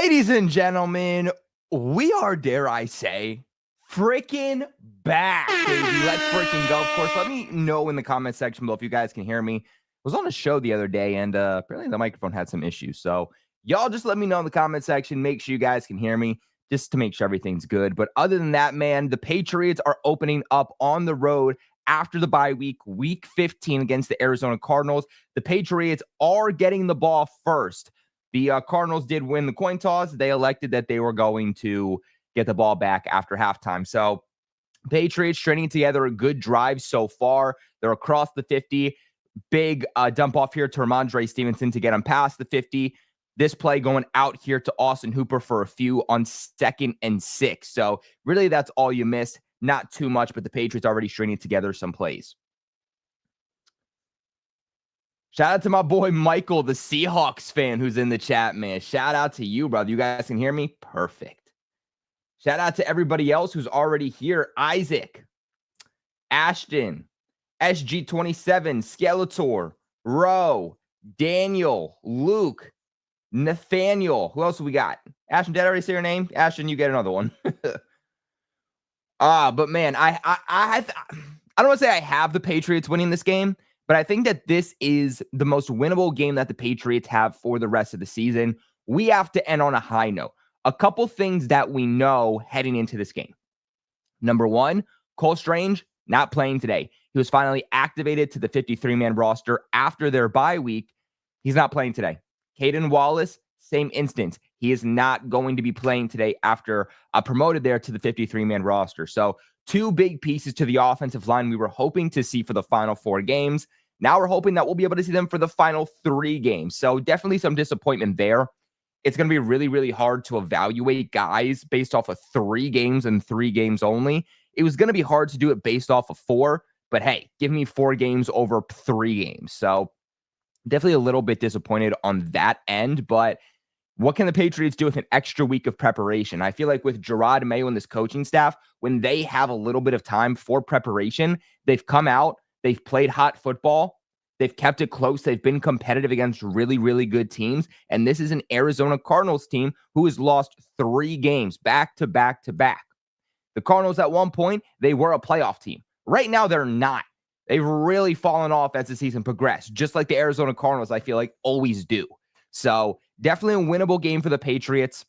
Ladies and gentlemen, we are, dare I say, freaking back, baby. Let's freaking go. Of course, let me know in the comment section below if you guys can hear me. I was on a show the other day, and apparently the microphone had some issues. So y'all just let me know in the comment section. Make sure you guys can hear me just to make sure everything's good. But other than that, man, the Patriots are opening up on the road after the bye week, week 15 against the Arizona Cardinals. The Patriots are getting the ball first. The Cardinals did win the coin toss. They elected that they were going to get the ball back after halftime. So Patriots stringing together a good drive so far. They're across the 50. Big dump off here to Ramondre Stevenson to get them past the 50. This play going out here to Austin Hooper for a few on 2nd and 6. So really that's all you missed. Not too much, but the Patriots already stringing together some plays. Shout out to my boy Michael, the Seahawks fan who's in the chat, man. Shout out to you, brother. You guys can hear me? Perfect. Shout out to everybody else who's already here. Isaac, Ashton, SG27, Skeletor, Ro, Daniel, Luke, Nathaniel. Who else we got? Ashton, did I already say your name? Ashton, you get another one. But man, I don't want to say I have the Patriots winning this game, but I think that this is the most winnable game that the Patriots have for the rest of the season. We have to end on a high note. A couple things that we know heading into this game. Number one, Cole Strange not playing today. He was finally activated to the 53-man roster after their bye week. He's not playing today. Caden Wallace, same instance. He is not going to be playing today after promoted there to the 53-man roster. So two big pieces to the offensive line we were hoping to see for the final 4 games. Now we're hoping that we'll be able to see them for the final 3 games. So definitely some disappointment there. It's going to be really, really hard to evaluate guys based off of 3 games and 3 games only. It was going to be hard to do it based off of 4, but hey, give me 4 games over 3 games. So definitely a little bit disappointed on that end, but what can the Patriots do with an extra week of preparation? I feel like with Gerard Maye and this coaching staff, when they have a little bit of time for preparation, they've come out, they've played hot football, they've kept it close, they've been competitive against really, really good teams, and this is an Arizona Cardinals team who has lost 3 games back to back to back. The Cardinals at one point, they were a playoff team. Right now, they're not. They've really fallen off as the season progressed, just like the Arizona Cardinals, I feel like, always do. So definitely a winnable game for the Patriots.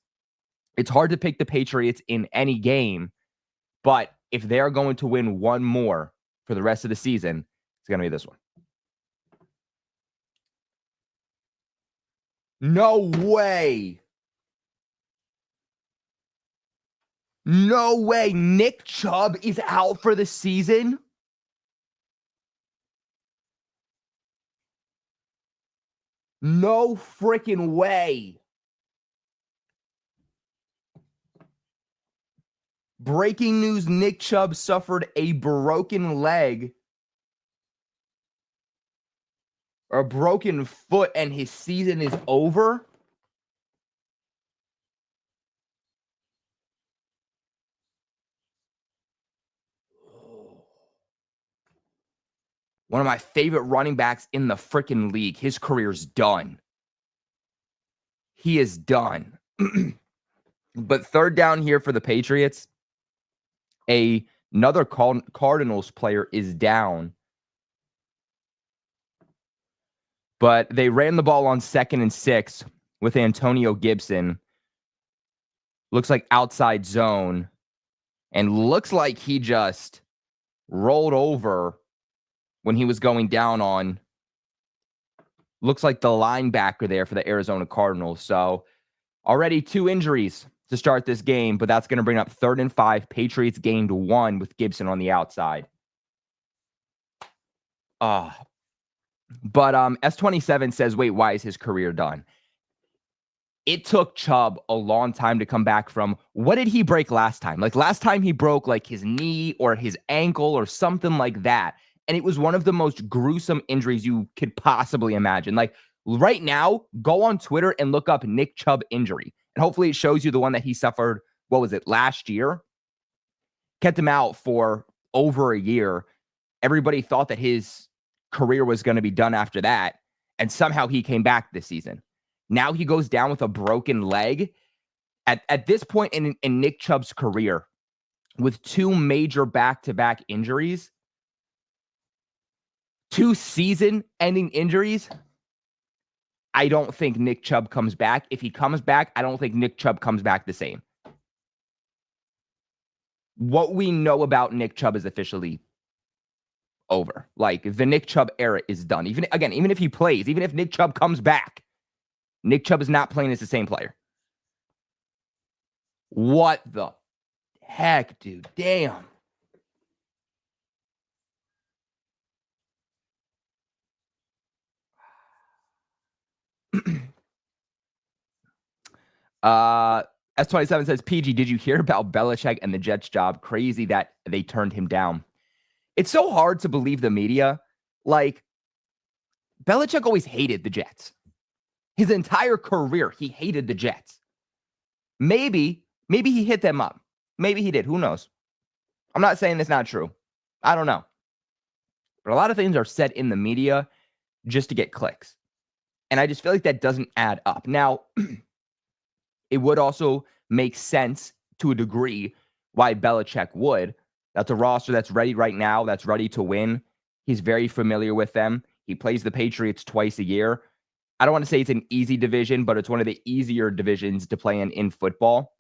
It's hard to pick the Patriots in any game, but if they're going to win one more for the rest of the season, it's going to be this one. No way. No way. Nick Chubb is out for the season. No freaking way. Breaking news, Nick Chubb suffered a broken leg or a broken foot and his season is over. One of my favorite running backs in the freaking league. His career's done. He is done. But third down here for the Patriots. Another Cardinals player is down. But they ran the ball on 2nd and 6 with Antonio Gibson. Looks like outside zone. And looks like he just rolled over when he was going down on, looks like the linebacker there for the Arizona Cardinals. So already 2 injuries to start this game, but that's going to bring up 3rd and 5. Patriots gained 1 with Gibson on the outside. But S27 says, wait, why is his career done? It took Chubb a long time to come back from. What did he break last time? Like last time he broke like his knee or his ankle or something like that. And it was one of the most gruesome injuries you could possibly imagine. Like right now, go on Twitter and look up Nick Chubb injury. And hopefully it shows you the one that he suffered, what was it, last year? Kept him out for over a year. Everybody thought that his career was going to be done after that. And somehow he came back this season. Now he goes down with a broken leg. At this point in Nick Chubb's career, with 2 major back-to-back injuries, 2 season-ending injuries, I don't think Nick Chubb comes back. If he comes back, I don't think Nick Chubb comes back the same. What we know about Nick Chubb is officially over. Like, the Nick Chubb era is done. Even if he plays, even if Nick Chubb comes back, Nick Chubb is not playing as the same player. What the heck, dude? Damn. S27 says, PG, did you hear about Belichick and the Jets job? Crazy that they turned him down. It's so hard to believe the media. Like, Belichick always hated the Jets. His entire career, he hated the Jets. Maybe he hit them up. Maybe he did. Who knows? I'm not saying it's not true. I don't know. But a lot of things are said in the media just to get clicks. And I just feel like that doesn't add up. Now, it would also make sense to a degree why Belichick would. That's a roster that's ready right now, that's ready to win. He's very familiar with them. He plays the Patriots twice a year. I don't want to say it's an easy division, but it's one of the easier divisions to play in football.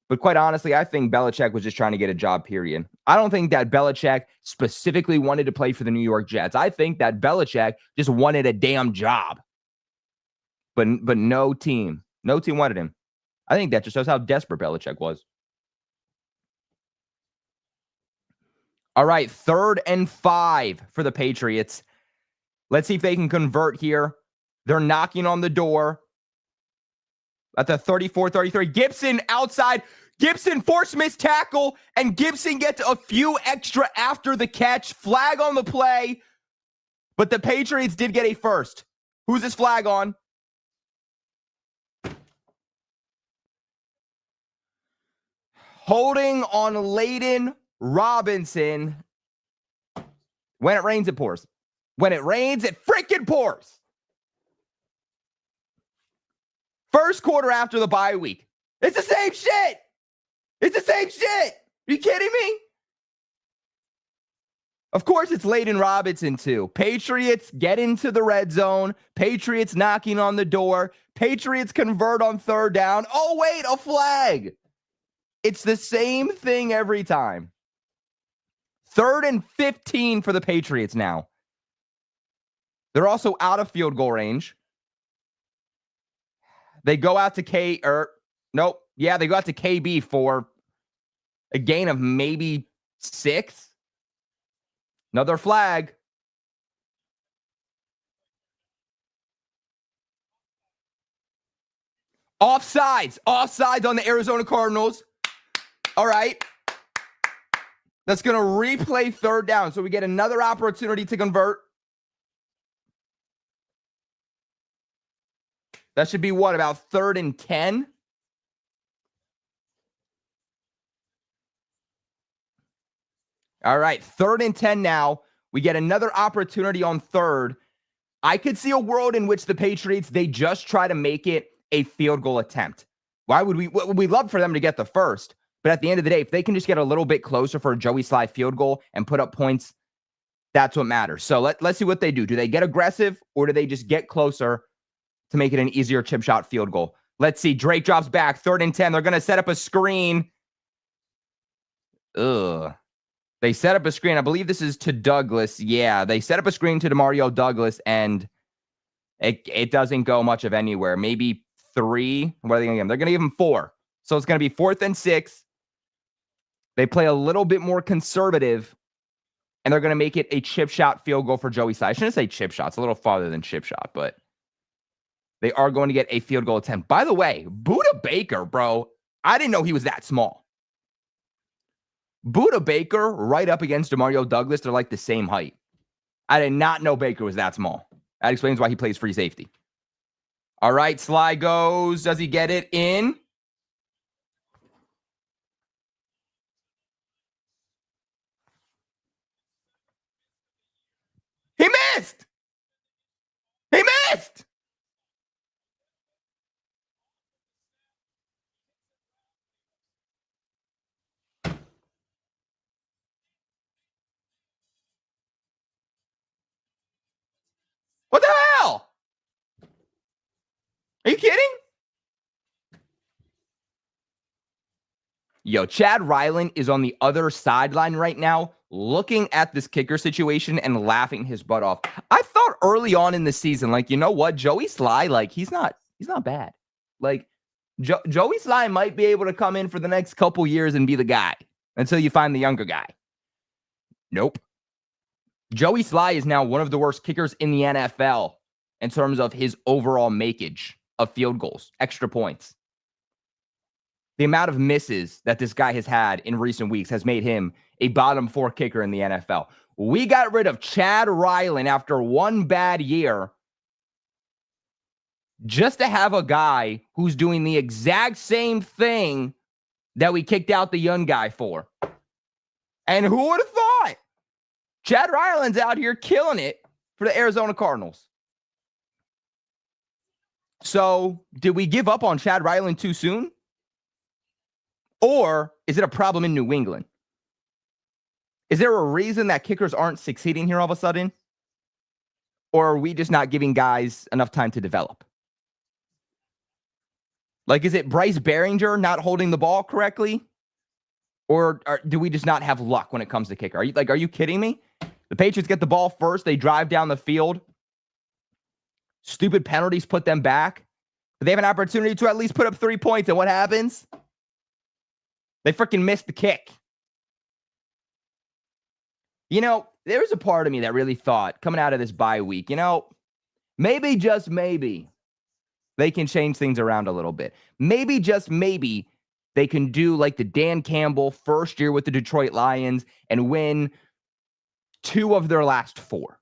But quite honestly, I think Belichick was just trying to get a job, period. I don't think that Belichick specifically wanted to play for the New York Jets. I think that Belichick just wanted a damn job. But no team wanted him. I think that just shows how desperate Belichick was. All right, 3rd and 5 for the Patriots. Let's see if they can convert here. They're knocking on the door at the 34-33. Gibson outside. Gibson force missed tackle, and Gibson gets a few extra after the catch. Flag on the play, but the Patriots did get a first. Who's this flag on? Holding on Layden Robinson. When it rains, it pours. When it rains, it freaking pours. First quarter after the bye week. It's the same shit. It's the same shit. Are you kidding me? Of course, it's Layden Robinson, too. Patriots get into the red zone. Patriots knocking on the door. Patriots convert on 3rd down. Oh, wait, a flag. It's the same thing every time. 3rd and 15 for the Patriots now. They're also out of field goal range. They go out to they go out to KB for a gain of maybe 6. Another flag. Offsides on the Arizona Cardinals. All right. That's going to replay 3rd down. So we get another opportunity to convert. That should be what, about 3rd and 10? All right, 3rd and 10 now. We get another opportunity on 3rd. I could see a world in which the Patriots, they just try to make it a field goal attempt. Why would we love for them to get the first? But at the end of the day, if they can just get a little bit closer for a Joey Sly field goal and put up points, that's what matters. So let's see what they do. Do they get aggressive, or do they just get closer to make it an easier chip shot field goal? Let's see. Drake drops back. 3rd and 10. They're going to set up a screen. They set up a screen. I believe this is to Douglas. Yeah, they set up a screen to DeMario Douglas, and it doesn't go much of anywhere. Maybe 3. What are they going to give him? They're going to give him 4. So it's going to be 4th and 6. They play a little bit more conservative, and they're going to make it a chip shot field goal for Joey Sly. I shouldn't say chip shot. It's a little farther than chip shot, but they are going to get a field goal attempt. By the way, Budda Baker, bro, I didn't know he was that small. Budda Baker right up against DeMario Douglas, they're like the same height. I did not know Baker was that small. That explains why he plays free safety. All right, Sly goes. Does he get it in? He missed! He missed! What the hell? Are you kidding? Yo, Chad Ryland is on the other sideline right now, looking at this kicker situation and laughing his butt off. I thought early on in the season, like, you know what, Joey Sly, like, he's not bad. Like, Joey Sly might be able to come in for the next couple years and be the guy until you find the younger guy. Nope. Joey Sly is now one of the worst kickers in the NFL in terms of his overall makeage of field goals, extra points. The amount of misses that this guy has had in recent weeks has made him a bottom 4 kicker in the NFL. We got rid of Chad Ryland after one bad year just to have a guy who's doing the exact same thing that we kicked out the young guy for. And who would have thought? Chad Ryland's out here killing it for the Arizona Cardinals. So, did we give up on Chad Ryland too soon? Or is it a problem in New England? Is there a reason that kickers aren't succeeding here all of a sudden? Or are we just not giving guys enough time to develop? Like, is it Bryce Behringer not holding the ball correctly? Or do we just not have luck when it comes to kicker? Are you kidding me? The Patriots get the ball first. They drive down the field. Stupid penalties put them back. But they have an opportunity to at least put up 3 points. And what happens? They freaking missed the kick. You know, there was a part of me that really thought, coming out of this bye week, you know, maybe, just maybe, they can change things around a little bit. Maybe, just maybe, they can do like the Dan Campbell first year with the Detroit Lions and win 2 of their last 4.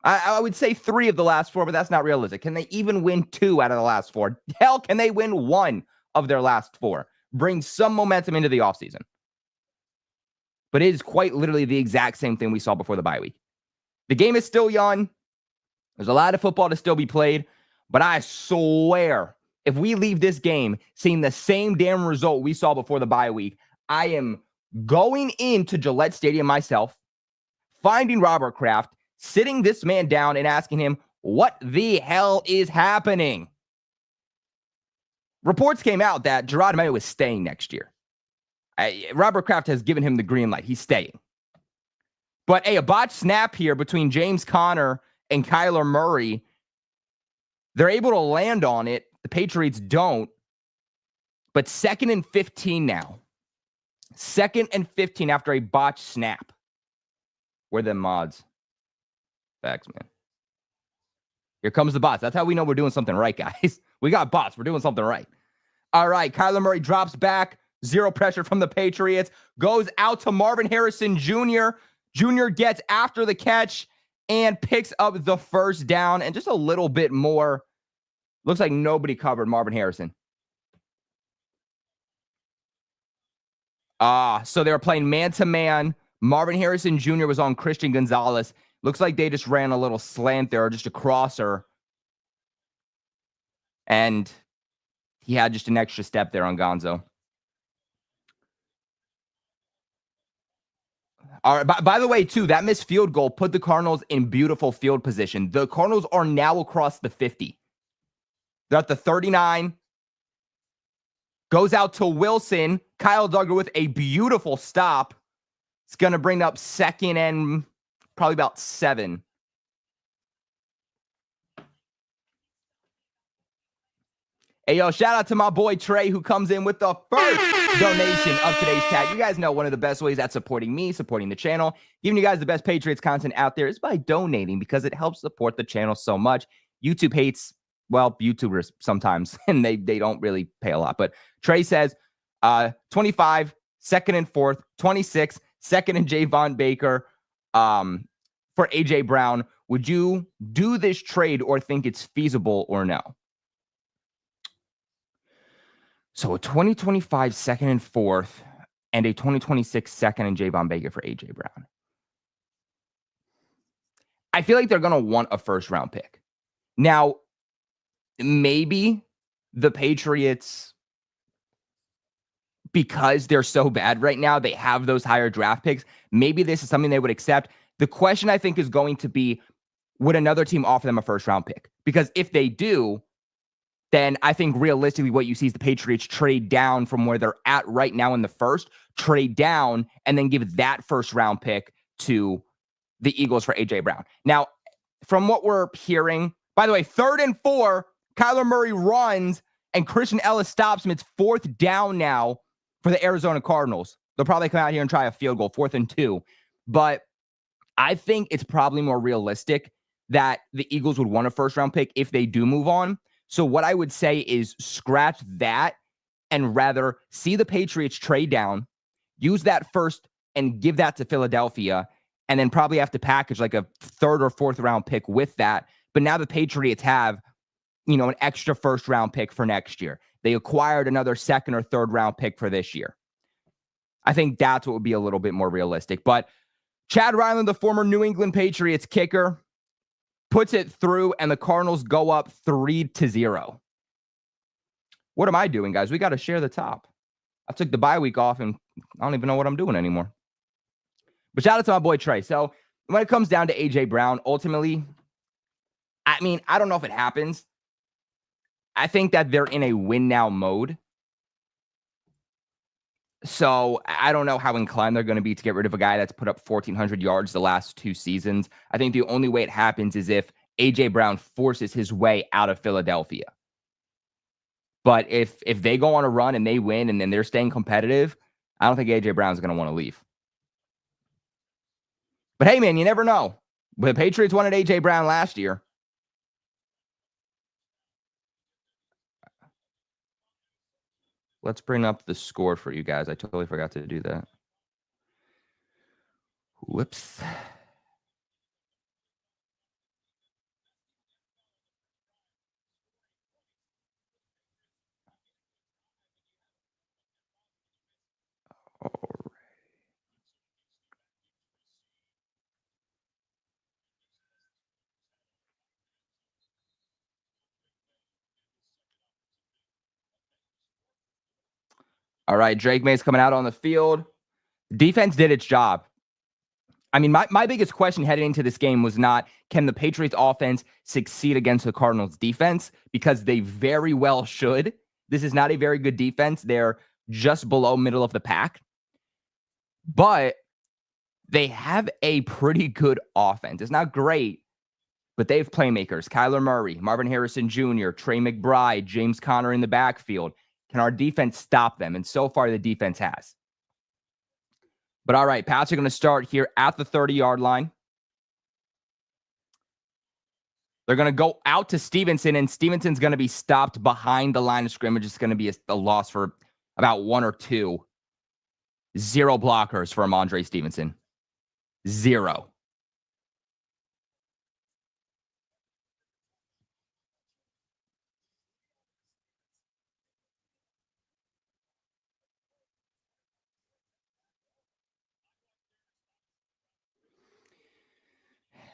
I would say 3 of the last 4, but that's not realistic. Can they even win 2 out of the last 4? Hell, can they win 1 of their last 4? Bring some momentum into the offseason. But it is quite literally the exact same thing we saw before the bye week. The game is still young. There's a lot of football to still be played. But I swear, if we leave this game seeing the same damn result we saw before the bye week, I am going into Gillette Stadium myself, finding Robert Kraft, sitting this man down and asking him, what the hell is happening? Reports came out that Gerard Maye was staying next year. Robert Kraft has given him the green light. He's staying. But a botched snap here between James Conner and Kyler Murray. They're able to land on it. The Patriots don't. But 2nd and 15 now. 2nd and 15 after a botched snap. Where the mods? Facts, man. Here comes the bots. That's how we know we're doing something right, guys. We got bots. We're doing something right. All right. Kyler Murray drops back. 0 pressure from the Patriots. Goes out to Marvin Harrison Jr. Jr. gets after the catch and picks up the first down. And just a little bit more. Looks like nobody covered Marvin Harrison. So they were playing man-to-man. Marvin Harrison Jr. was on Christian Gonzalez. Looks like they just ran a little slant there, just a crosser. And he had just an extra step there on Gonzo. All right. By the way, too, that missed field goal put the Cardinals in beautiful field position. The Cardinals are now across the 50. They're at the 39. Goes out to Wilson. Kyle Duggar with a beautiful stop. It's going to bring up 2nd and probably about 7. Hey, yo, shout out to my boy Trey, who comes in with the first donation of today's chat. You guys know one of the best ways at supporting me, supporting the channel, giving you guys the best Patriots content out there is by donating, because it helps support the channel so much. YouTube hates, well, YouTubers sometimes, and they don't really pay a lot. But Trey says 25, 2nd and 4th, 26, 2nd and Javon Baker for A.J. Brown. Would you do this trade or think it's feasible or no? So a 2025 2nd and 4th and a 2026 2nd and Javon Baker for A.J. Brown. I feel like they're going to want a first-round pick. Now, maybe the Patriots, because they're so bad right now, they have those higher draft picks. Maybe this is something they would accept. The question, I think, is going to be, would another team offer them a first round pick? Because if they do, then I think realistically what you see is the Patriots trade down from where they're at right now in the first, trade down, and then give that first round pick to the Eagles for A.J. Brown. Now, from what we're hearing, by the way, 3rd and 4, Kyler Murray runs, and Christian Ellis stops him. It's 4th down now for the Arizona Cardinals. They'll probably come out here and try a field goal, 4th and 2. But I think it's probably more realistic that the Eagles would want a first-round pick if they do move on. So what I would say is scratch that and rather see the Patriots trade down, use that first and give that to Philadelphia, and then probably have to package like a 3rd or 4th round pick with that. But now the Patriots have, an extra first round pick for next year. They acquired another 2nd or 3rd round pick for this year. I think that's what would be a little bit more realistic. But Chad Ryland, the former New England Patriots kicker, puts it through, and the Cardinals go up 3-0. What am I doing, guys? We got to share the top. I took the bye week off, and I don't even know what I'm doing anymore. But shout out to my boy Trey. So when it comes down to A.J. Brown, ultimately, I don't know if it happens. I think that they're in a win now mode. So I don't know how inclined they're going to be to get rid of a guy that's put up 1,400 yards the last 2 seasons. I think the only way it happens is if A.J. Brown forces his way out of Philadelphia. But if they go on a run and they win and then they're staying competitive, I don't think A.J. Brown's going to want to leave. But hey, man, you never know. The Patriots wanted A.J. Brown last year. Let's bring up the score for you guys. I totally forgot to do that. Whoops. All right, Drake Maye's coming out on the field. Defense did its job. My biggest question heading into this game was not, can the Patriots offense succeed against the Cardinals defense? Because they very well should. This is not a very good defense. They're just below middle of the pack. But they have a pretty good offense. It's not great, but they have playmakers. Kyler Murray, Marvin Harrison Jr., Trey McBride, James Conner in the backfield. Can our defense stop them? And so far, the defense has. But all right, Pats are going to start here at the 30-yard line. They're going to go out to Stevenson, and Stevenson's going to be stopped behind the line of scrimmage. It's going to be a loss for about 1 or 2. 0 blockers for Ramondre Stevenson. 0.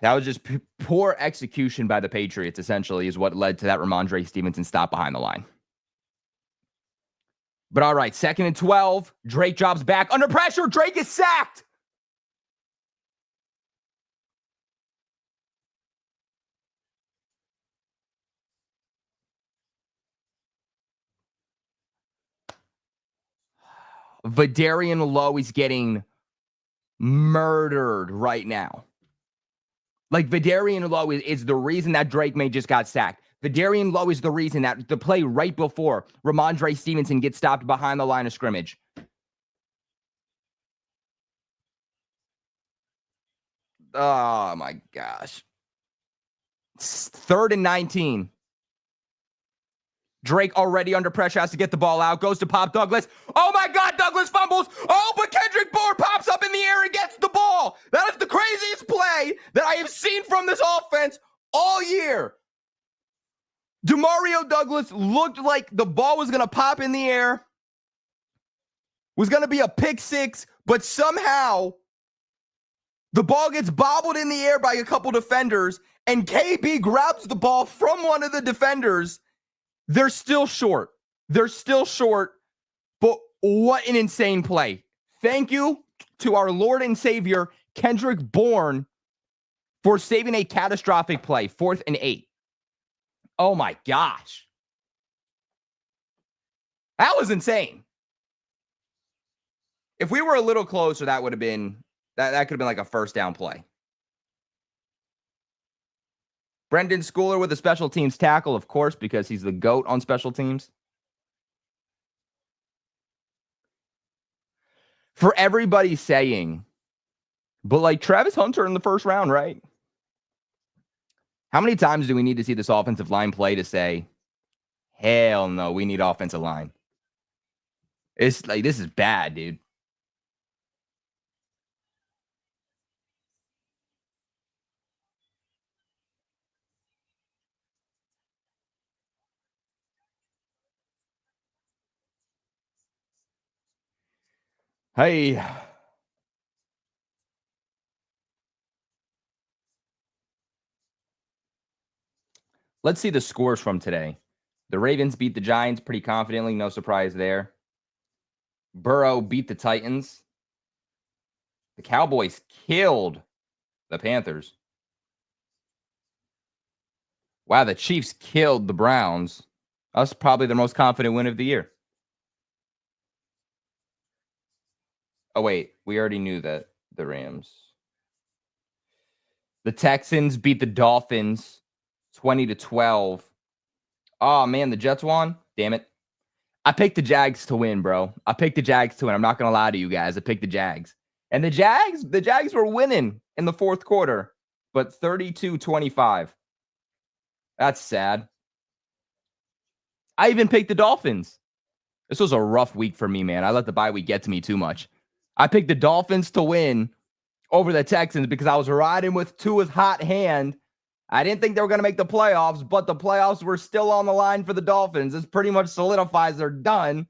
That was just poor execution by the Patriots, essentially, is what led to that Ramondre Stevenson stop behind the line. But all right, 2nd and 12. Drake drops back. Under pressure, Drake is sacked. Vidarian Lowe is getting murdered right now. Like, Vidarian Lowe is the reason that Drake Maye just got sacked. Vidarian Lowe is the reason that the play right before Ramondre Stevenson gets stopped behind the line of scrimmage. Oh, my gosh. 3rd and 19. Drake already under pressure, has to get the ball out, goes to Pop Douglas. Oh my God, Douglas fumbles. Oh, but Kendrick Bourne pops up in the air and gets the ball. That is the craziest play that I have seen from this offense all year. Demario Douglas looked like the ball was going to pop in the air, was going to be a pick six, but somehow the ball gets bobbled in the air by a couple defenders, and KB grabs the ball from one of the defenders. They're still short. But what an insane play. Thank you to our Lord and Savior, Kendrick Bourne, for saving a catastrophic play, 4th and 8. Oh my gosh. That was insane. If we were a little closer, that would have been, that could have been like a first down play. Brendan Schooler with a special teams tackle, of course, because he's the GOAT on special teams. For everybody saying, but like Travis Hunter in the first round, right? How many times do we need to see this offensive line play to say, hell no, we need offensive line? It's like, this is bad, dude. Hey. Let's see the scores from today. The Ravens beat the Giants pretty confidently. No surprise there. Burrow beat the Titans. The Cowboys killed the Panthers. Wow, the Chiefs killed the Browns. That's probably the most confident win of the year. Oh, wait. We already knew that. The Rams. The Texans beat the Dolphins 20-12. Oh, man, the Jets won? Damn it. I picked the Jags to win, bro. I picked the Jags to win. I'm not going to lie to you guys. I picked the Jags. And the Jags were winning in the fourth quarter, but 32-25. That's sad. I even picked the Dolphins. This was a rough week for me, man. I let the bye week get to me too much. I picked the Dolphins to win over the Texans because I was riding with Tua's hot hand. I didn't think they were going to make the playoffs, but the playoffs were still on the line for the Dolphins. This pretty much solidifies they're done.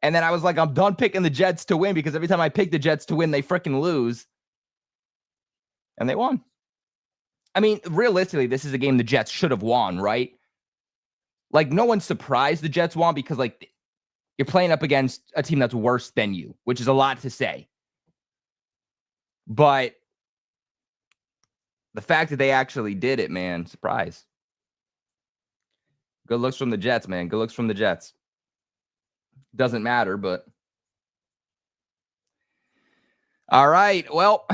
And then I was like, I'm done picking the Jets to win because every time I pick the Jets to win, they freaking lose. And they won. I mean, realistically, this is a game the Jets should have won, right? Like, no one's surprised the Jets won because, like, you're playing up against a team that's worse than you, which is a lot to say. But the fact that they actually did it, man, surprise. Good looks from the Jets, man. Good looks from the Jets. Doesn't matter, but. All right. Well,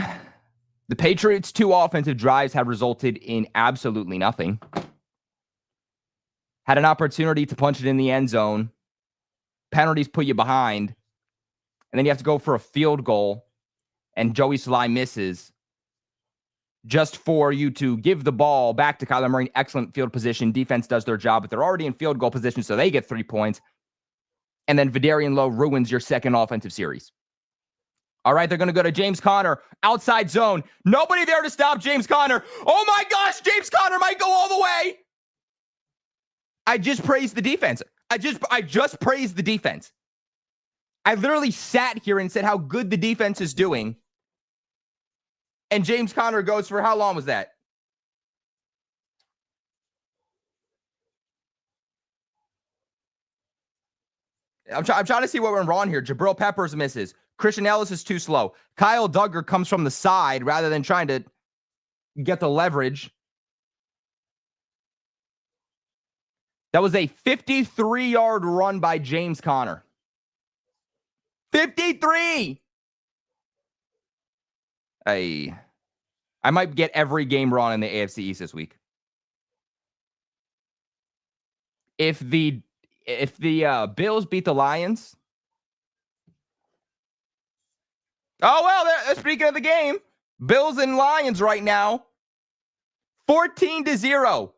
the Patriots' 2 offensive drives have resulted in absolutely nothing. Had an opportunity to punch it in the end zone. Penalties put you behind. And then you have to go for a field goal. And Joey Salai misses. Just for you to give the ball back to Kyler Murray. Excellent field position. Defense does their job, but they're already in field goal position, so they get 3 points. And then Vidarian Lowe ruins your second offensive series. All right, they're going to go to James Conner. Outside zone. Nobody there to stop James Conner. Oh my gosh, James Conner might go all the way. I just praised the defense. I just praised the defense. I literally sat here and said how good the defense is doing. And James Conner goes for how long was that? I'm trying to see what went wrong here. Jabril Peppers misses. Christian Ellis is too slow. Kyle Duggar comes from the side rather than trying to get the leverage. That was a 53-yard run by James Conner. 53! I might get every game wrong in the AFC East this week. If the Bills beat the Lions. Oh, well, speaking of the game, Bills and Lions right now, 14-0.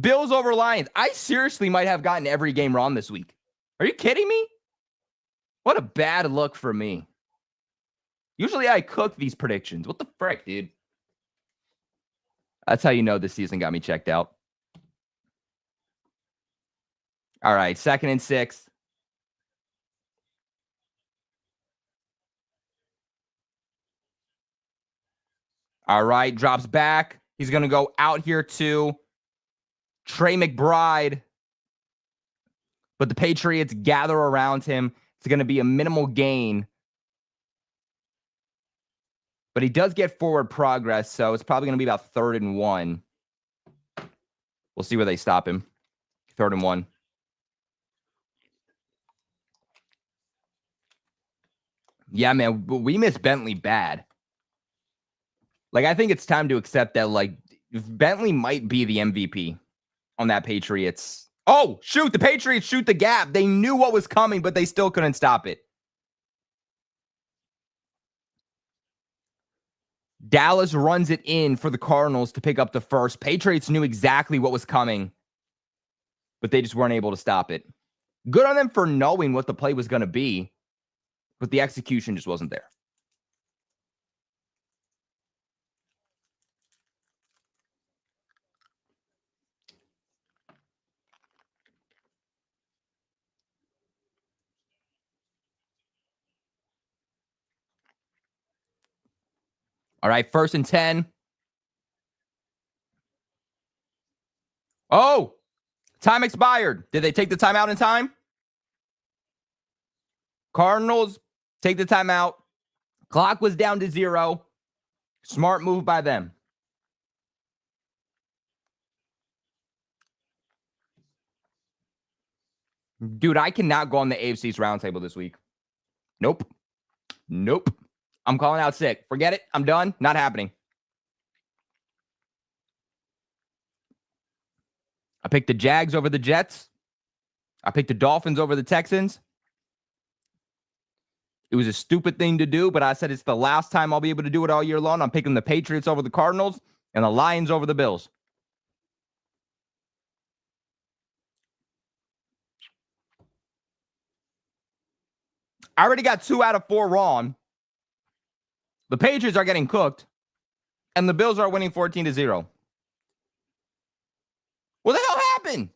Bills over Lions. I seriously might have gotten every game wrong this week. Are you kidding me? What a bad look for me. Usually I cook these predictions. What the frick, dude? That's how you know this season got me checked out. All right, 2nd and 6. All right, drops back. He's going to go out here to Trey McBride. But the Patriots gather around him. It's going to be a minimal gain. But he does get forward progress, so it's probably going to be about 3rd and 1. We'll see where they stop him. 3rd and 1. Yeah, man, we miss Bentley bad. Like, I think it's time to accept that, like, Bentley might be the MVP on that Patriots. Oh, shoot, the Patriots shoot the gap. They knew what was coming, but they still couldn't stop it. Dallas runs it in for the Cardinals to pick up the first. Patriots knew exactly what was coming, but they just weren't able to stop it. Good on them for knowing what the play was going to be, but the execution just wasn't there. All right, 1st and 10. Oh, time expired. Did they take the timeout in time? Cardinals take the timeout. Clock was down to 0. Smart move by them. Dude, I cannot go on the AFC's roundtable this week. Nope. I'm calling out sick. Forget it. I'm done. Not happening. I picked the Jags over the Jets. I picked the Dolphins over the Texans. It was a stupid thing to do, but I said it's the last time I'll be able to do it all year long. I'm picking the Patriots over the Cardinals and the Lions over the Bills. I already got 2 out of 4 wrong. The Patriots are getting cooked, and the Bills are winning 14-0. What the hell happened?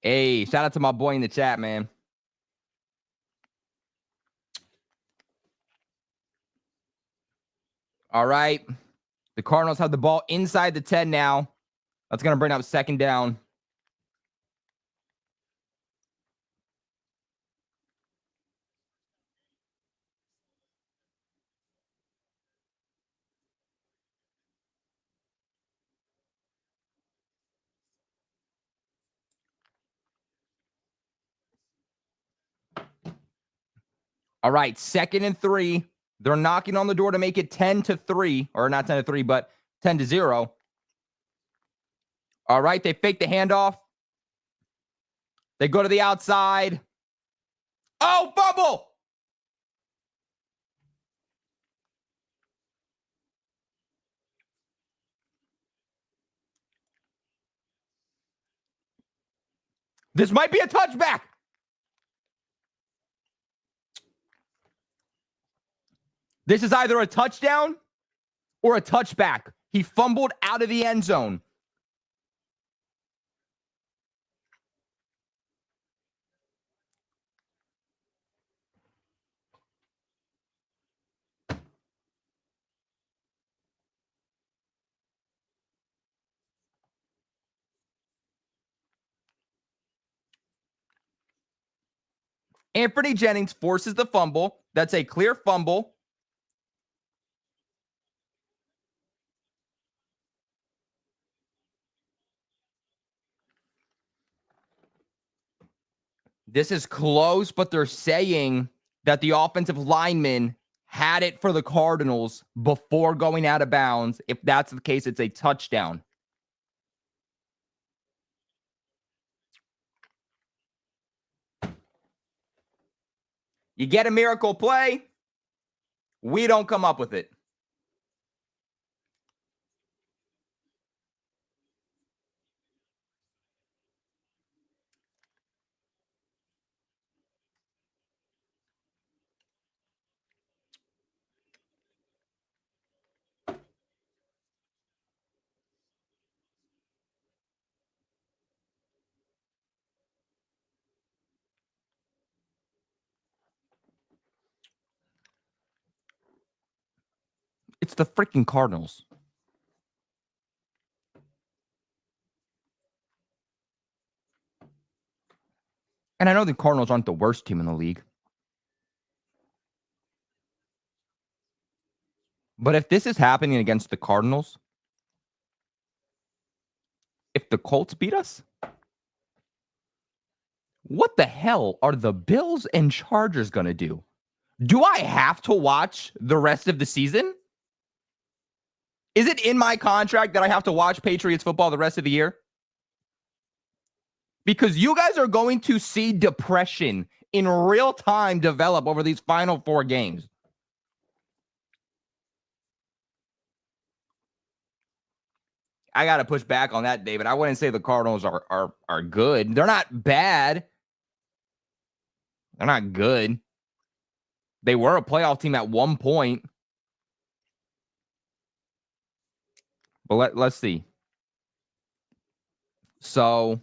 Hey, shout out to my boy in the chat, man. All right. The Cardinals have the ball inside the 10 now. That's going to bring up 2nd down. All right, 2nd and 3. They're knocking on the door to make it 10-3, or not 10-3, but 10-0. All right, they fake the handoff. They go to the outside. Oh, fumble! This might be a touchback. This is either a touchdown or a touchback. He fumbled out of the end zone. Anthony Jennings forces the fumble. That's a clear fumble. This is close, but they're saying that the offensive lineman had it for the Cardinals before going out of bounds. If that's the case, it's a touchdown. You get a miracle play, we don't come up with it. It's the freaking Cardinals. And I know the Cardinals aren't the worst team in the league. But if this is happening against the Cardinals, if the Colts beat us, what the hell are the Bills and Chargers going to do? Do I have to watch the rest of the season? Is it in my contract that I have to watch Patriots football the rest of the year? Because you guys are going to see depression in real time develop over these final 4 games. I got to push back on that, David. I wouldn't say the Cardinals are good. They're not bad. They're not good. They were a playoff team at one point. But let's see. So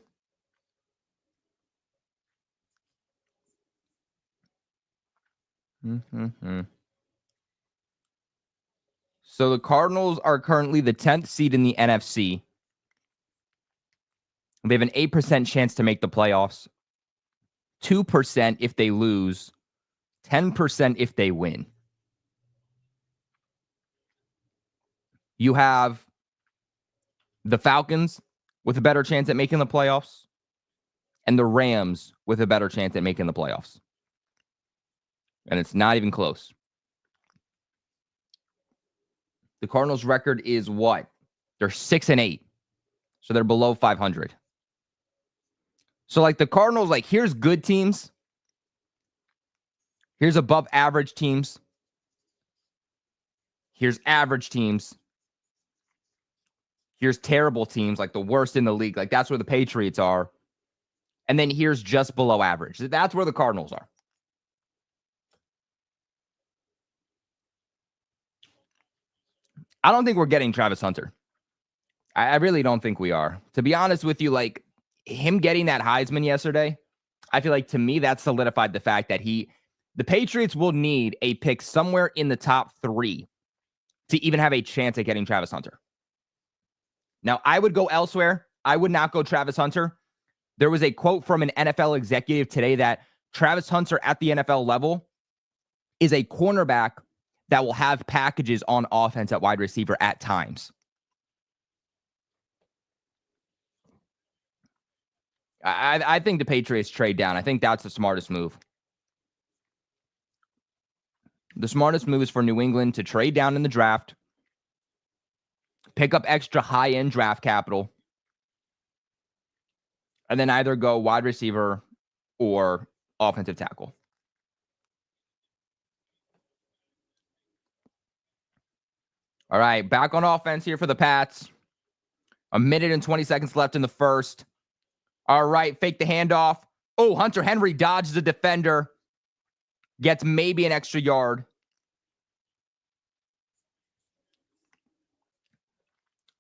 So the Cardinals are currently the 10th seed in the NFC. They have an 8% chance to make the playoffs, 2% if they lose, 10% if they win. You have the Falcons with a better chance at making the playoffs and the Rams with a better chance at making the playoffs. And it's not even close. The Cardinals' record is what? They're 6-8. So they're below 500. So like the Cardinals, like here's good teams. Here's above average teams. Here's average teams. Here's terrible teams, like the worst in the league. Like that's where the Patriots are. And then here's just below average. That's where the Cardinals are. I don't think we're getting Travis Hunter. I really don't think we are. To be honest with you, like him getting that Heisman yesterday, I feel like to me that solidified the fact that the Patriots will need a pick somewhere in the top 3 to even have a chance at getting Travis Hunter. Now, I would go elsewhere. I would not go Travis Hunter. There was a quote from an NFL executive today that Travis Hunter at the NFL level is a cornerback that will have packages on offense at wide receiver at times. I think the Patriots trade down. I think that's the smartest move. The smartest move is for New England to trade down in the draft, pick up extra high-end draft capital, and then either go wide receiver or offensive tackle. All right, back on offense here for the Pats. 1 minute and 20 seconds left in the first. All right, fake the handoff. Oh, Hunter Henry dodges the defender. Gets maybe an extra yard.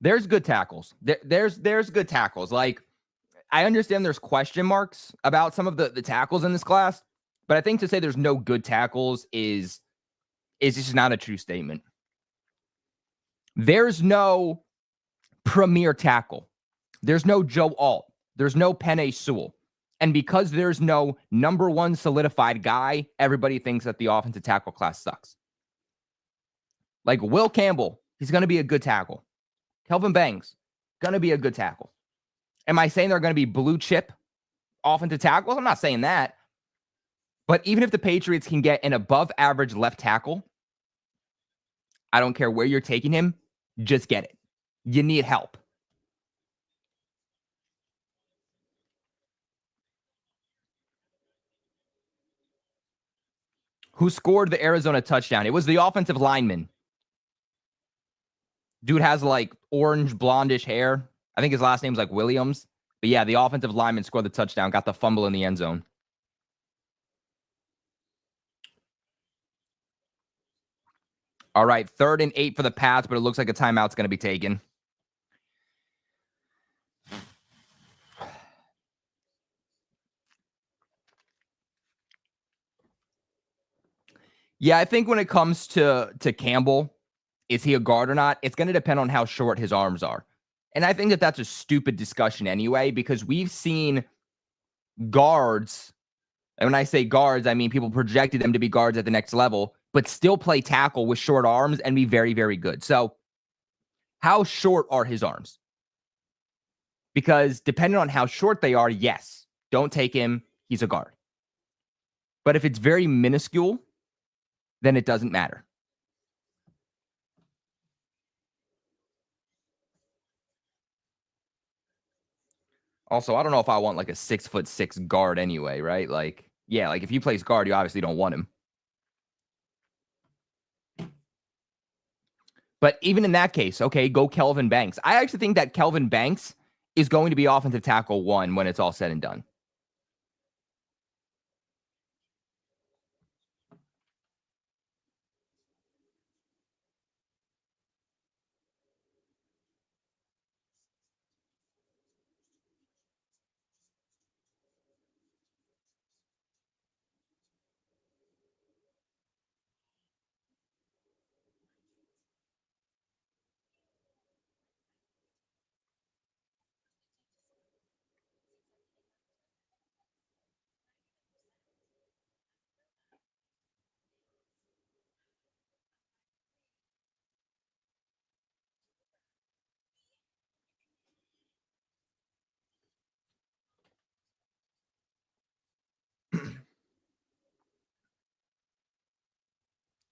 There's good tackles. There's good tackles. Like, I understand there's question marks about some of the tackles in this class, but I think to say there's no good tackles is just not a true statement. There's no premier tackle. There's no Joe Alt. There's no Penei Sewell. And because there's no number 1 solidified guy, everybody thinks that the offensive tackle class sucks. Like Will Campbell, he's going to be a good tackle. Kelvin Banks, going to be a good tackle. Am I saying they're going to be blue chip offensive tackles? I'm not saying that. But even if the Patriots can get an above average left tackle, I don't care where you're taking him, just get it. You need help. Who scored the Arizona touchdown? It was the offensive lineman. Dude has like orange blondish hair. I think his last name's like Williams. But yeah, the offensive lineman scored the touchdown, got the fumble in the end zone. All right, 3rd and 8 for the Pats, but it looks like a timeout's going to be taken. Yeah, I think when it comes to Campbell, is he a guard or not? It's going to depend on how short his arms are. And I think that that's a stupid discussion anyway, because we've seen guards And when I say guards, I mean people projected them to be guards at the next level, but still play tackle with short arms and be very, very good. So how short are his arms? Because depending on how short they are, yes, don't take him. He's a guard. But if it's very minuscule, then it doesn't matter. Also, I don't know if I want like a 6'6" guard anyway, right? Like, yeah, like if he plays guard, you obviously don't want him. But even in that case, okay, go Kelvin Banks. I actually think that Kelvin Banks is going to be offensive tackle 1 when it's all said and done.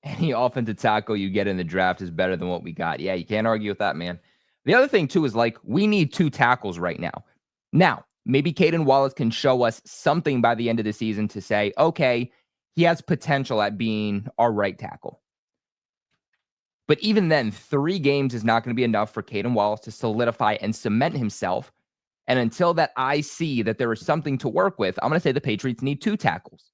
Any offensive tackle you get in the draft is better than what we got. Yeah, you can't argue with that, man. The other thing, too, is like we need 2 tackles right now. Now, maybe Caden Wallace can show us something by the end of the season to say, okay, he has potential at being our right tackle. But even then, 3 games is not going to be enough for Caden Wallace to solidify and cement himself. And until that I see that there is something to work with, I'm going to say the Patriots need 2 tackles.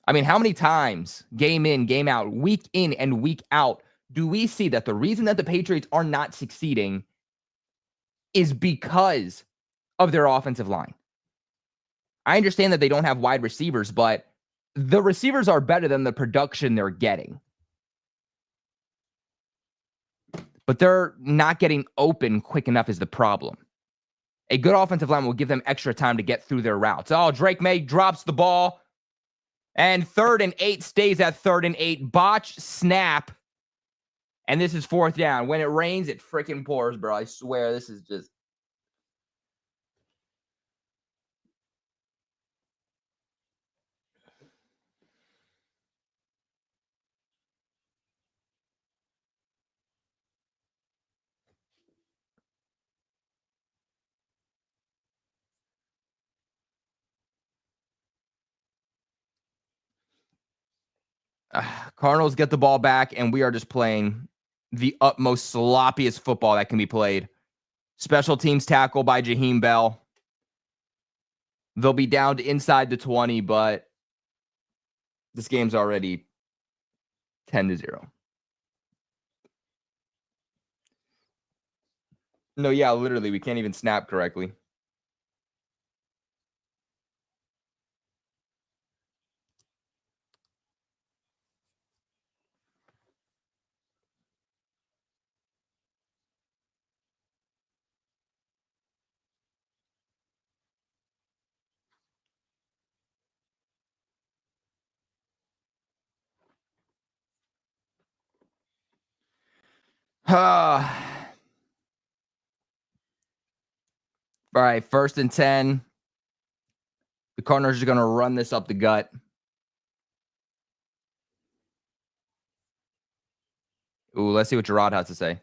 I mean, how many times, game in, game out, week in and week out, do we see that the reason that the Patriots are not succeeding is because of their offensive line? I understand that they don't have wide receivers, but the receivers are better than the production they're getting. But they're not getting open quick enough is the problem. A good offensive line will give them extra time to get through their routes. Oh, Drake Maye drops the ball. And 3rd and 8 stays at 3rd and 8. Botch snap. And this is 4th down. When it rains, it freaking pours, bro. I swear, this is just... Cardinals get the ball back, and we are just playing the utmost sloppiest football that can be played. Special teams tackle by Jaheim Bell. They'll be down to inside the 20, but this game's already 10-0. No, yeah, literally, we can't even snap correctly. All right, 1st and 10. The Cardinals are going to run this up the gut. Ooh, let's see what Gerard has to say.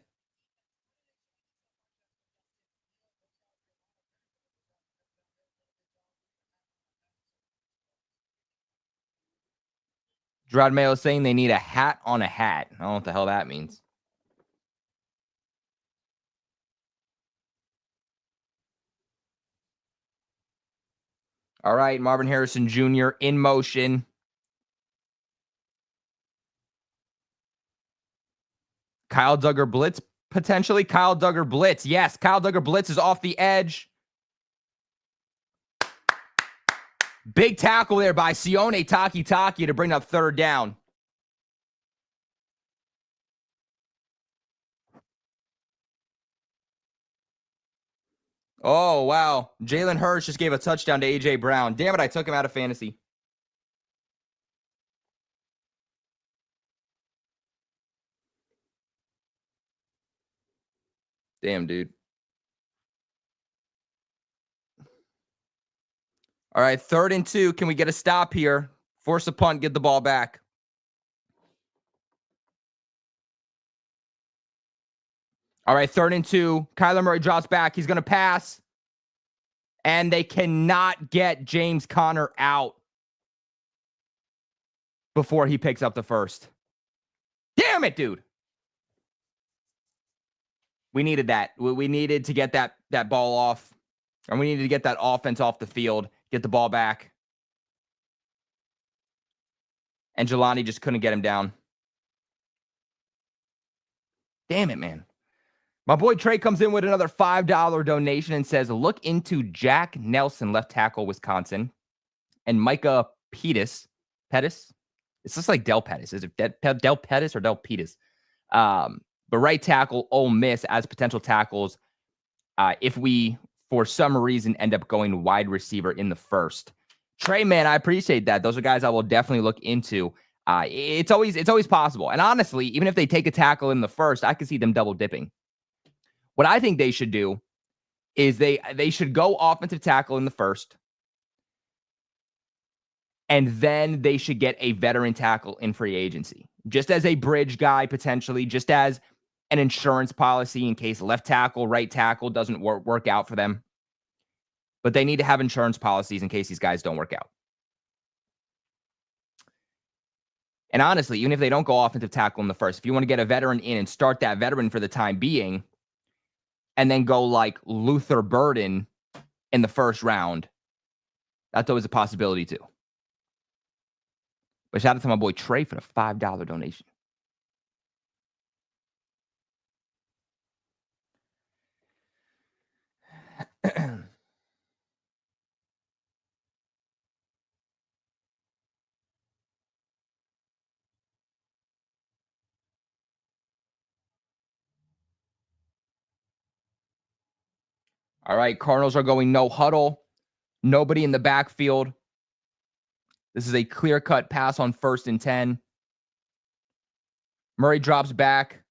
Gerard Mayo saying they need a hat on a hat. I don't know what the hell that means. All right, Marvin Harrison Jr. in motion. Kyle Duggar blitz, potentially. Kyle Duggar blitz. Yes, Kyle Duggar blitz is off the edge. Big tackle there by Sione Takitaki to bring up 3rd down. Oh, wow. Jalen Hurts just gave a touchdown to A.J. Brown. Damn it, I took him out of fantasy. Damn, dude. All right, 3rd and 2. Can we get a stop here? Force a punt, get the ball back. All right, 3rd and 2. Kyler Murray drops back. He's going to pass. And they cannot get James Conner out before he picks up the first. Damn it, dude. We needed that. We needed to get that ball off. And we needed to get that offense off the field, get the ball back. And Jelani just couldn't get him down. Damn it, man. My boy Trey comes in with another $5 donation and says, look into Jack Nelson, left tackle, Wisconsin, and Micah Pettis. It's just like Del Pettis. Is it Del Pettis or Del Pettis? But right tackle, Ole Miss, as potential tackles if we, for some reason, end up going wide receiver in the first. Trey, man, I appreciate that. Those are guys I will definitely look into. It's always possible. And honestly, even if they take a tackle in the first, I could see them double dipping. What I think they should do is they should go offensive tackle in the first, and then they should get a veteran tackle in free agency, just as a bridge guy, potentially, just as an insurance policy in case left tackle, right tackle doesn't work out for them. But they need to have insurance policies in case these guys don't work out. And honestly, even if they don't go offensive tackle in the first, if you want to get a veteran in and start that veteran for the time being, and then go like Luther Burden in the first round, that's always a possibility too. But shout out to my boy Trey for the $5 donation. All right, Cardinals are going no huddle. Nobody in the backfield. This is a clear-cut pass on 1st and 10. Murray drops back.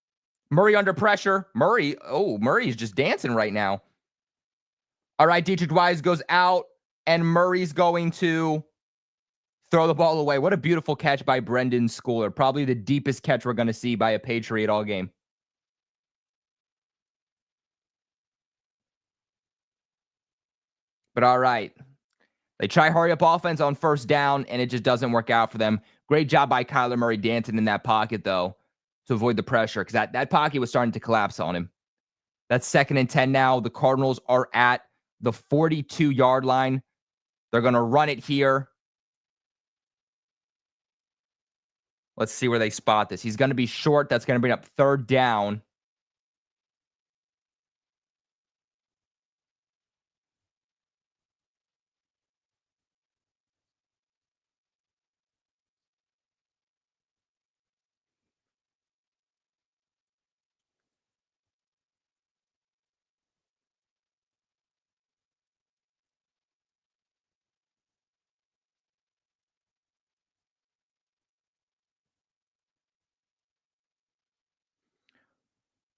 Murray under pressure. Murray's just dancing right now. All right, Dietrich Wise goes out, and Murray's going to throw the ball away. What a beautiful catch by Brendan Schooler. Probably the deepest catch we're going to see by a Patriot all game. But all right. They try hurry up offense on 1st down, and it just doesn't work out for them. Great job by Kyler Murray dancing in that pocket, though, to avoid the pressure, because that pocket was starting to collapse on him. That's 2nd and 10 now. The Cardinals are at the 42-yard line. They're going to run it here. Let's see where they spot this. He's going to be short. That's going to bring up 3rd down.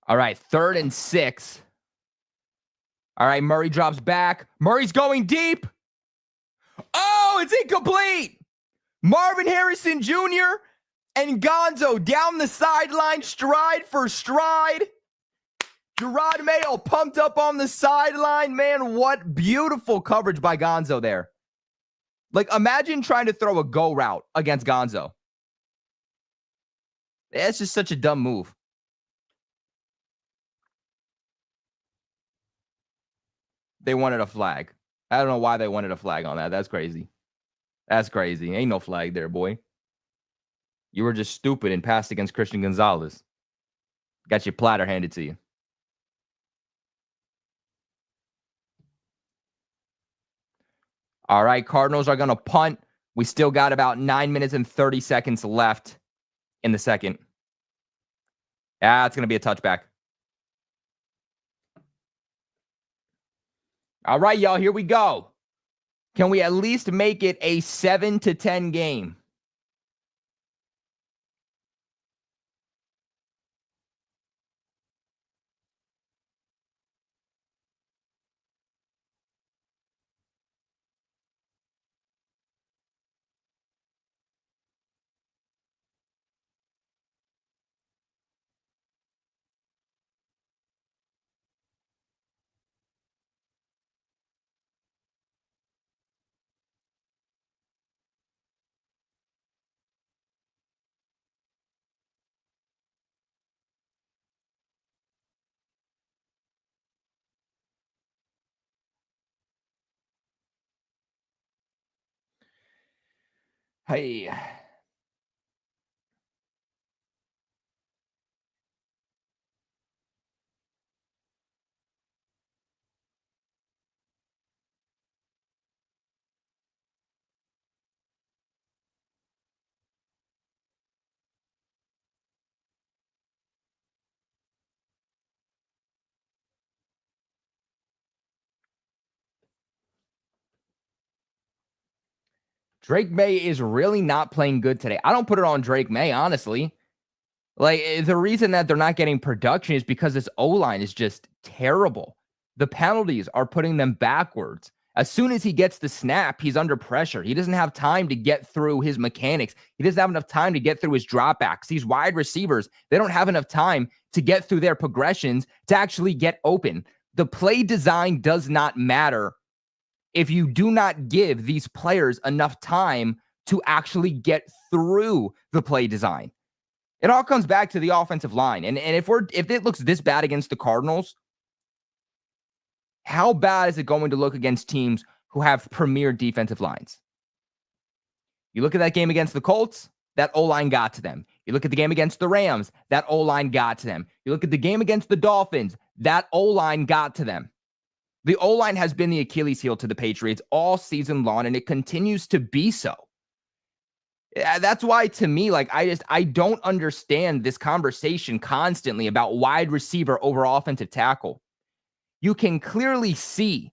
All right, 3rd and 6. All right, Murray drops back. Murray's going deep. Oh, it's incomplete. Marvin Harrison Jr. and Gonzo down the sideline, stride for stride. Gerard Mayo pumped up on the sideline. Man, what beautiful coverage by Gonzo there. Like, imagine trying to throw a go route against Gonzo. It's just such a dumb move. They wanted a flag. I don't know why they wanted a flag on that. That's crazy. That's crazy. Ain't no flag there, boy. You were just stupid and passed against Christian Gonzalez. Got your platter handed to you. All right, Cardinals are going to punt. We still got about 9 minutes and 30 seconds left in the second. It's going to be a touchback. All right, y'all, here we go. Can we at least make it a 7-10 game? Hey. Drake Maye is really not playing good today. I don't put it on Drake Maye, honestly. Like, the reason that they're not getting production is because this O-line is just terrible. The penalties are putting them backwards. As soon as he gets the snap, he's under pressure. He doesn't have time to get through his mechanics. He doesn't have enough time to get through his dropbacks. These wide receivers, they don't have enough time to get through their progressions to actually get open. The play design does not matter if you do not give these players enough time to actually get through the play design. It all comes back to the offensive line. And if it looks this bad against the Cardinals, how bad is it going to look against teams who have premier defensive lines? You look at that game against the Colts, that O-line got to them. You look at the game against the Rams, that O-line got to them. You look at the game against the Dolphins, that O-line got to them. The O-line has been the Achilles heel to the Patriots all season long, and it continues to be so. That's why, to me, like, I don't understand this conversation constantly about wide receiver over offensive tackle. You can clearly see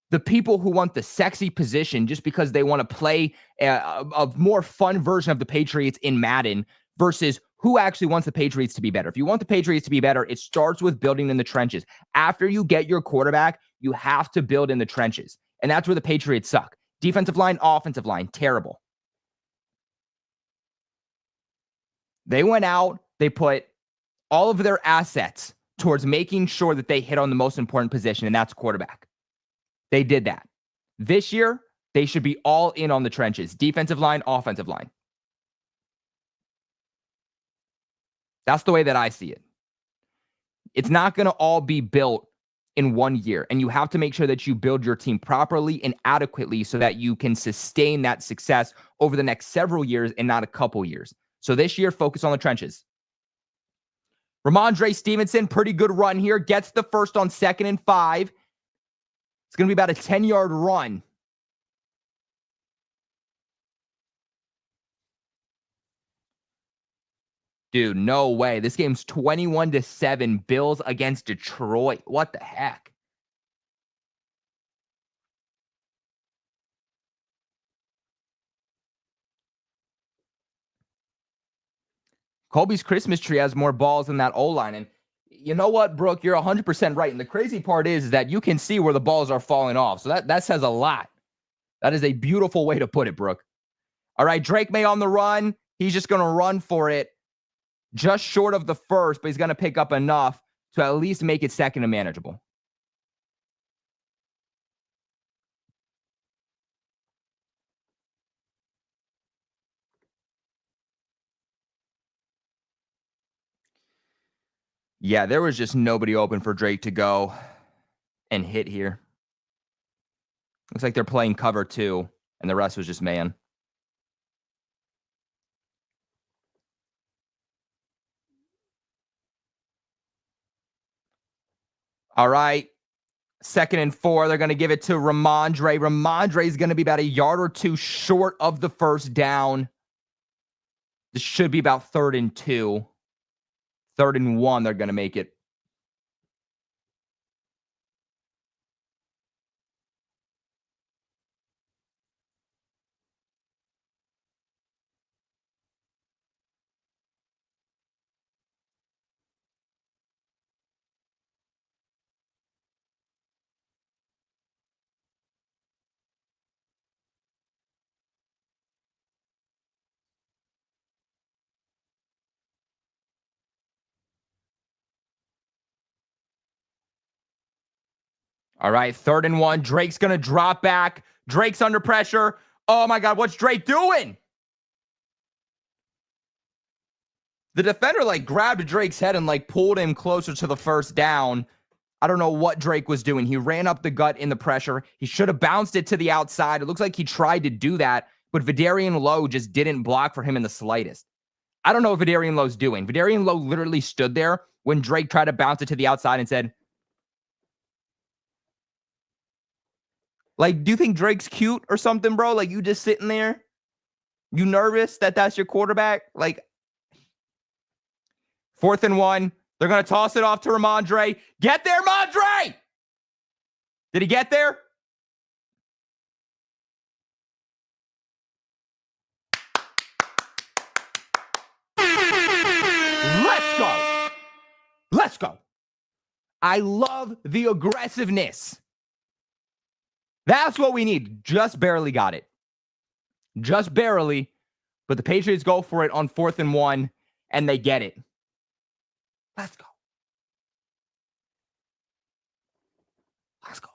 the people who want the sexy position just because they want to play a more fun version of the Patriots in Madden versus who actually wants the Patriots to be better. If you want the Patriots to be better, it starts with building in the trenches. After you get your quarterback, you have to build in the trenches. And that's where the Patriots suck. Defensive line, offensive line, terrible. They went out, they put all of their assets towards making sure that they hit on the most important position, and that's quarterback. They did that. This year, they should be all in on the trenches. Defensive line, offensive line. That's the way that I see it. It's not going to all be built in 1 year, and you have to make sure that you build your team properly and adequately so that you can sustain that success over the next several years and not a couple years. So this year, focus on the trenches. Ramondre Stevenson, pretty good run here. Gets the first on 2nd and 5. It's going to be about a 10-yard run. Dude, no way. This game's 21-7. Bills against Detroit. What the heck? Colby's Christmas tree has more balls than that O-line. And you know what, Brooke? You're 100% right. And the crazy part is that you can see where the balls are falling off. So that says a lot. That is a beautiful way to put it, Brooke. All right, Drake Maye on the run. He's just going to run for it. Just short of the first, but he's going to pick up enough to at least make it second and manageable. Yeah, there was just nobody open for Drake to go and hit here. Looks like they're playing cover 2, and the rest was just man. All right. 2nd and 4. They're going to give it to Ramondre. Ramondre is going to be about a yard or two short of the first down. This should be about 3rd and 2. 3rd and 1, they're going to make it. All right, 3rd and 1. Drake's going to drop back. Drake's under pressure. Oh, my God. What's Drake doing? The defender, grabbed Drake's head and, pulled him closer to the first down. I don't know what Drake was doing. He ran up the gut in the pressure. He should have bounced it to the outside. It looks like he tried to do that, but Vidarian Lowe just didn't block for him in the slightest. I don't know what Vidarian Lowe's doing. Vidarian Lowe literally stood there when Drake tried to bounce it to the outside and said, do you think Drake's cute or something, bro? You just sitting there? You nervous that that's your quarterback? 4th and 1. They're going to toss it off to Ramondre. Get there, Mondre! Did he get there? Let's go. Let's go. I love the aggressiveness. That's what we need. Just barely got it. Just barely. But the Patriots go for it on 4th and 1, and they get it. Let's go. Let's go.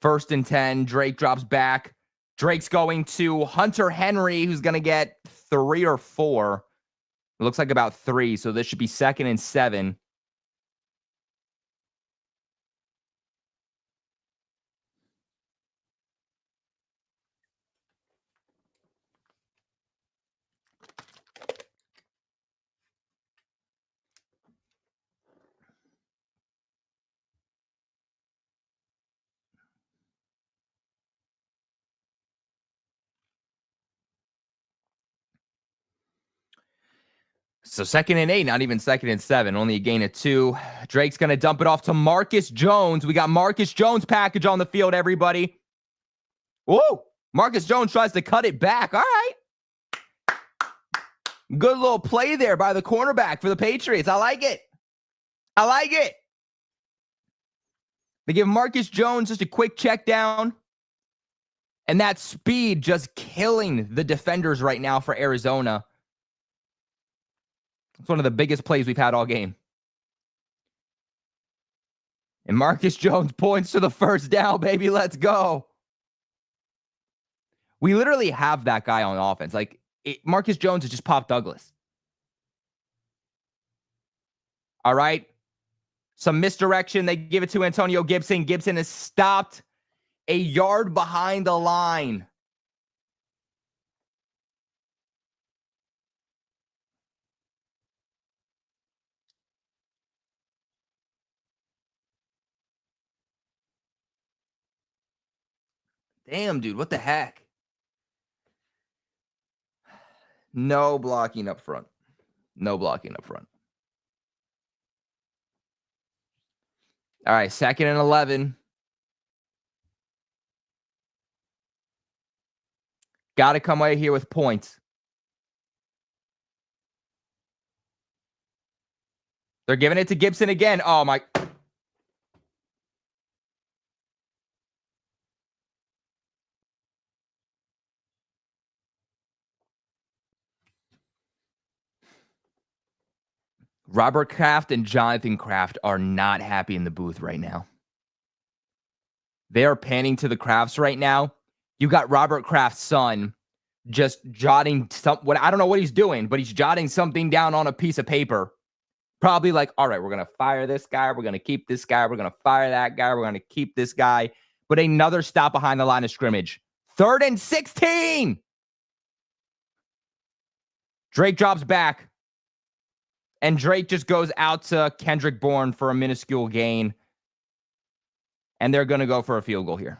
First and 10. Drake drops back. Drake's going to Hunter Henry, who's going to get 3 or 4. It looks like about 3, so this should be 2nd and 7. So 2nd and 8, not even 2nd and 7, only a gain of 2. Drake's going to dump it off to Marcus Jones. We got Marcus Jones package on the field, everybody. Woo! Marcus Jones tries to cut it back. All right. Good little play there by the cornerback for the Patriots. I like it. I like it. They give Marcus Jones just a quick check down. And that speed just killing the defenders right now for Arizona. It's one of the biggest plays we've had all game. And Marcus Jones points to the first down, baby. Let's go. We literally have that guy on offense. Marcus Jones is just Pop Douglas. All right. Some misdirection. They give it to Antonio Gibson. Gibson is stopped a yard behind the line. Damn, dude. What the heck? No blocking up front. No blocking up front. All right, 2nd and 11. Got to come away here with points. They're giving it to Gibson again. Oh, my. Robert Kraft and Jonathan Kraft are not happy in the booth right now. They are panning to the Krafts right now. You got Robert Kraft's son just jotting what I don't know what he's doing, but he's jotting something down on a piece of paper. Probably all right, we're going to fire this guy. We're going to keep this guy. We're going to fire that guy. We're going to keep this guy. But another stop behind the line of scrimmage. 3rd and 16. Drake drops back. And Drake just goes out to Kendrick Bourne for a minuscule gain. And they're going to go for a field goal here.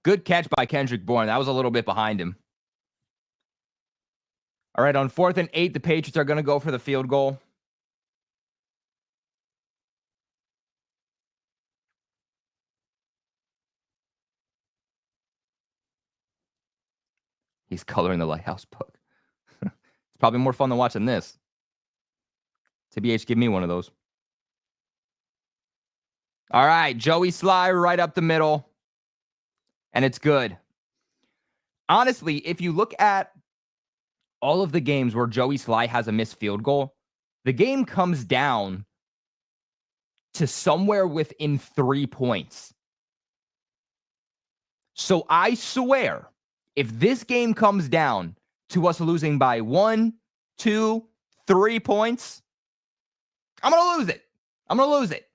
Good catch by Kendrick Bourne. That was a little bit behind him. All right, on 4th and 8, the Patriots are going to go for the field goal. He's coloring the Lighthouse book. It's probably more fun than watching this. TBH, give me one of those. All right, Joey Sly right up the middle. And it's good. Honestly, if you look at all of the games where Joey Sly has a missed field goal, the game comes down to somewhere within 3 points. So I swear, if this game comes down to us losing by 1, 2, 3 points, I'm going to lose it. I'm going to lose it.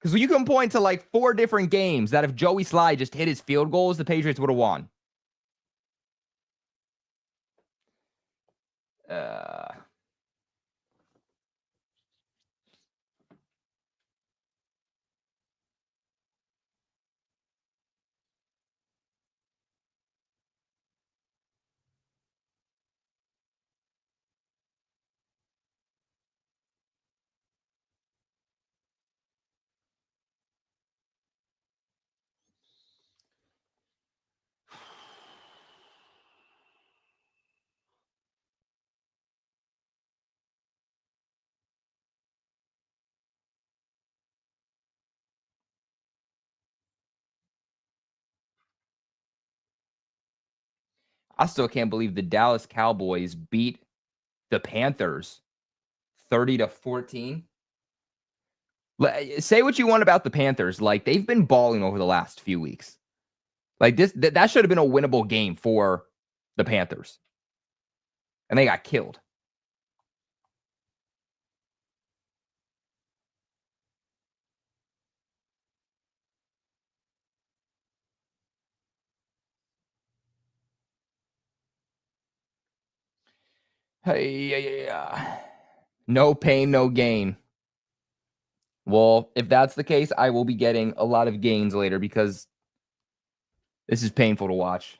Because you can point to like 4 different games that if Joey Sly just hit his field goals, the Patriots would have won. I still can't believe the Dallas Cowboys beat the Panthers 30-14. Say what you want about the Panthers. Like, they've been balling over the last few weeks. Like, that should have been a winnable game for the Panthers. And they got killed. Hey, yeah. No pain, no gain. Well, if that's the case, I will be getting a lot of gains later because this is painful to watch.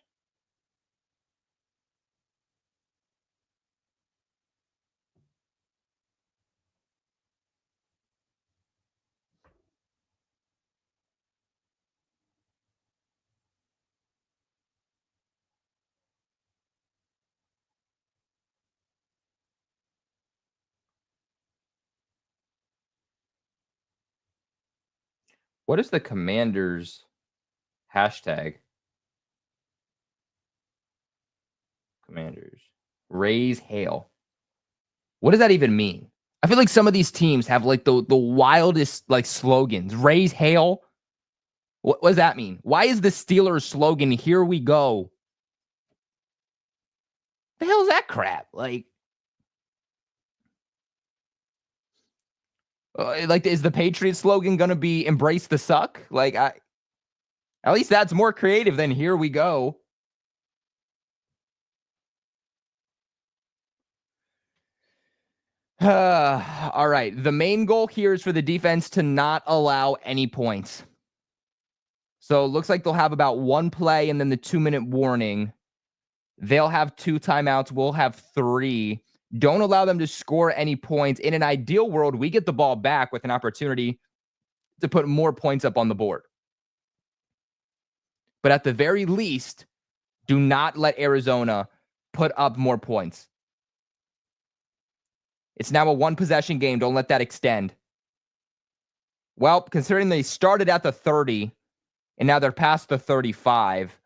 What is the Commanders hashtag? Commanders. Raise hail. What does that even mean? I feel like some of these teams have like the wildest like slogans. Raise hail. What does that mean? Why is the Steelers slogan "Here we go"? The hell is that crap? Like is the Patriots slogan gonna be "Embrace the suck"? Like, at least that's more creative than "Here we go." All right. The main goal here is for the defense to not allow any points. So it looks like they'll have about 1 play and then the 2-minute warning. They'll have 2 timeouts. We'll have 3. Don't allow them to score any points. In an ideal world, we get the ball back with an opportunity to put more points up on the board. But at the very least, do not let Arizona put up more points. It's now a 1-possession game. Don't let that extend. Well, considering they started at the 30 and now they're past the 35,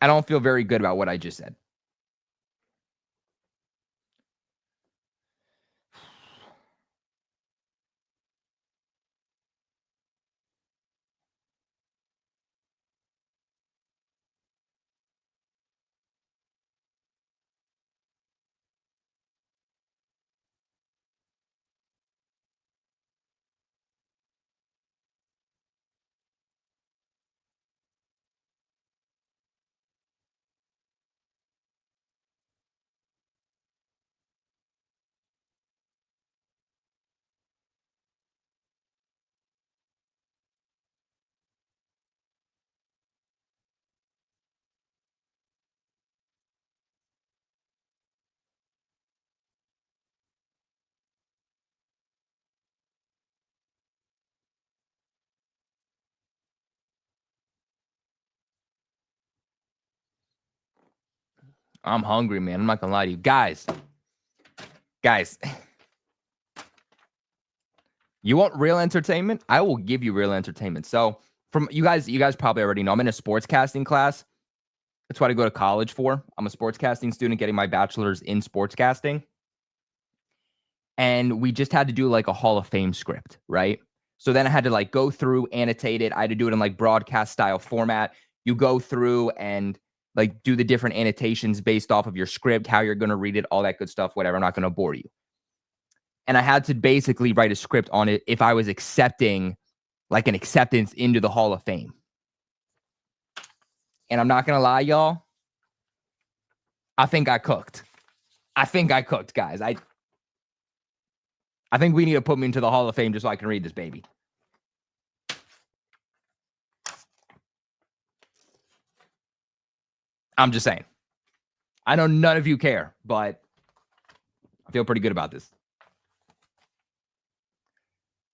I don't feel very good about what I just said. I'm hungry, man. I'm not going to lie to you. Guys, you want real entertainment? I will give you real entertainment. So from you guys probably already know I'm in a sportscasting class. That's what I go to college for. I'm a sportscasting student getting my bachelor's in sportscasting. And we just had to do like a Hall of Fame script, right? So then I had to like go through, annotate it. I had to do it in like broadcast style format. You go through and like do the different annotations based off of your script, how you're going to read it, all that good stuff, whatever. I'm not going to bore you. And I had to basically write a script on it if I was accepting like an acceptance into the Hall of Fame. And I'm not going to lie, y'all. I think I cooked. Guys. I think we need to put me into the Hall of Fame just so I can read this baby. I'm just saying. I know none of you care, but I feel pretty good about this.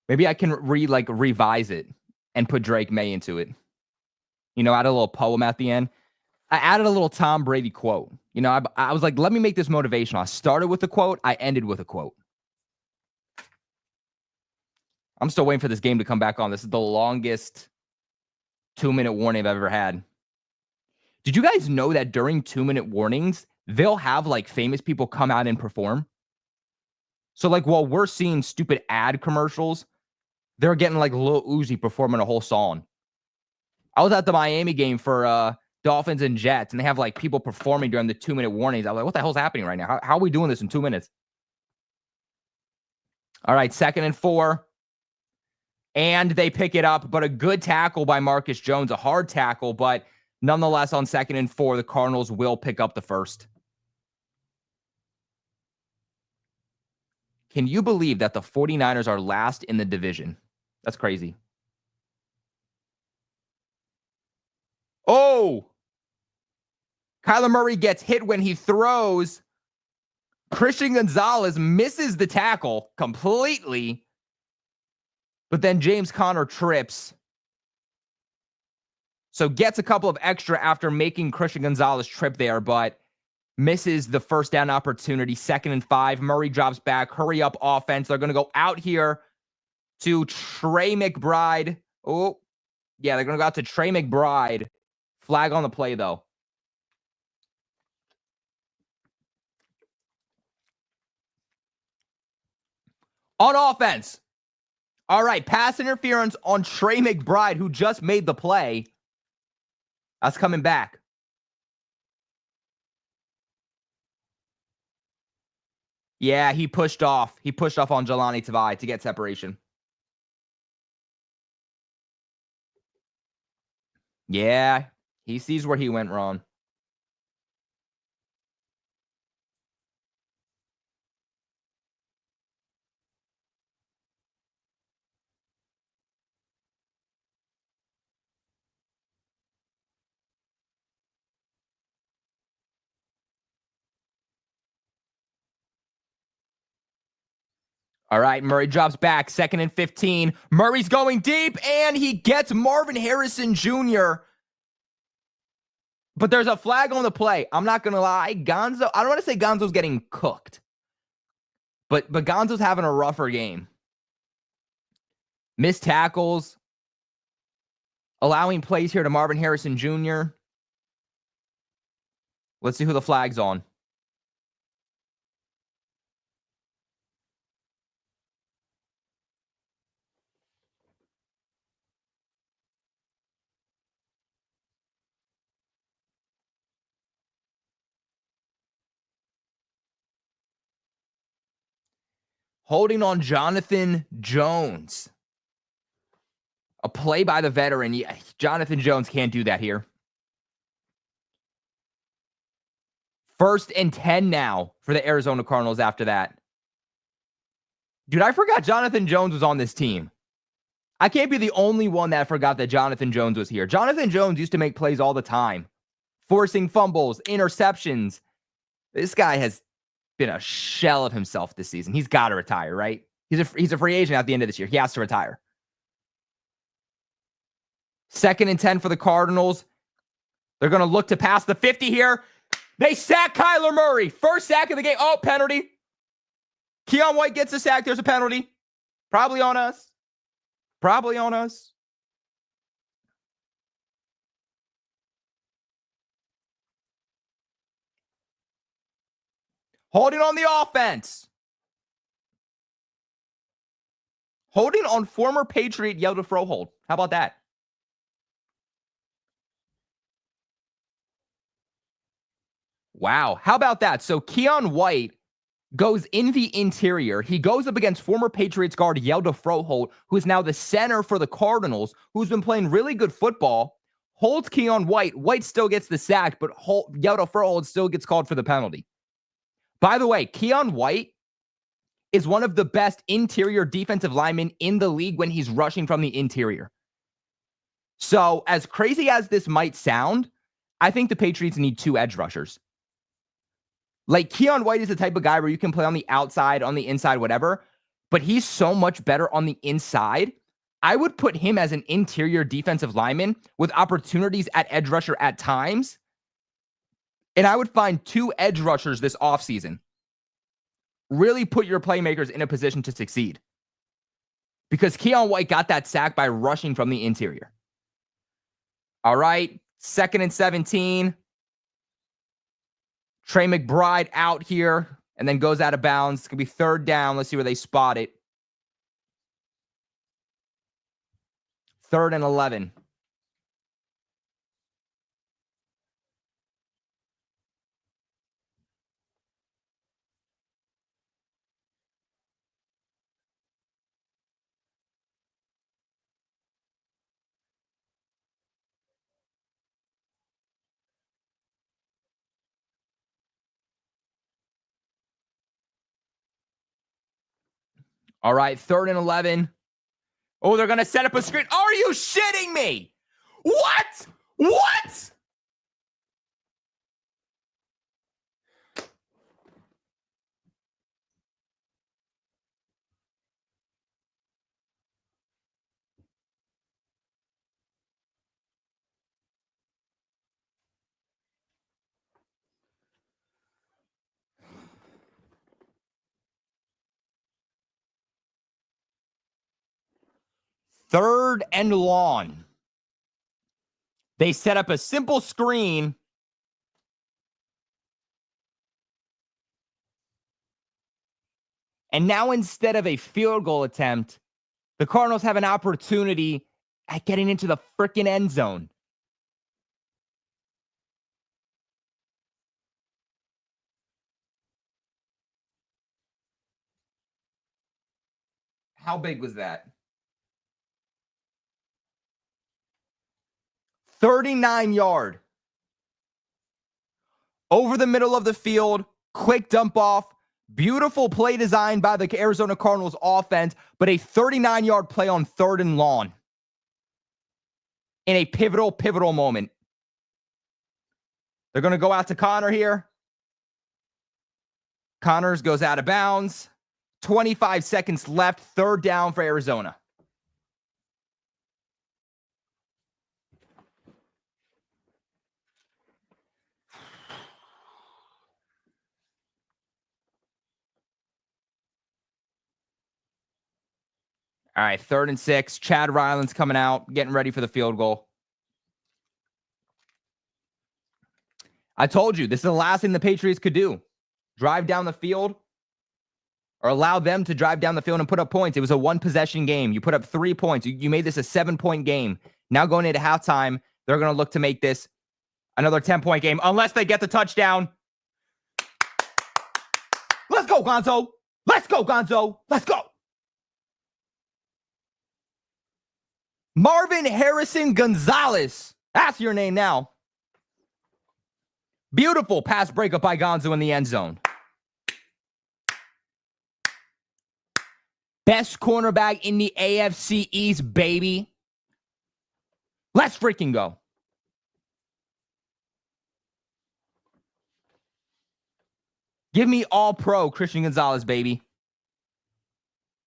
Maybe I can revise it and put Drake Maye into it. You know, add a little poem at the end. I added a little Tom Brady quote. You know, I was like, let me make this motivational. I started with a quote. I ended with a quote. I'm still waiting for this game to come back on. This is the longest 2-minute warning I've ever had. Did you guys know that during 2-minute warnings, they'll have like famous people come out and perform? So like while we're seeing stupid ad commercials, they're getting like Lil Uzi performing a whole song. I was at the Miami game for Dolphins and Jets, and they have like people performing during the 2-minute warnings. I was like, what the hell's happening right now? How are we doing this in 2 minutes? All right, 2nd and 4. And they pick it up, but a good tackle by Marcus Jones, a hard tackle, but nonetheless on 2nd and 4, the Cardinals will pick up the first. Can you believe that the 49ers are last in the division? That's crazy. Oh! Kyler Murray gets hit when he throws. Christian Gonzalez misses the tackle completely. But then James Conner trips. So gets a couple of extra after making Christian Gonzalez trip there, but misses the first down opportunity. 2nd and 5. Murray drops back. Hurry up offense. They're going to go out here to Trey McBride. Oh, yeah, they're going to go out to Trey McBride. Flag on the play, though. On offense. All right, pass interference on Trey McBride, who just made the play. That's coming back. Yeah, he pushed off. He pushed off on Jelani Tavai to get separation. Yeah, he sees where he went wrong. All right, Murray drops back. 2nd and 15. Murray's going deep, and he gets Marvin Harrison Jr. But there's a flag on the play. I'm not going to lie. Gonzo, I don't want to say Gonzo's getting cooked. But Gonzo's having a rougher game. Missed tackles. Allowing plays here to Marvin Harrison Jr. Let's see who the flag's on. Holding on Jonathan Jones. A play by the veteran. Yeah, Jonathan Jones can't do that here. 1st and 10 now for the Arizona Cardinals after that. Dude, I forgot Jonathan Jones was on this team. I can't be the only one that forgot that Jonathan Jones was here. Jonathan Jones used to make plays all the time. Forcing fumbles, interceptions. This guy has been a shell of himself this season. He's got to retire, right? He's a free agent at the end of this year. He has to retire. 2nd and 10 for the Cardinals. They're going to look to pass the 50 here. They sack Kyler Murray. First sack of the game. Oh, penalty. Keon White gets a sack. There's a penalty. Probably on us. Holding on the offense. Holding on former Patriot yell to throw hold. How about that? Wow. How about that? So Keon White goes in the interior. He goes up against former Patriots guard Yelda Froholt, who is now the center for the Cardinals, who's been playing really good football. Holds Keon White. White still gets the sack, but Yelda Froholt still gets called for the penalty. By the way, Keon White is one of the best interior defensive linemen in the league when he's rushing from the interior. So, as crazy as this might sound, I think the Patriots need 2 edge rushers. Like, Keon White is the type of guy where you can play on the outside, on the inside, whatever, but he's so much better on the inside. I would put him as an interior defensive lineman with opportunities at edge rusher at times. And I would find 2 edge rushers this offseason. Really put your playmakers in a position to succeed. Because Keon White got that sack by rushing from the interior. All right, 2nd and 17. Trey McBride out here and then goes out of bounds. It's going to be 3rd down. Let's see where they spot it. 3rd and 11. All right, 3rd and 11. Oh, they're going to set up a screen. Are you shitting me? What? What? Third and long. They set up a simple screen. And now instead of a field goal attempt, the Cardinals have an opportunity at getting into the freaking end zone. How big was that? 39-yard. Over the middle of the field, quick dump off. Beautiful play design by the Arizona Cardinals offense, but a 39-yard play on 3rd and long in a pivotal moment. They're going to go out to Connor here. Connors goes out of bounds. 25 seconds left. 3rd down for Arizona. All right, 3rd and 6. Chad Ryland's coming out, getting ready for the field goal. I told you, this is the last thing the Patriots could do. Drive down the field or allow them to drive down the field and put up points. It was a 1-possession game. You put up 3 points. You made this a 7-point game. Now going into halftime, they're going to look to make this another 10-point game unless they get the touchdown. Let's go, Gonzo. Let's go, Gonzo. Let's go. Marvin Harrison Gonzalez. That's your name now. Beautiful pass breakup by Gonzo in the end zone. Best cornerback in the AFC East, baby. Let's freaking go. Give me all pro Christian Gonzalez, baby.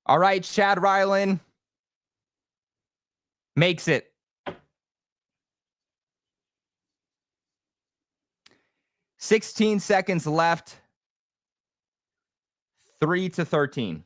All right, Chad Ryland makes it. 16 seconds left. 3-13.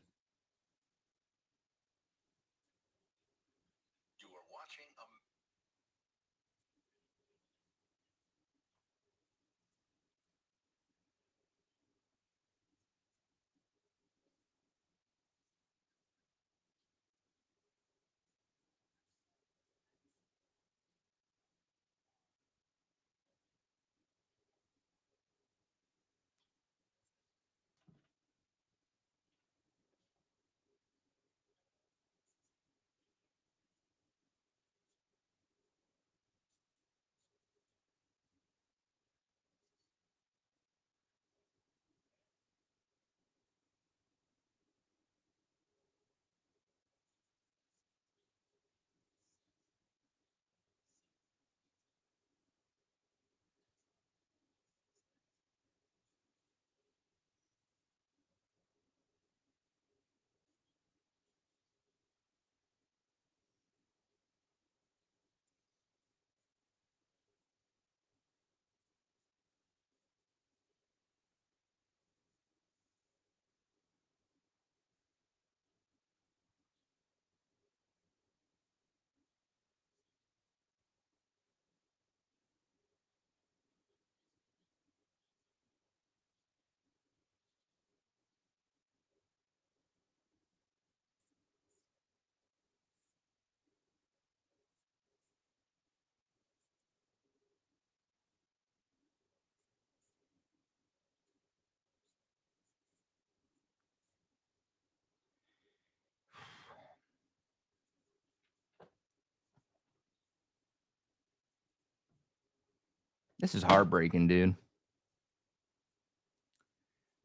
This is heartbreaking, dude.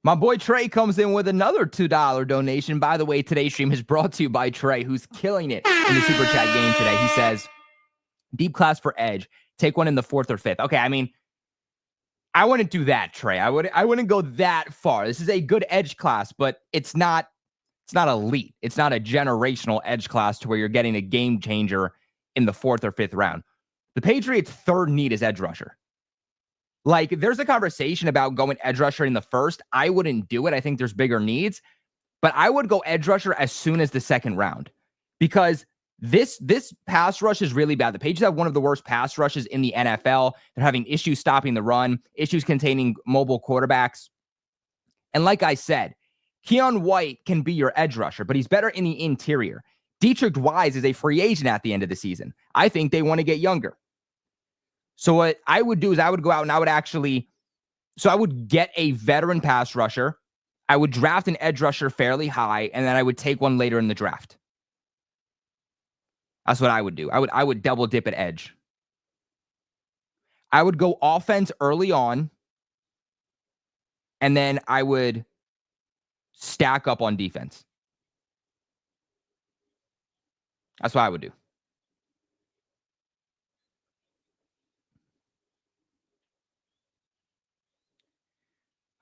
My boy Trey comes in with another $2 donation. By the way, today's stream is brought to you by Trey, who's killing it in the Super Chat game today. He says, deep class for edge. Take one in the 4th or 5th. Okay, I mean, I wouldn't do that, Trey. I wouldn't go that far. This is a good edge class, but it's not elite. It's not a generational edge class to where you're getting a game changer in the 4th or 5th round. The Patriots' 3rd need is edge rusher. Like, there's a conversation about going edge rusher in the 1st. I wouldn't do it. I think there's bigger needs, but I would go edge rusher as soon as the 2nd round because this pass rush is really bad. The Patriots have one of the worst pass rushes in the NFL. They're having issues stopping the run, issues containing mobile quarterbacks. And like I said, Keon White can be your edge rusher, but he's better in the interior. Dietrich Wise is a free agent at the end of the season. I think they want to get younger. So what I would do is I would go out and I would get a veteran pass rusher. I would draft an edge rusher fairly high, and then I would take one later in the draft. That's what I would do. I would double dip at edge. I would go offense early on, and then I would stack up on defense. That's what I would do.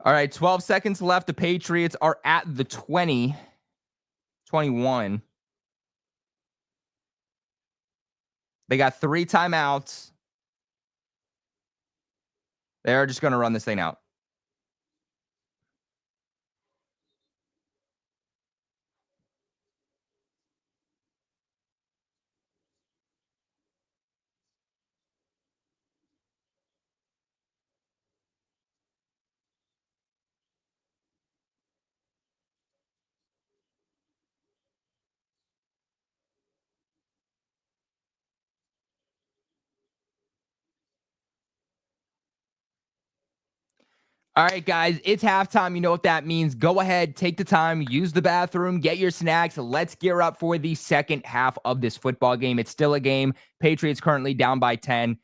All right, 12 seconds left. The Patriots are at the 20, 21. They got 3 timeouts. They're just going to run this thing out. All right, guys, it's halftime. You know what that means. Go ahead, take the time, use the bathroom, get your snacks. Let's gear up for the second half of this football game. It's still a game. Patriots currently down by 10.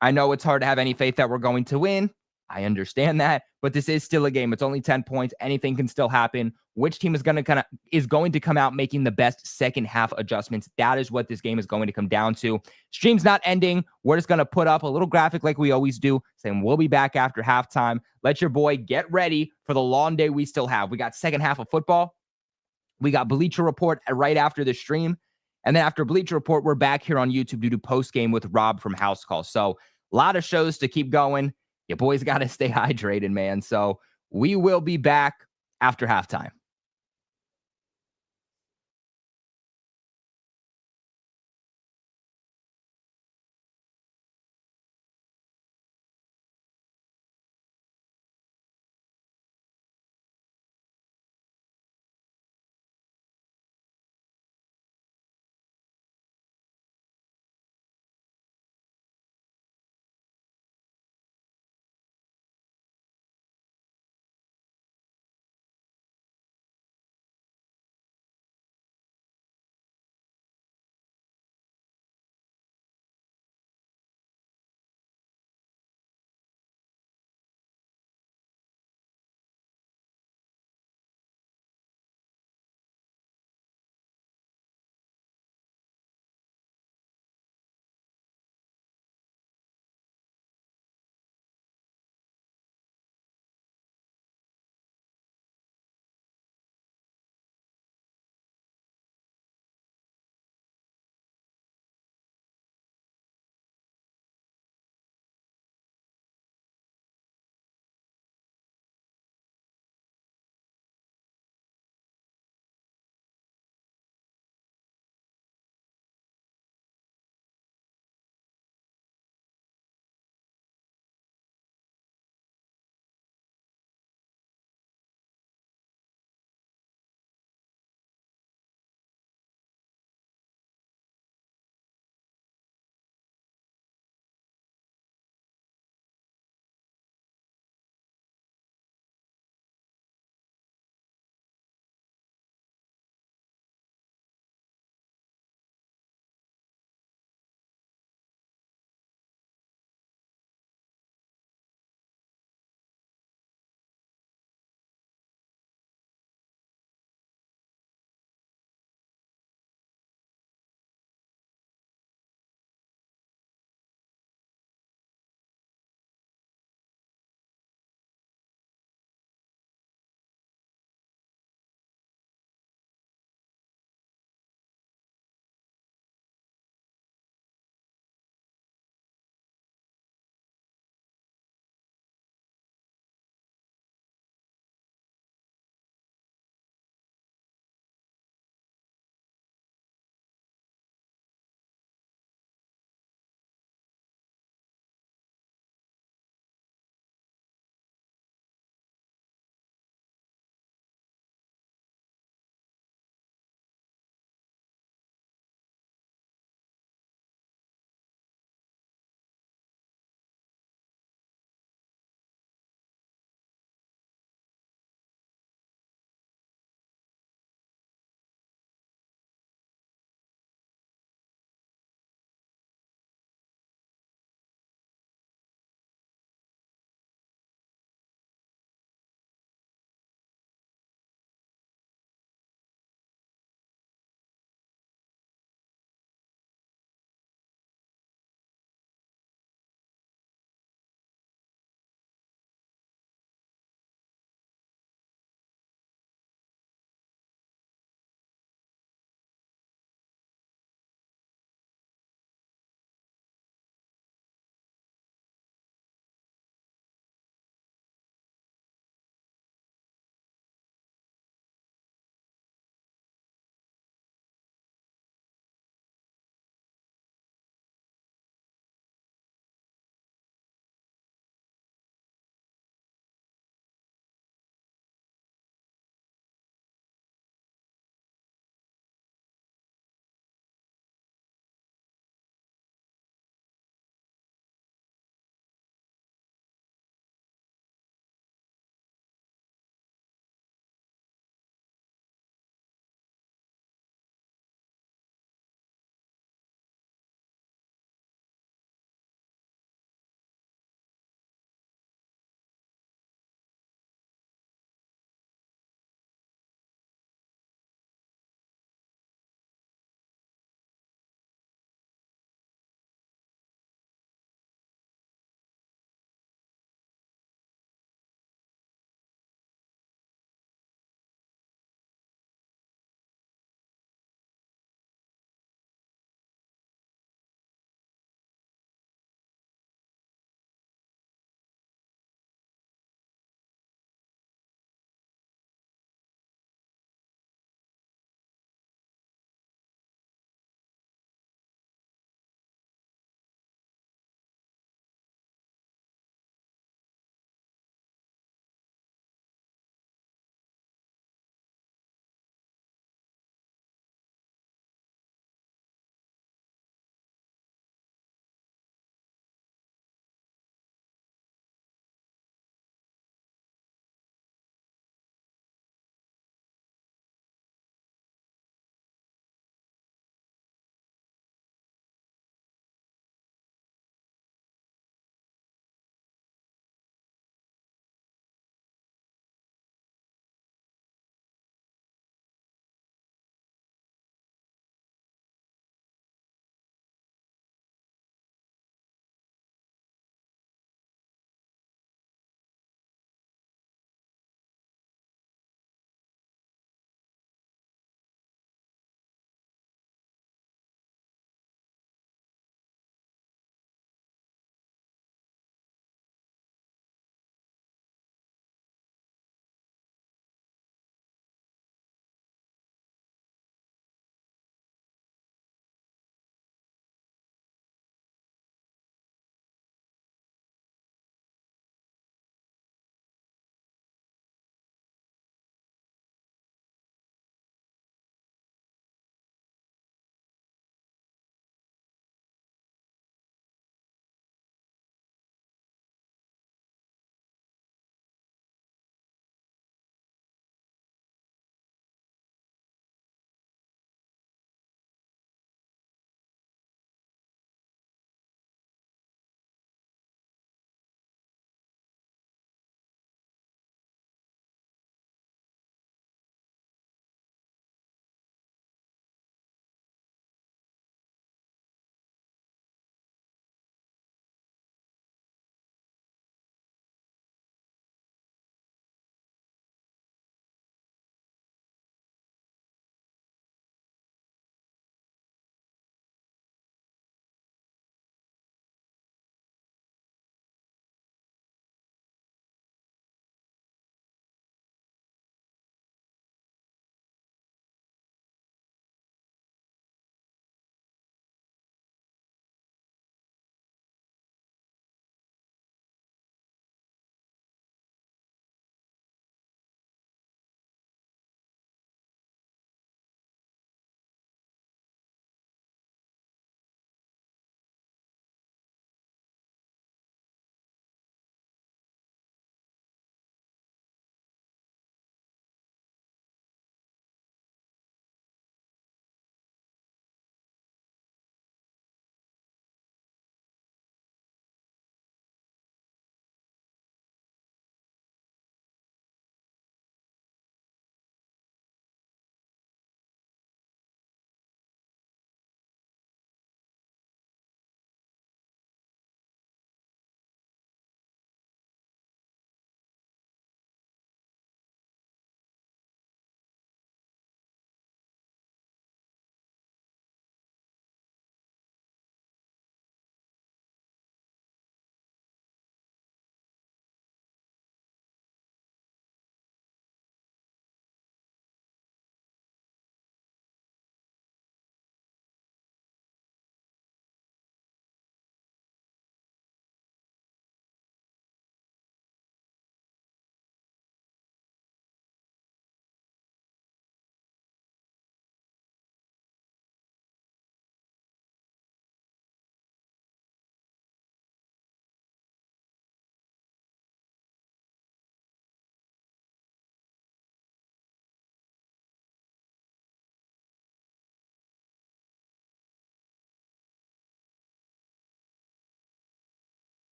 I know it's hard to have any faith that we're going to win. I understand that, but this is still a game. It's only 10 points. Anything can still happen. Which team is going to come out making the best second half adjustments? That is what this game is going to come down to. Stream's not ending. We're just going to put up a little graphic like we always do, saying we'll be back after halftime. Let your boy get ready for the long day we still have. We got second half of football. We got Bleacher Report right after the stream. And then after Bleacher Report, we're back here on YouTube to do post game with Rob from House Call. So a lot of shows to keep going. Your boys got to stay hydrated, man. So we will be back after halftime.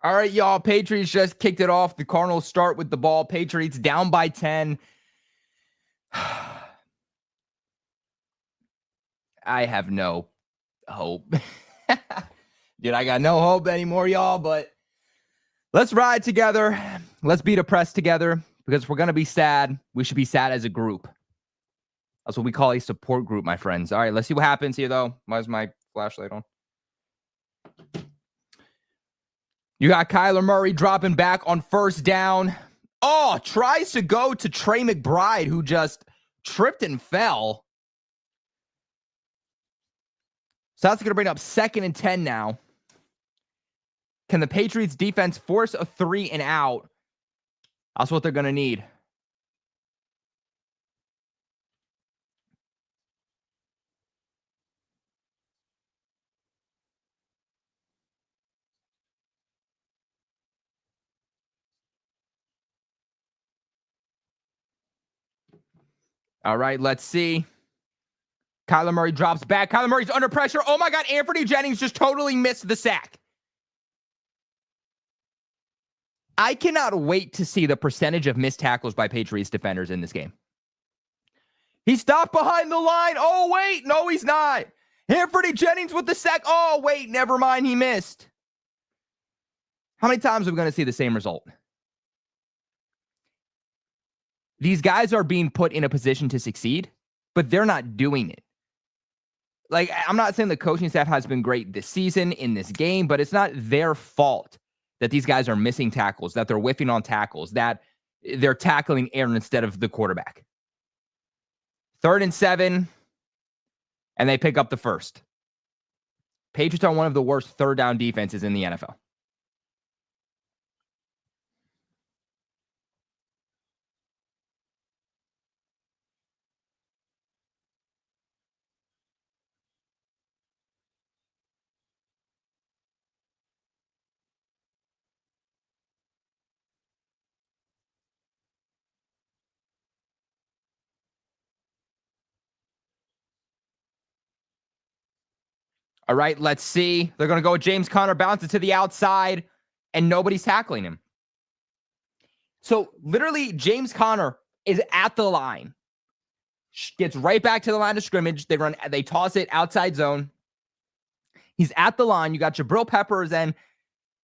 All right, y'all. Patriots just kicked it off. The Cardinals start with the ball. Patriots down by 10. I have no hope. Dude, I got no hope anymore, y'all, but let's ride together. Let's be depressed together, because if we're going to be sad, we should be sad as a group. That's what we call a support group, my friends. All right, let's see what happens here, though. Why is my flashlight on? You got Kyler Murray dropping back on first down. Oh, tries to go to Trey McBride, who just tripped and fell. So that's going to bring up 2nd and 10 now. Can the Patriots defense force a 3 and out? That's what they're going to need. All right, let's see. Kyler Murray drops back. Kyler Murray's under pressure. Oh my God, Anthony Jennings just totally missed the sack. I cannot wait to see the percentage of missed tackles by Patriots defenders in this game. He stopped behind the line. Oh, wait. No, he's not. Anthony Jennings with the sack. Oh, wait. Never mind. He missed. How many times are we going to see the same result? These guys are being put in a position to succeed, but they're not doing it. Like, I'm not saying the coaching staff has been great this season in this game, but it's not their fault that these guys are missing tackles, that they're whiffing on tackles, that they're tackling Aaron instead of the quarterback. 3rd and 7, and they pick up the first. Patriots are one of the worst third down defenses in the NFL. All right, let's see. They're going to go with James Conner, bounce it to the outside, and nobody's tackling him. So literally, James Conner is at the line, gets right back to the line of scrimmage. They toss it outside zone. He's at the line. You got Jabril Peppers and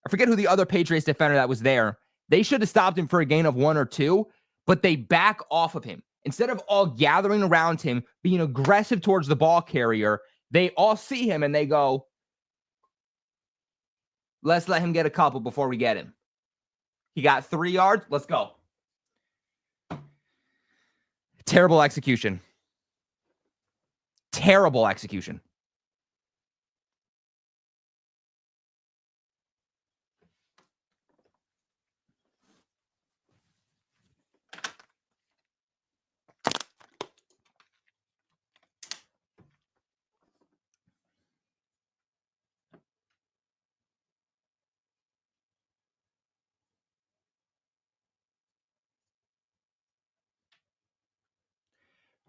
I forget who the other Patriots defender that was there. They should have stopped him for a gain of 1 or 2, but they back off of him. Instead of all gathering around him, being aggressive towards the ball carrier, they all see him and they go, let's let him get a couple before we get him. He got 3 yards. Let's go. Terrible execution. Terrible execution.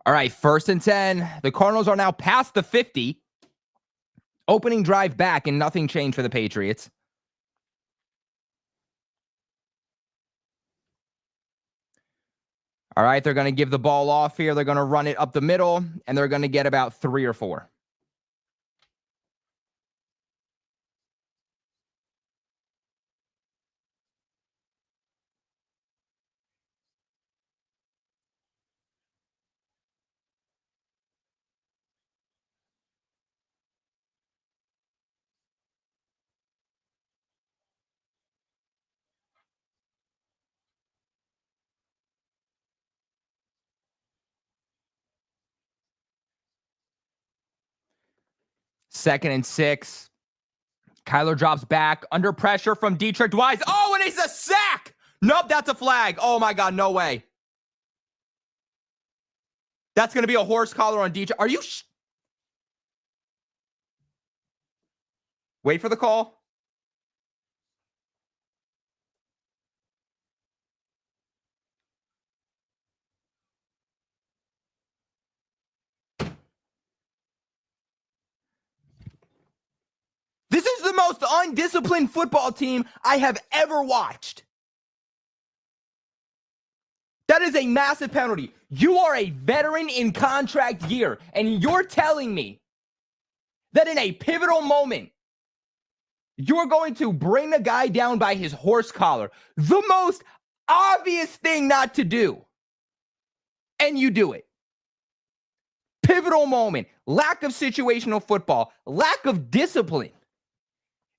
All right, 1st and 10. The Cardinals are now past the 50. Opening drive back, and nothing changed for the Patriots. All right, they're going to give the ball off here. They're going to run it up the middle, and they're going to get about 3 or 4. Second and 6. Kyler drops back under pressure from Dietrich Wise. Oh, and it's a sack. Nope, that's a flag. Oh, my God, no way. That's going to be a horse collar on Dietrich. Are you... Wait for the call. This is the most most undisciplined football team I have ever watched. That is a massive penalty. You are a veteran in contract year, and you're telling me that in a pivotal moment, you're going to bring the guy down by his horse collar, the most obvious thing not to do, and you do it. Pivotal moment, lack of situational football, lack of discipline.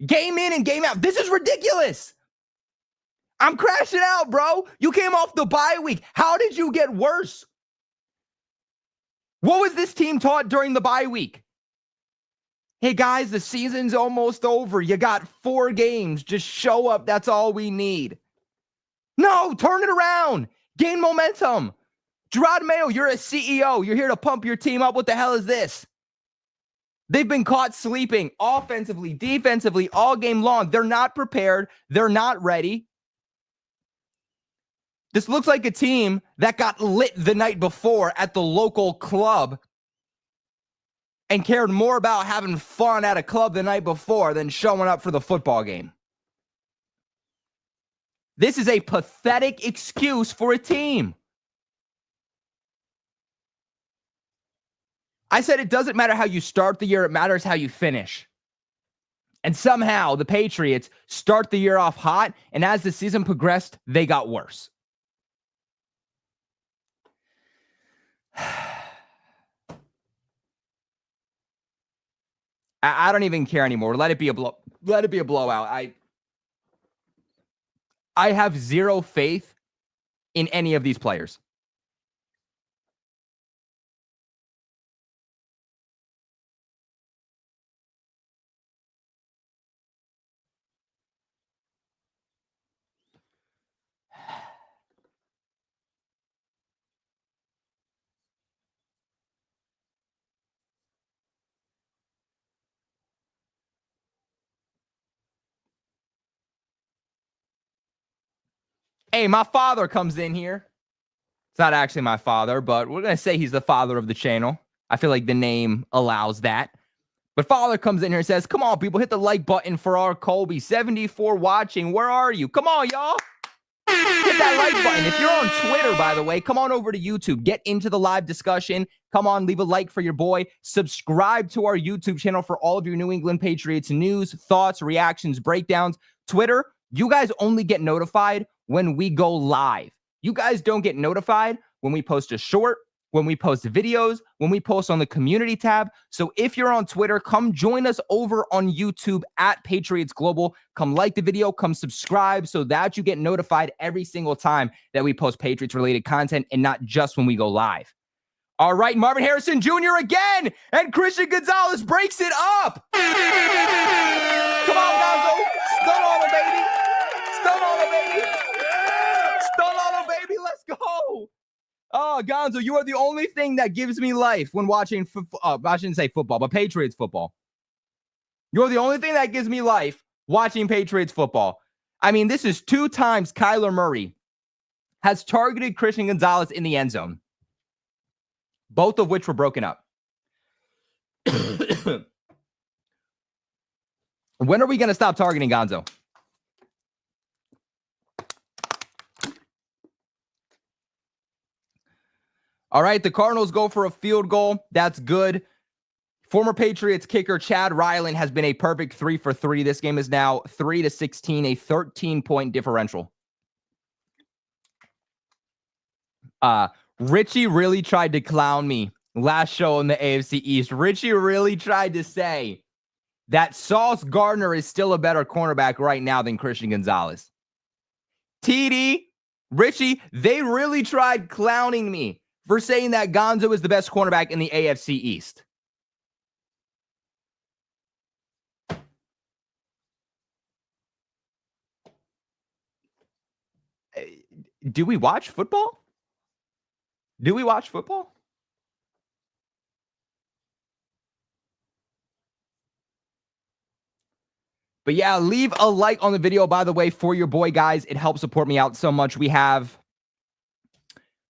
Game in and game out. This is ridiculous. I'm crashing out, bro. You came off the bye week. How did you get worse? What was this team taught during the bye week? Hey, guys, the season's almost over. You got 4 games. Just show up. That's all we need. No, turn it around. Gain momentum. Maye, you're a CEO. You're here to pump your team up. What the hell is this? They've been caught sleeping offensively, defensively, all game long. They're not prepared. They're not ready. This looks like a team that got lit the night before at the local club and cared more about having fun at a club the night before than showing up for the football game. This is a pathetic excuse for a team. I said it doesn't matter how you start the year, it matters how you finish. And somehow the Patriots start the year off hot, and as the season progressed, they got worse. I don't even care anymore. Let it be a blowout. I have zero faith in any of these players. Hey, my father comes in here. It's not actually my father, but we're going to say he's the father of the channel. I feel like the name allows that. But father comes in here and says, come on, people, hit the like button for our Colby. 74 watching. Where are you? Come on, y'all. Hit that like button. If you're on Twitter, by the way, come on over to YouTube. Get into the live discussion. Come on, leave a like for your boy. Subscribe to our YouTube channel for all of your New England Patriots news, thoughts, reactions, breakdowns. Twitter, you guys only get notified when we go live. You guys don't get notified when we post a short, when we post videos, when we post on the community tab. So if you're on Twitter, come join us over on YouTube at Patriots Global. Come like the video, come subscribe so that you get notified every single time that we post Patriots-related content and not just when we go live. All right, Marvin Harrison Jr. again, and Christian Gonzalez breaks it up. Come on, Gonzo. Stun on him, baby. Stun on him, baby. Stun on him, baby. Let's go. Oh, Gonzo, you are the only thing that gives me life when watching football. I shouldn't say football, but Patriots football. You're the only thing that gives me life watching Patriots football. I mean, this is 2 times Kyler Murray has targeted Christian Gonzalez in the end zone, both of which were broken up. When are we going to stop targeting Gonzo? All right, the Cardinals go for a field goal. That's good. Former Patriots kicker Chad Ryland has been a perfect 3 for 3. This game is now 3-16, a 13-point differential. Richie really tried to clown me last show in the AFC East. Richie really tried to say that Sauce Gardner is still a better cornerback right now than Christian Gonzalez. TD, Richie, they really tried clowning me for saying that Gonzo is the best cornerback in the AFC East. Do we watch football? Do we watch football? But yeah, leave a like on the video, by the way, for your boy, guys. It helps support me out so much. We have,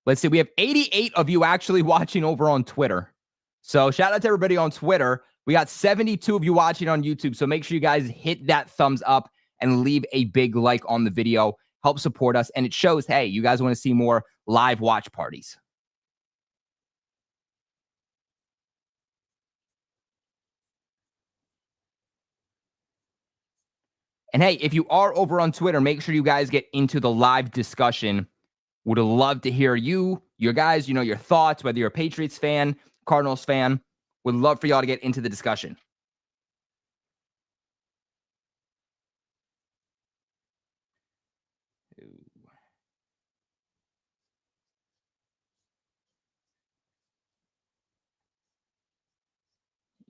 let's see, we have 88 of you actually watching over on Twitter. So shout out to everybody on Twitter. We got 72 of you watching on YouTube, so make sure you guys hit that thumbs up and leave a big like on the video. Help support us, and it shows, hey, you guys want to see more live watch parties. And hey, if you are over on Twitter, make sure you guys get into the live discussion. Would love to hear your guys, your thoughts, whether you're a Patriots fan, Cardinals fan. Would love for y'all to get into the discussion.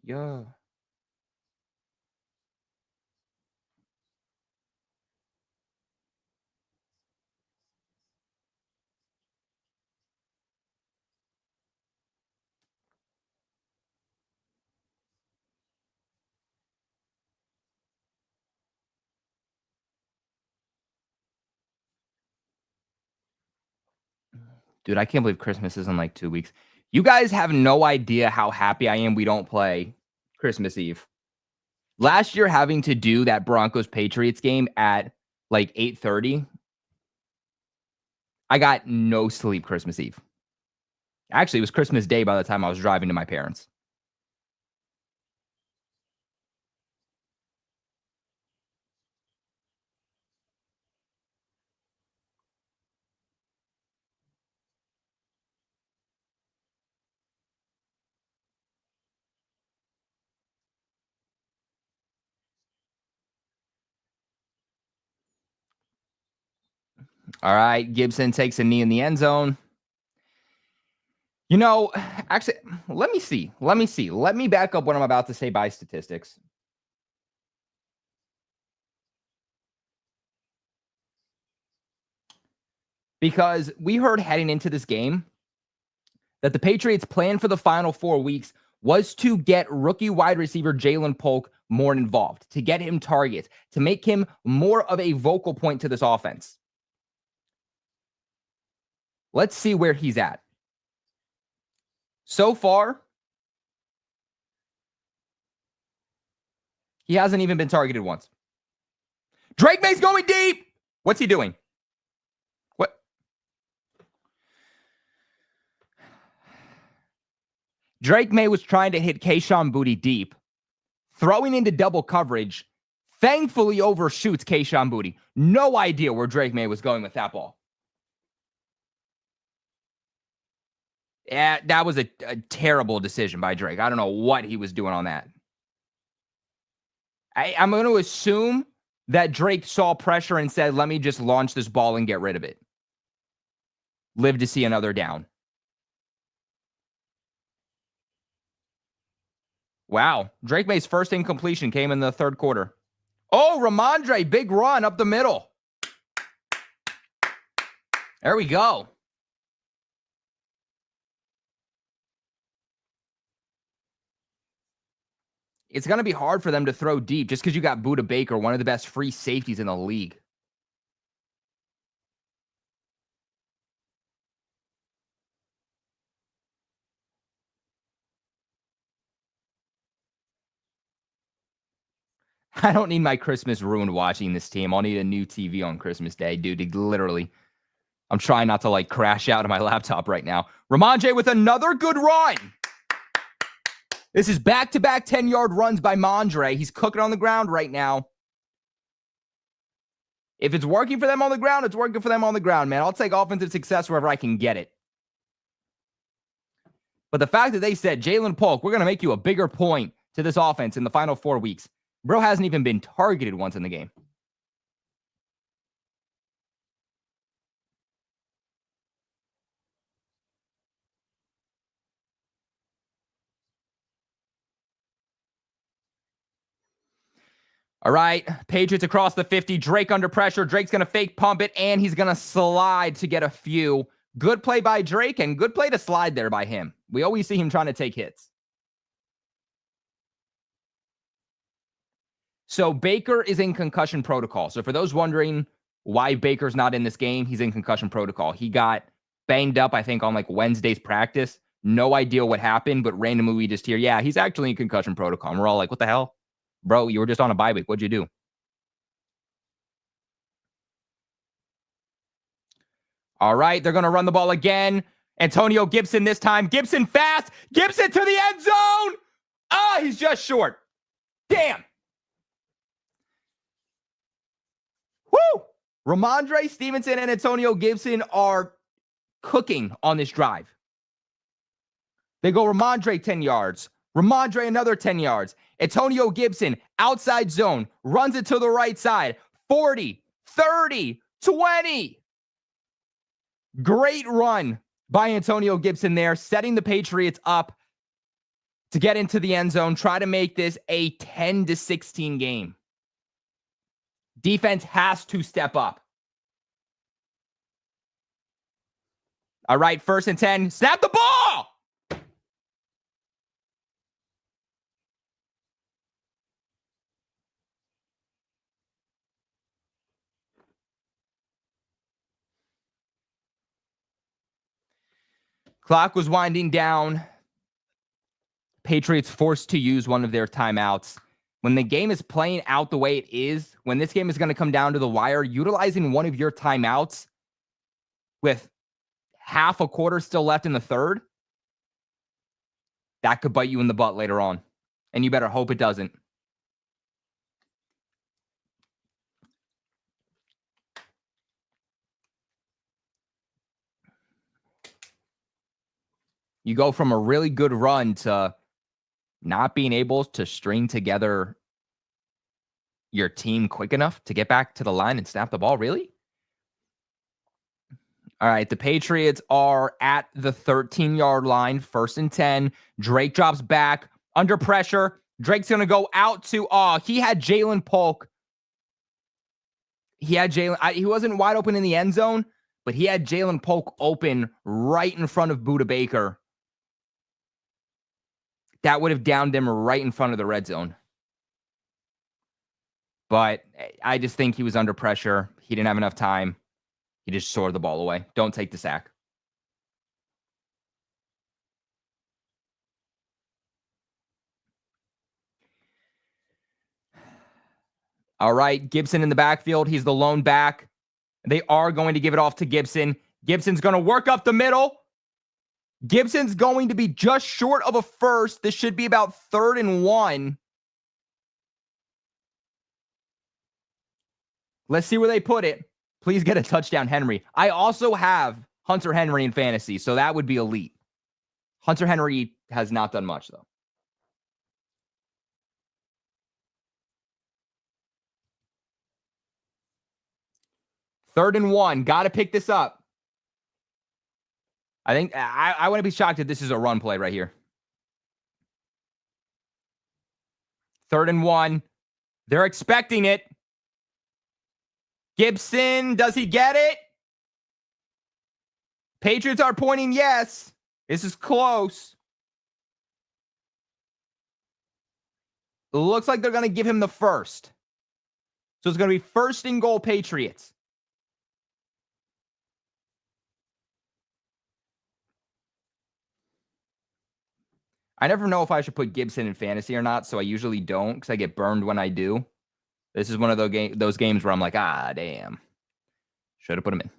Yeah. Dude, I can't believe Christmas is in like 2 weeks. You guys have no idea how happy I am we don't play Christmas Eve. Last year, having to do that Broncos Patriots game at like 8:30, I got no sleep Christmas Eve. Actually, it was Christmas Day by the time I was driving to my parents. All right, Gibson takes a knee in the end zone. Actually, let me see. Let me back up what I'm about to say by statistics. Because we heard heading into this game that the Patriots' plan for the final 4 weeks was to get rookie wide receiver Jalen Polk more involved, to get him targets, to make him more of a vocal point to this offense. Let's see where he's at. So far, he hasn't even been targeted once. Drake Maye's going deep. What's he doing? What? Drake Maye was trying to hit Kayshon Boutte deep, throwing into double coverage. Thankfully overshoots Kayshon Boutte. No idea where Drake Maye was going with that ball. Yeah, that was a terrible decision by Drake. I don't know what he was doing on that. I'm going to assume that Drake saw pressure and said, let me just launch this ball and get rid of it. Live to see another down. Wow. Drake Maye's first incompletion came in the third quarter. Oh, Ramondre, big run up the middle. There we go. It's going to be hard for them to throw deep just because you got Budda Baker, one of the best free safeties in the league. I don't need my Christmas ruined watching this team. I'll need a new TV on Christmas Day, dude. Literally. I'm trying not to like crash out of my laptop right now. Ramondre with another good run. This is back-to-back 10-yard runs by Mondre. He's cooking on the ground right now. If it's working for them on the ground, it's working for them on the ground, man. I'll take offensive success wherever I can get it. But the fact that they said, Jalen Polk, we're going to make you a bigger point to this offense in the final 4 weeks. Bro hasn't even been targeted once in the game. All right, Patriots across the 50. Drake under pressure. Drake's going to fake pump it, and he's going to slide to get a few. Good play by Drake, and good play to slide there by him. We always see him trying to take hits. So Baker is in concussion protocol. So for those wondering why Baker's not in this game, he's in concussion protocol. He got banged up, I think, on like Wednesday's practice. No idea what happened, but randomly we just hear, yeah, he's actually in concussion protocol. And we're all like, what the hell? Bro, you were just on a bye week. What'd you do? All right, they're going to run the ball again. Antonio Gibson this time. Gibson fast. Gibson to the end zone. Ah, he's just short. Damn. Woo! Ramondre Stevenson and Antonio Gibson are cooking on this drive. They go Ramondre 10 yards. Ramondre another 10 yards. Antonio Gibson, outside zone, runs it to the right side. 40, 30, 20. Great run by Antonio Gibson there, setting the Patriots up to get into the end zone, try to make this a 10-16 game. Defense has to step up. All right, 1st and 10. Snap the ball! Clock was winding down. Patriots forced to use one of their timeouts. When the game is playing out the way it is, when this game is going to come down to the wire, utilizing one of your timeouts with half a quarter still left in the third, that could bite you in the butt later on. And you better hope it doesn't. You go from a really good run to not being able to string together your team quick enough to get back to the line and snap the ball. Really? All right. The Patriots are at the 13-yard line, 1st and 10. Drake drops back under pressure. Drake's going to go out to, he had Jalen Polk. He wasn't wide open in the end zone, but he had Jalen Polk open right in front of Budda Baker. That would have downed him right in front of the red zone. But I just think he was under pressure. He didn't have enough time. He just soared the ball away. Don't take the sack. All right, Gibson in the backfield. He's the lone back. They are going to give it off to Gibson. Gibson's going to work up the middle. Gibson's going to be just short of a first. This should be about 3rd and 1. Let's see where they put it. Please get a touchdown, Henry. I also have Hunter Henry in fantasy, so that would be elite. Hunter Henry has not done much, though. Third and 1. Got to pick this up. I think I wouldn't be shocked if this is a run play right here. 3rd and 1. They're expecting it. Gibson, does he get it? Patriots are pointing yes. This is close. It looks like they're going to give him the first. So it's going to be 1st and goal, Patriots. I never know if I should put Gibson in fantasy or not, so I usually don't because I get burned when I do. This is one of those games where I'm like, damn. Should have put him in.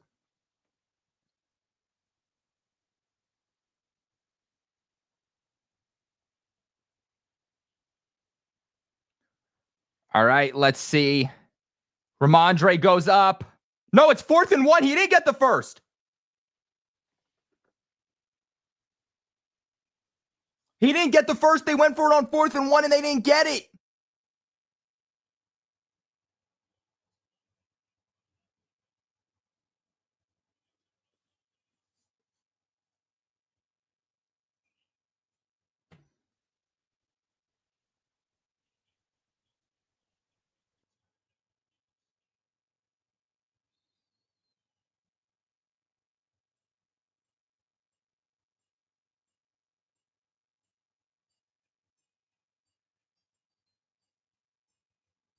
All right, let's see. Ramondre goes up. No, it's 4th and 1. He didn't get the first. He didn't get the first. They went for it on 4th and 1, and they didn't get it.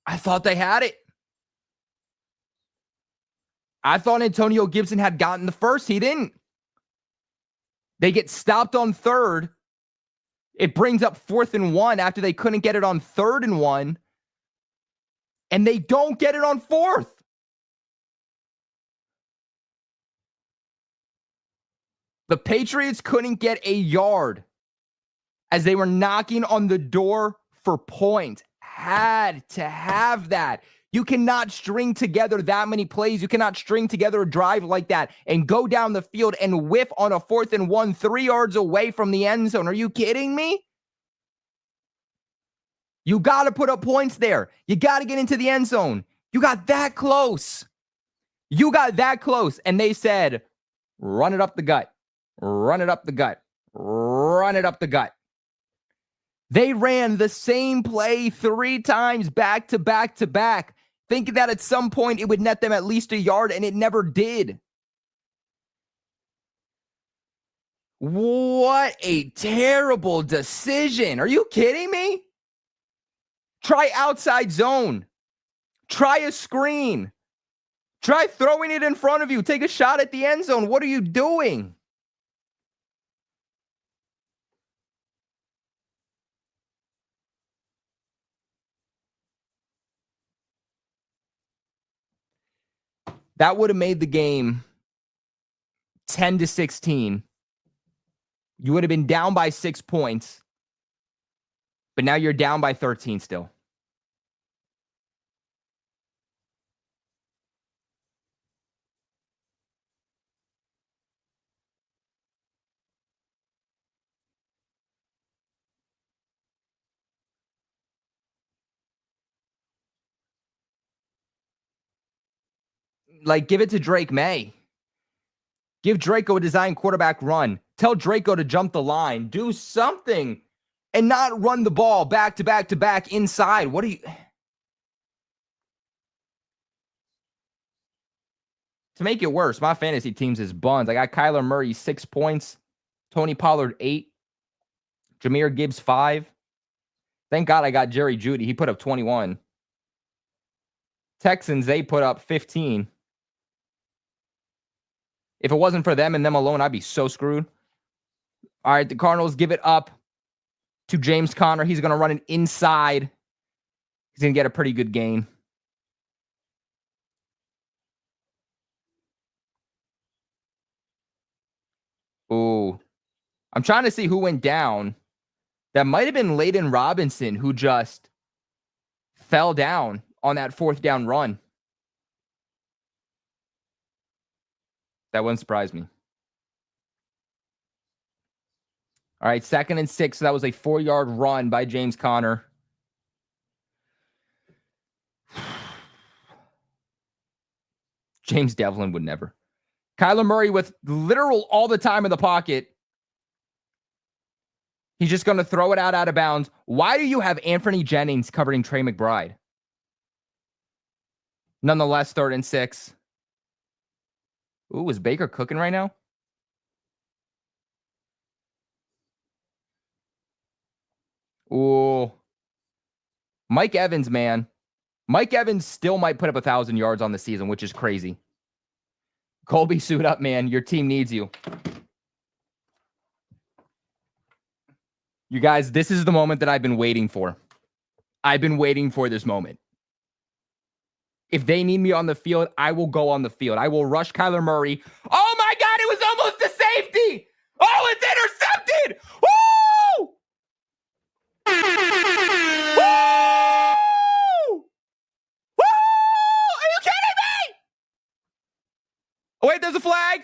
I thought they had it. I thought Antonio Gibson had gotten the first. He didn't. They get stopped on third. It brings up 4th and 1 after they couldn't get it on 3rd and 1. And they don't get it on 4th. The Patriots couldn't get a yard as they were knocking on the door for points. Had to have that. You cannot string together that many plays. You cannot string together a drive like that and go down the field and whiff on a 4th and 1, 3 yards away from the end zone. Are you kidding me? You got to put up points there. You got to get into the end zone. You got that close. You got that close. And they said, run it up the gut. Run it up the gut. Run it up the gut. They ran the same play 3 times back to back to back, thinking that at some point it would net them at least a yard, and it never did. What a terrible decision. Are you kidding me? Try outside zone. Try a screen. Try throwing it in front of you. Take a shot at the end zone. What are you doing? That would have made the game 10-16. You would have been down by 6 points, but now you're down by 13 still. Like, give it to Drake Maye. Give Draco a design quarterback run. Tell Draco to jump the line. Do something and not run the ball back to back to back inside. What are you... To make it worse, my fantasy teams is buns. I got Kyler Murray 6 points. Tony Pollard 8. Jahmyr Gibbs 5. Thank God I got Jerry Jeudy. He put up 21. Texans, they put up 15. If it wasn't for them and them alone, I'd be so screwed. All right, the Cardinals give it up to James Conner. He's going to run it inside. He's going to get a pretty good gain. Ooh. I'm trying to see who went down. That might have been Layden Robinson, who just fell down on that 4th down run. That wouldn't surprise me. All right, 2nd and 6. So that was a 4-yard run by James Conner. James Devlin would never. Kyler Murray with literal all the time in the pocket. He's just going to throw it out of bounds. Why do you have Anthony Jennings covering Trey McBride? Nonetheless, 3rd and 6. Ooh, is Baker cooking right now? Ooh. Mike Evans, man. Mike Evans still might put up 1,000 yards on the season, which is crazy. Colby, suit up, man. Your team needs you. You guys, this is the moment that I've been waiting for. I've been waiting for this moment. If they need me on the field, I will go on the field. I will rush Kyler Murray. Oh my God, it was almost a safety. Oh, it's intercepted. Woo! Woo! Woo! Are you kidding me? Oh, wait, there's a flag.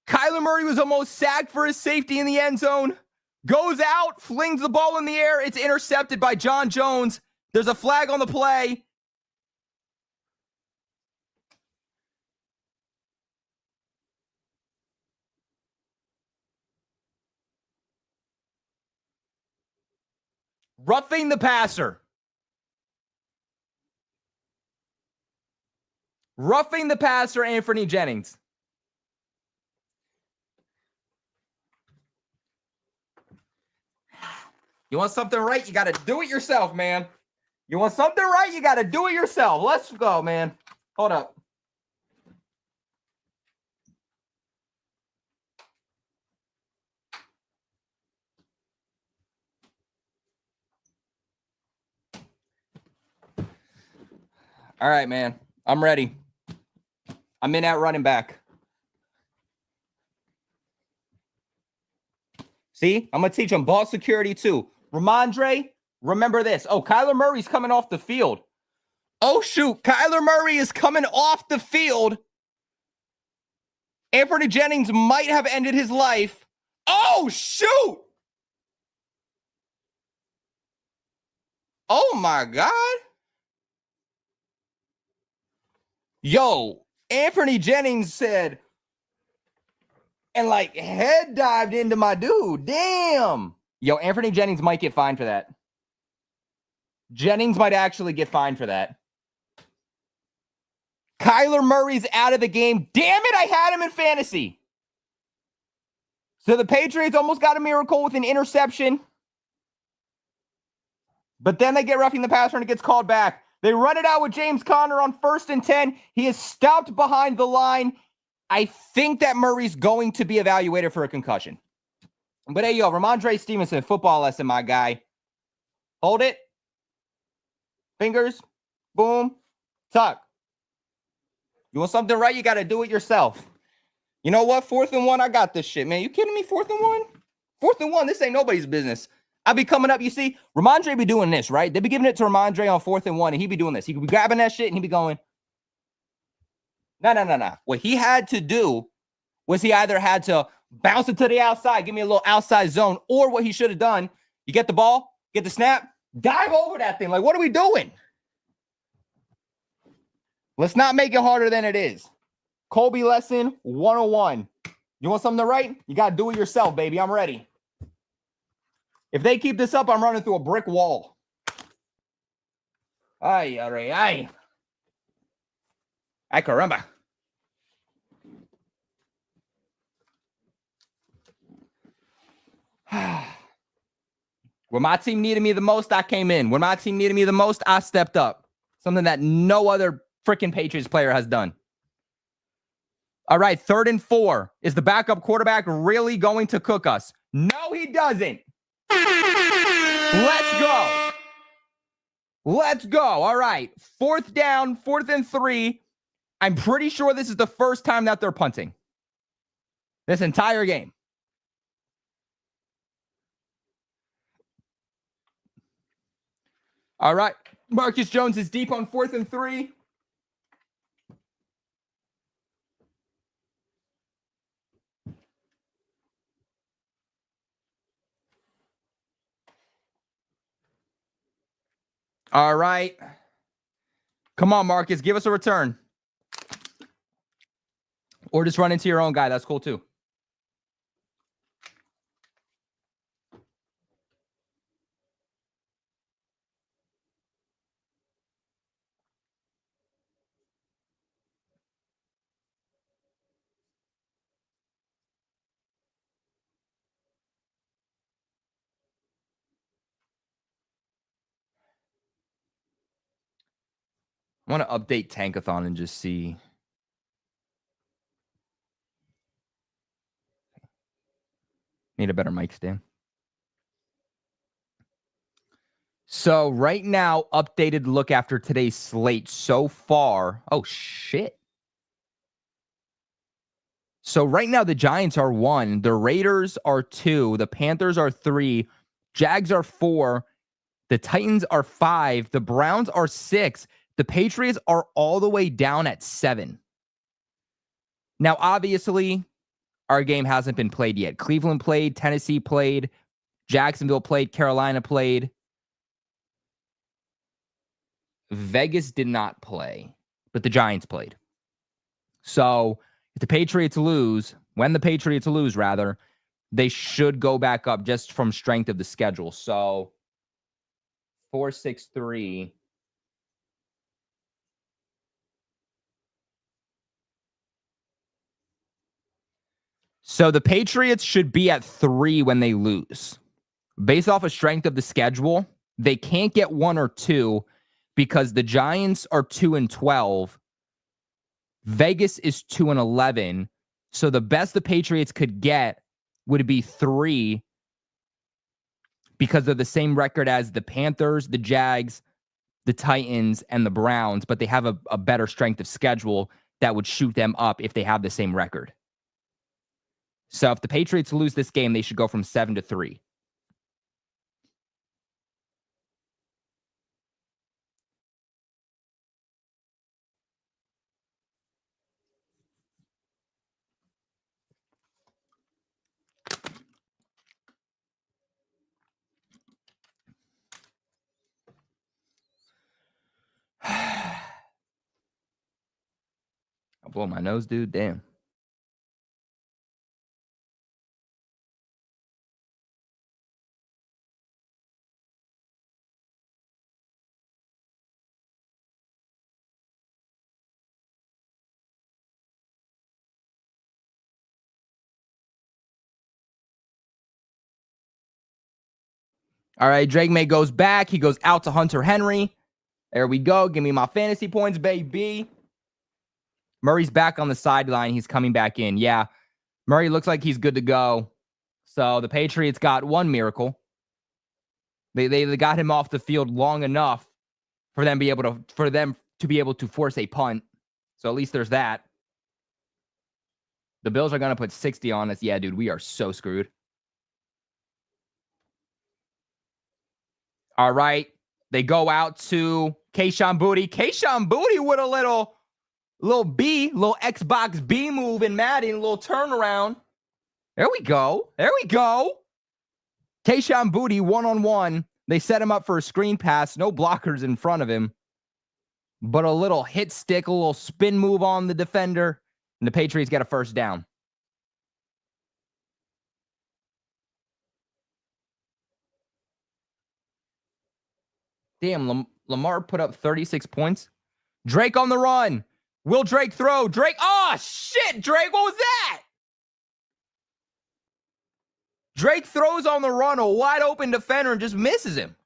Kyler Murray was almost sacked for his safety in the end zone. Goes out, flings the ball in the air. It's intercepted by John Jones. There's a flag on the play. Roughing the passer. Roughing the passer, Anthony Jennings. You want something right? You got to do it yourself, man. You want something right? You got to do it yourself. Let's go, man. Hold up. All right, man. I'm ready. I'm in at running back. See, I'm going to teach him ball security too. Ramondre, remember this. Oh, Kyler Murray's coming off the field. Oh, shoot. Kyler Murray is coming off the field. Anthony Jennings might have ended his life. Oh, shoot. Oh, my God. Yo, Anthony Jennings said, and like head dived into my dude. Damn. Yo, Anthony Jennings might get fined for that. Jennings might actually get fined for that. Kyler Murray's out of the game. Damn it, I had him in fantasy. So the Patriots almost got a miracle with an interception. But then they get roughing the passer and it gets called back. They run it out with James Conner on 1st and 10. He is stopped behind the line. I think that Murray's going to be evaluated for a concussion. But hey, yo, Ramondre Stevenson, football lesson, my guy. Hold it. Fingers. Boom. Tuck. You want something right? You got to do it yourself. You know what? 4th and 1, I got this shit, man. You kidding me? 4th and 1? 4th and 1, this ain't nobody's business. I be coming up, you see, Ramondre be doing this, right? They be giving it to Ramondre on 4th and 1, and he be doing this. He could be grabbing that shit, and he be going, no. What he had to do was he either had to bounce it to the outside, give me a little outside zone, or what he should have done, you get the ball, get the snap, dive over that thing. Like, what are we doing? Let's not make it harder than it is. Colby lesson 101. You want something to write? You got to do it yourself, baby. I'm ready. If they keep this up, I'm running through a brick wall. Ay, ay. Ay, caramba. When my team needed me the most, I came in. When my team needed me the most, I stepped up. Something that no other freaking Patriots player has done. All right, 3rd and 4. Is the backup quarterback really going to cook us? No, he doesn't. Let's go. Let's go. All right, 4th down, 4th and 3. I'm pretty sure this is the first time that they're punting this entire game. All right, Marcus Jones is deep on 4th and 3. All right. Come on, Marcus. Give us a return. Or just run into your own guy. That's cool, too. I want to update Tankathon and just see. Need a better mic stand. So right now, updated look after today's slate so far. Oh, shit. So right now, the Giants are 1. The Raiders are 2. The Panthers are 3. Jags are 4. The Titans are 5. The Browns are 6. The Patriots are all the way down at 7. Now, obviously, our game hasn't been played yet. Cleveland played. Tennessee played. Jacksonville played. Carolina played. Vegas did not play, but the Giants played. So if the Patriots lose, when the Patriots lose, rather, they should go back up just from strength of the schedule. So 4-6-3. So the Patriots should be at 3 when they lose. Based off of strength of the schedule, they can't get 1 or 2 because the Giants are 2-12. Vegas is 2-11. So the best the Patriots could get would be 3 because of the same record as the Panthers, the Jags, the Titans and the Browns, but they have a better strength of schedule that would shoot them up if they have the same record. So if the Patriots lose this game, they should go from 7-3. I'll blow my nose, dude. Damn. All right, Drake Maye goes back. He goes out to Hunter Henry. There we go. Give me my fantasy points, baby. Murray's back on the sideline. He's coming back in. Yeah, Murray looks like he's good to go. So the Patriots got one miracle. They got him off the field long enough for them to be able to force a punt. So at least there's that. The Bills are going to put 60 on us. Yeah, dude, we are so screwed. All right. They go out to Kayshon Boutte. Kayshon Boutte with a little Xbox B move in Madden, a little turnaround. There we go. Kayshon Boutte one-on-one. They set him up for a screen pass. No blockers in front of him. But a little hit stick, a little spin move on the defender. And the Patriots get a first down. Damn, Lamar put up 36 points. Drake on the run. Will Drake throw? Drake. Oh, shit, Drake. What was that? Drake throws on the run, a wide open defender, and just misses him.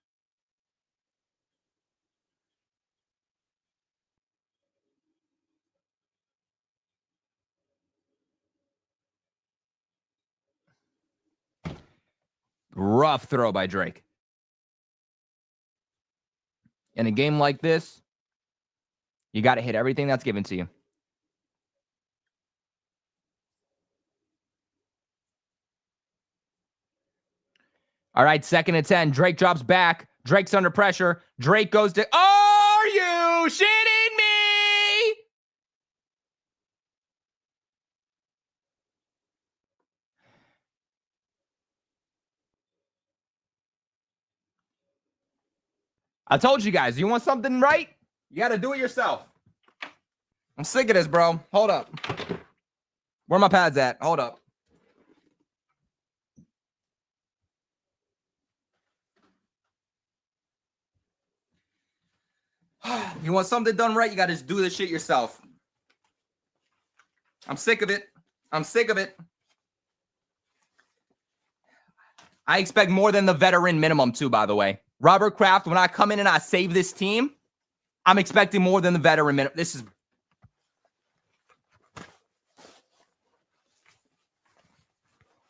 Rough throw by Drake. In a game like this, you got to hit everything that's given to you. All right, 2nd and 10. Drake drops back. Drake's under pressure. Drake goes to... Are you shitting me? I told you guys, you want something right? You got to do it yourself. I'm sick of this, bro. Hold up. Where my pads at? Hold up. You want something done right, you got to just do this shit yourself. I'm sick of it. I expect more than the veteran minimum, too, by the way. Robert Kraft, when I come in and I save this team, I'm expecting more than the veteran minimum. This is...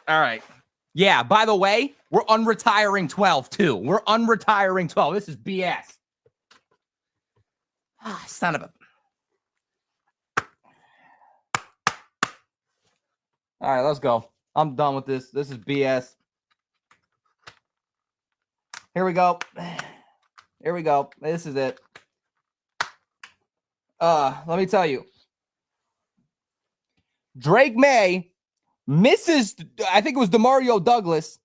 All right. Yeah, by the way, we're unretiring 12, too. We're unretiring 12. This is BS. Son of a... All right, let's go. I'm done with this. This is BS. Here we go. This is it. Let me tell you. Drake Maye misses, I think it was Demario Douglas,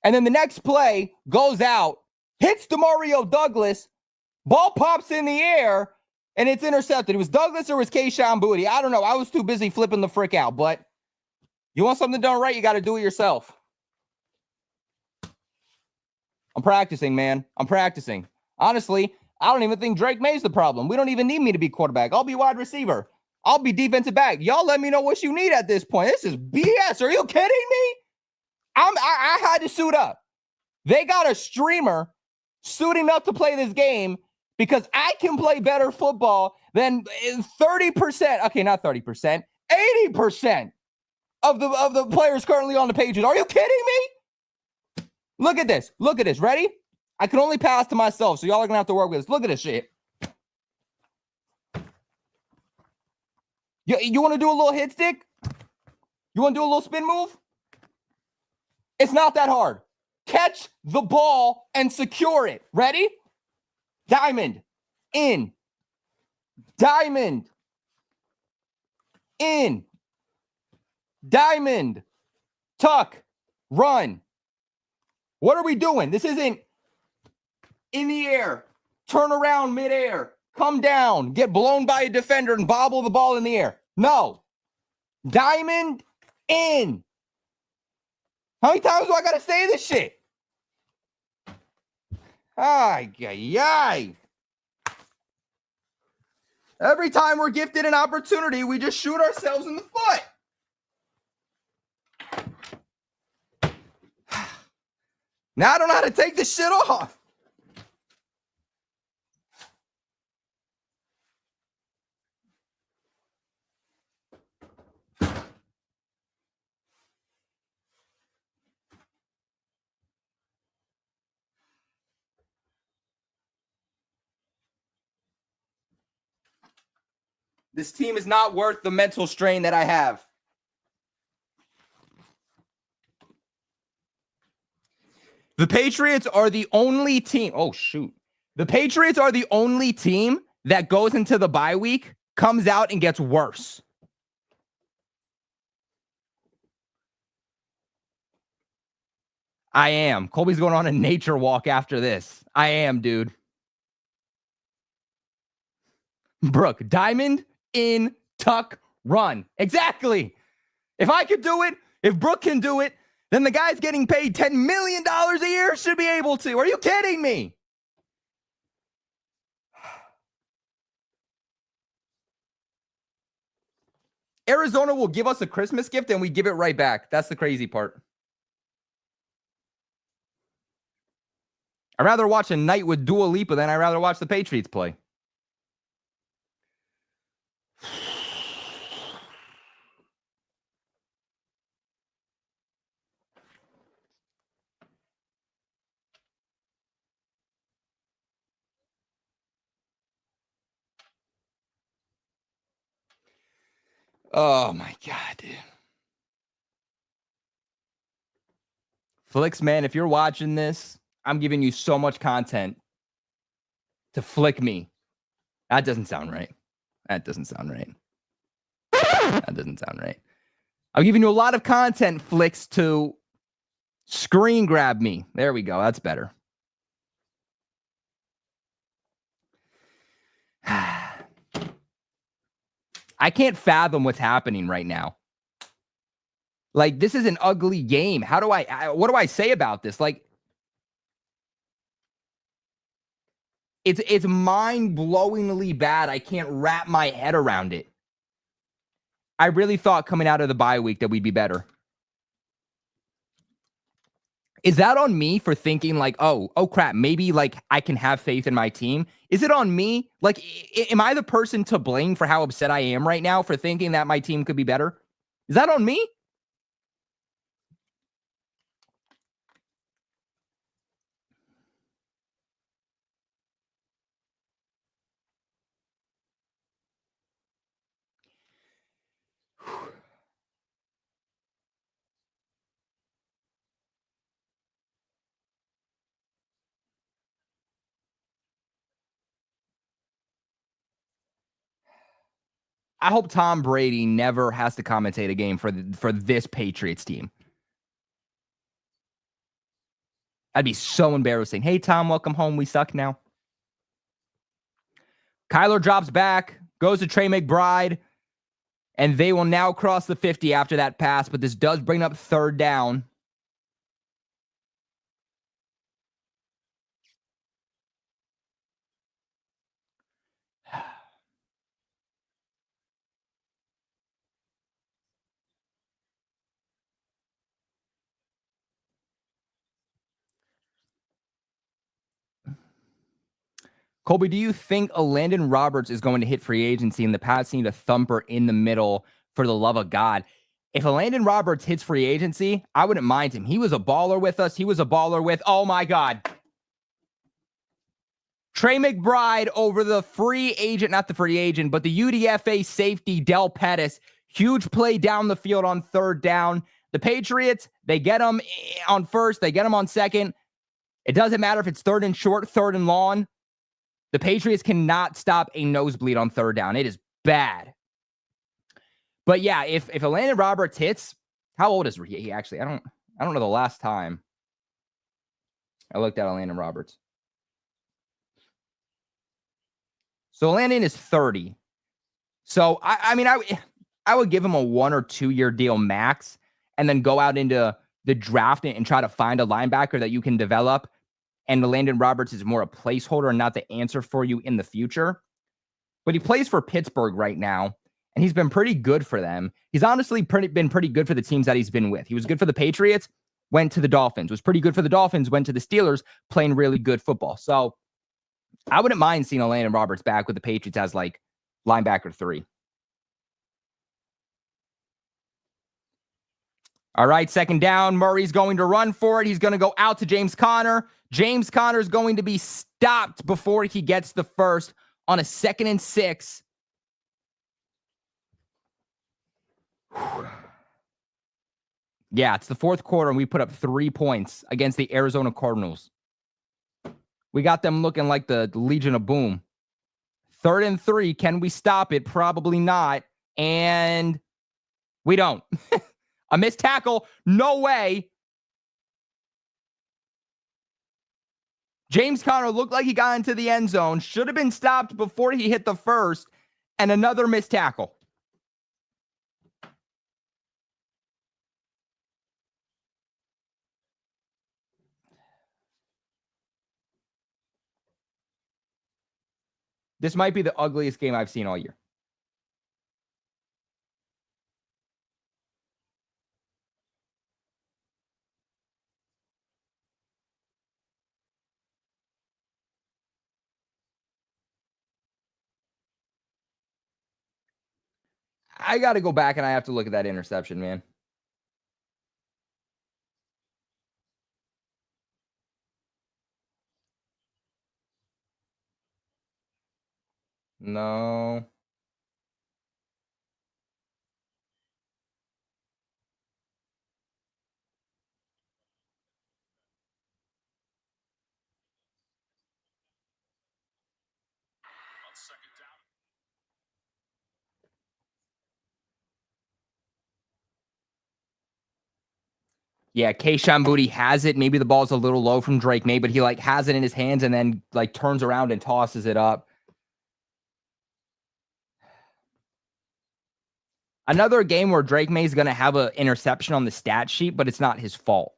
and then the next play goes out, hits Demario Douglas, ball pops in the air, and it's intercepted. It was Douglas or it was Kayshon Boutte. I don't know. I was too busy flipping the frick out, but you want something done right, you got to do it yourself. I'm practicing, man. I'm practicing. Honestly, I don't even think Drake Maye's the problem. We don't even need me to be quarterback. I'll be wide receiver. I'll be defensive back. Y'all let me know what you need at this point. This is BS. Are you kidding me? I had to suit up. They got a streamer suiting up to play this game because I can play better football than 30%. Okay, not 30%. 80% of the players currently on the Patriots. Are you kidding me? Look at this. Ready? I can only pass to myself, so y'all are going to have to work with this. Look at this shit. You want to do a little hit stick? You want to do a little spin move? It's not that hard. Catch the ball and secure it. Ready? Diamond. In. Diamond. In. Diamond. Tuck. Run. What are we doing? This isn't in the air. Turn around midair. Come down. Get blown by a defender and bobble the ball in the air. No. Diamond. In. How many times do I got to say this shit? Ay, ay, ay. Every time we're gifted an opportunity, we just shoot ourselves in the foot. Now I don't know how to take this shit off. This team is not worth the mental strain that I have. The Patriots are the only team. Oh, shoot. The Patriots are the only team that goes into the bye week, comes out, and gets worse. I am. Colby's going on a nature walk after this. I am, dude. Brooke, diamond, in, tuck, run. Exactly. If I could do it, if Brooke can do it, then the guy's getting paid $10 million a year should be able to. Are you kidding me? Arizona will give us a Christmas gift and we give it right back. That's the crazy part. I'd rather watch a night with Dua Lipa than I'd rather watch the Patriots play. Oh my God, dude. Flicks, man, if you're watching this, I'm giving you so much content to flick me. That doesn't sound right. That doesn't sound right. That doesn't sound right. I'm giving you a lot of content, Flicks, to screen grab me. There we go. That's better. I can't fathom what's happening right now. Like, this is an ugly game. How do what do I say about this? Like, it's mind-blowingly bad. I can't wrap my head around it. I really thought coming out of the bye week that we'd be better. Is that on me for thinking like, oh crap, maybe like I can have faith in my team? Is it on me? Like, am I the person to blame for how upset I am right now for thinking that my team could be better? Is that on me? I hope Tom Brady never has to commentate a game for this Patriots team. That'd be so embarrassing. Hey, Tom, welcome home. We suck now. Kyler drops back, goes to Trey McBride, and they will now cross the 50 after that pass, but this does bring up third down. Colby, do you think a Landon Roberts is going to hit free agency and the Pats need a thumper in the middle for the love of God? If a Landon Roberts hits free agency, I wouldn't mind him. He was a baller with us. He was a baller with, oh my God. Trey McBride over the free agent, not the free agent, but the UDFA safety, Del Pettis. Huge play down the field on third down. The Patriots, they get him on first, they get him on second. It doesn't matter if it's third and short, third and long. The Patriots cannot stop a nosebleed on third down. It is bad. But yeah, if Landon Roberts hits, how old is he actually? I don't know the last time I looked at Landon Roberts. So Landon is 30. So I would give him a 1 or 2 year deal max, and then go out into the draft and try to find a linebacker that you can develop. And Landon Roberts is more a placeholder and not the answer for you in the future. But he plays for Pittsburgh right now, and he's been pretty good for them. He's honestly been pretty good for the teams that he's been with. He was good for the Patriots, went to the Dolphins, was pretty good for the Dolphins, went to the Steelers, playing really good football. So I wouldn't mind seeing a Landon Roberts back with the Patriots as like linebacker 3. All right, second down. Murray's going to run for it. He's going to go out to James Conner. James Conner is going to be stopped before he gets the first on a 2nd and 6. Yeah, it's the fourth quarter, and we put up 3 points against the Arizona Cardinals. We got them looking like the Legion of Boom. 3rd and 3. Can we stop it? Probably not. And we don't. A missed tackle. No way. James Conner looked like he got into the end zone. Should have been stopped before he hit the first. And another missed tackle. This might be the ugliest game I've seen all year. I got to go back and I have to look at that interception, man. No. Yeah, Kayshon Boutte has it. Maybe the ball's a little low from Drake Maye, but he like has it in his hands and then like turns around and tosses it up. Another game where Drake Maye's going to have an interception on the stat sheet, but it's not his fault.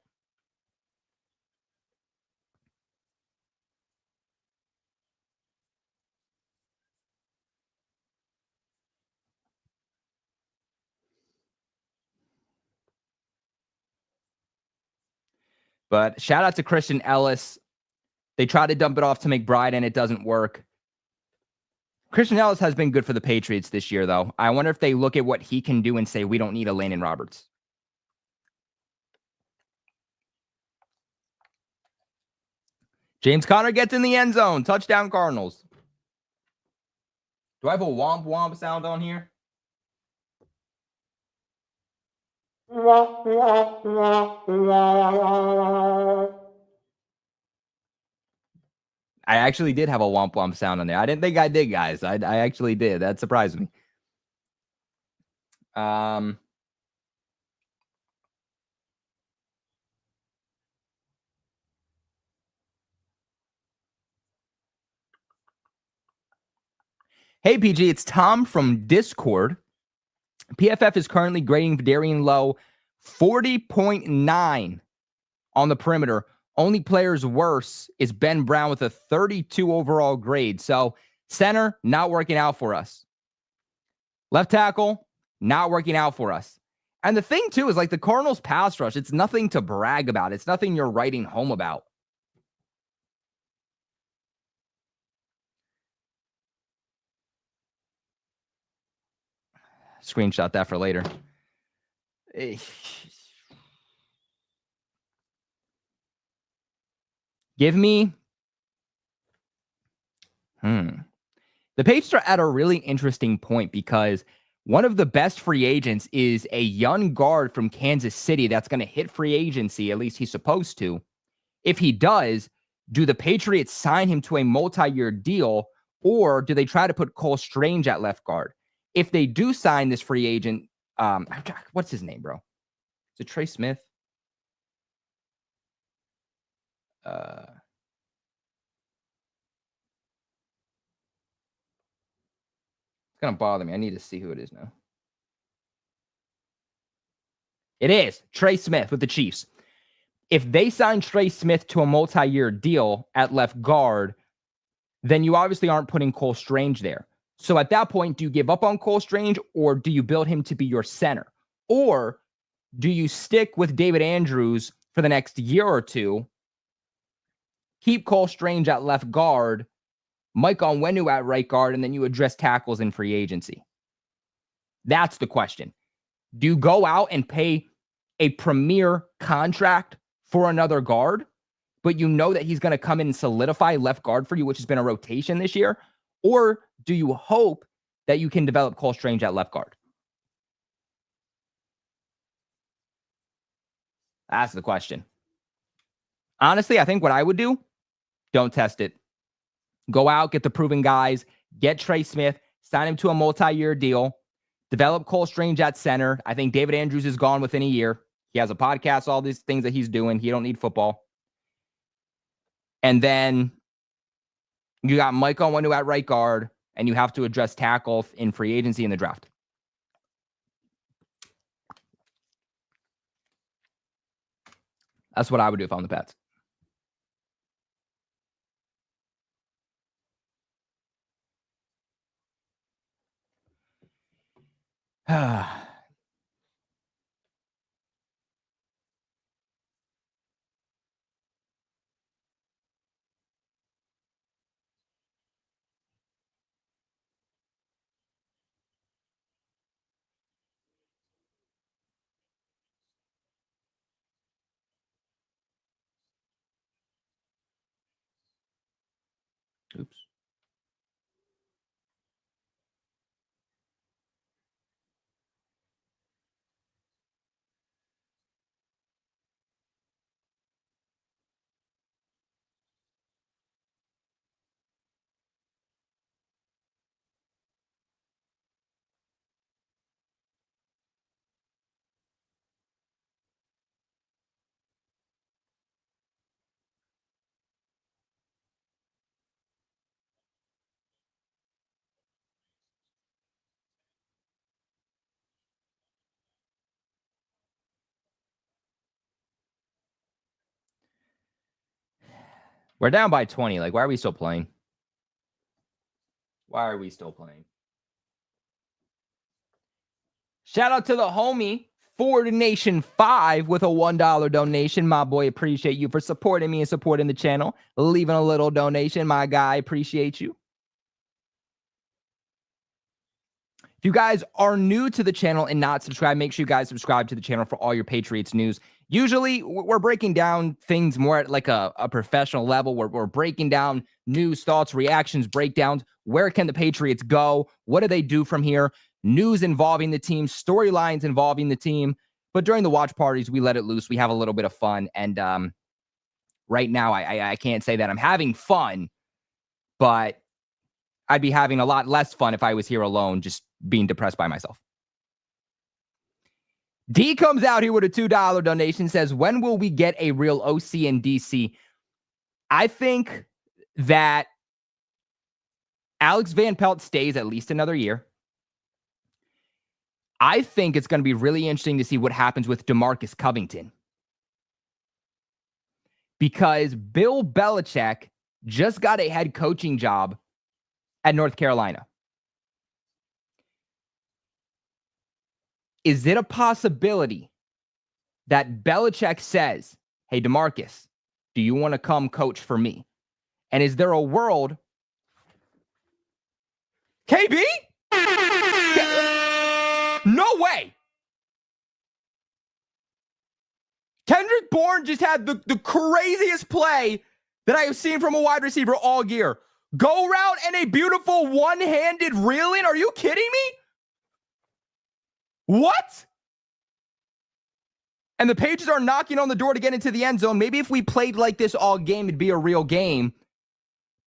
But shout out to Christian Ellis. They try to dump it off to McBride, and it doesn't work. Christian Ellis has been good for the Patriots this year, though. I wonder if they look at what he can do and say, we don't need a Landon Roberts. James Conner gets in the end zone. Touchdown, Cardinals. Do I have a womp womp sound on here? I actually did have a womp womp sound on there. I didn't think I did, guys. I actually did. That surprised me. Hey, PG, it's Tom from Discord. PFF is currently grading Darian Lowe 40.9 on the perimeter. Only players worse is Ben Brown with a 32 overall grade. So center, not working out for us. Left tackle, not working out for us. And the thing, too, is like the Cardinals pass rush, it's nothing to brag about. It's nothing you're writing home about. Screenshot that for later. Give me The Patriots are at a really interesting point because one of the best free agents is a young guard from Kansas City that's going to hit free agency, at least he's supposed to. If he does, do the Patriots sign him to a multi-year deal, or do they try to put Cole Strange at left guard? If they do sign this free agent, what's his name, bro? Is it Trey Smith? It's going to bother me. I need to see who it is now. It is Trey Smith with the Chiefs. If they sign Trey Smith to a multi-year deal at left guard, then you obviously aren't putting Cole Strange there. So at that point, do you give up on Cole Strange, or do you build him to be your center? Or do you stick with David Andrews for the next year or two, keep Cole Strange at left guard, Mike Onwenu at right guard, and then you address tackles in free agency? That's the question. Do you go out and pay a premier contract for another guard, but you know that he's going to come in and solidify left guard for you, which has been a rotation this year? Or do you hope that you can develop Cole Strange at left guard? That's the question. Honestly, I think what I would do, don't test it. Go out, get the proven guys, get Trey Smith, sign him to a multi-year deal, develop Cole Strange at center. I think David Andrews is gone within a year. He has a podcast, all these things that he's doing. He don't need football. And then you got Mike Onwenu at right guard, and you have to address tackle in free agency in the draft. That's what I would do if I'm the Pats. Oops. We're down by 20. Like, why are we still playing? Why are we still playing? Shout out to the homie, Ford Nation 5 with a $1 donation. My boy, appreciate you for supporting me and supporting the channel. Leaving a little donation. My guy, appreciate you. If you guys are new to the channel and not subscribed, make sure you guys subscribe to the channel for all your Patriots news. Usually, we're breaking down things more at like a professional level. We're breaking down news, thoughts, reactions, breakdowns. Where can the Patriots go? What do they do from here? News involving the team, storylines involving the team. But during the watch parties, we let it loose. We have a little bit of fun. And right now, I can't say that I'm having fun, but I'd be having a lot less fun if I was here alone, just being depressed by myself. D comes out here with a $2 donation, says, when will we get a real OC in DC? I think that Alex Van Pelt stays at least another year. I think it's going to be really interesting to see what happens with DeMarcus Covington. Because Bill Belichick just got a head coaching job at North Carolina. Is it a possibility that Belichick says, hey, DeMarcus, do you want to come coach for me? And is there a world? KB? No way. Kendrick Bourne just had the craziest play that I have seen from a wide receiver all year. Go route and a beautiful one-handed reel-in? Are you kidding me? What? And the Patriots are knocking on the door to get into the end zone. Maybe if we played like this all game, it'd be a real game.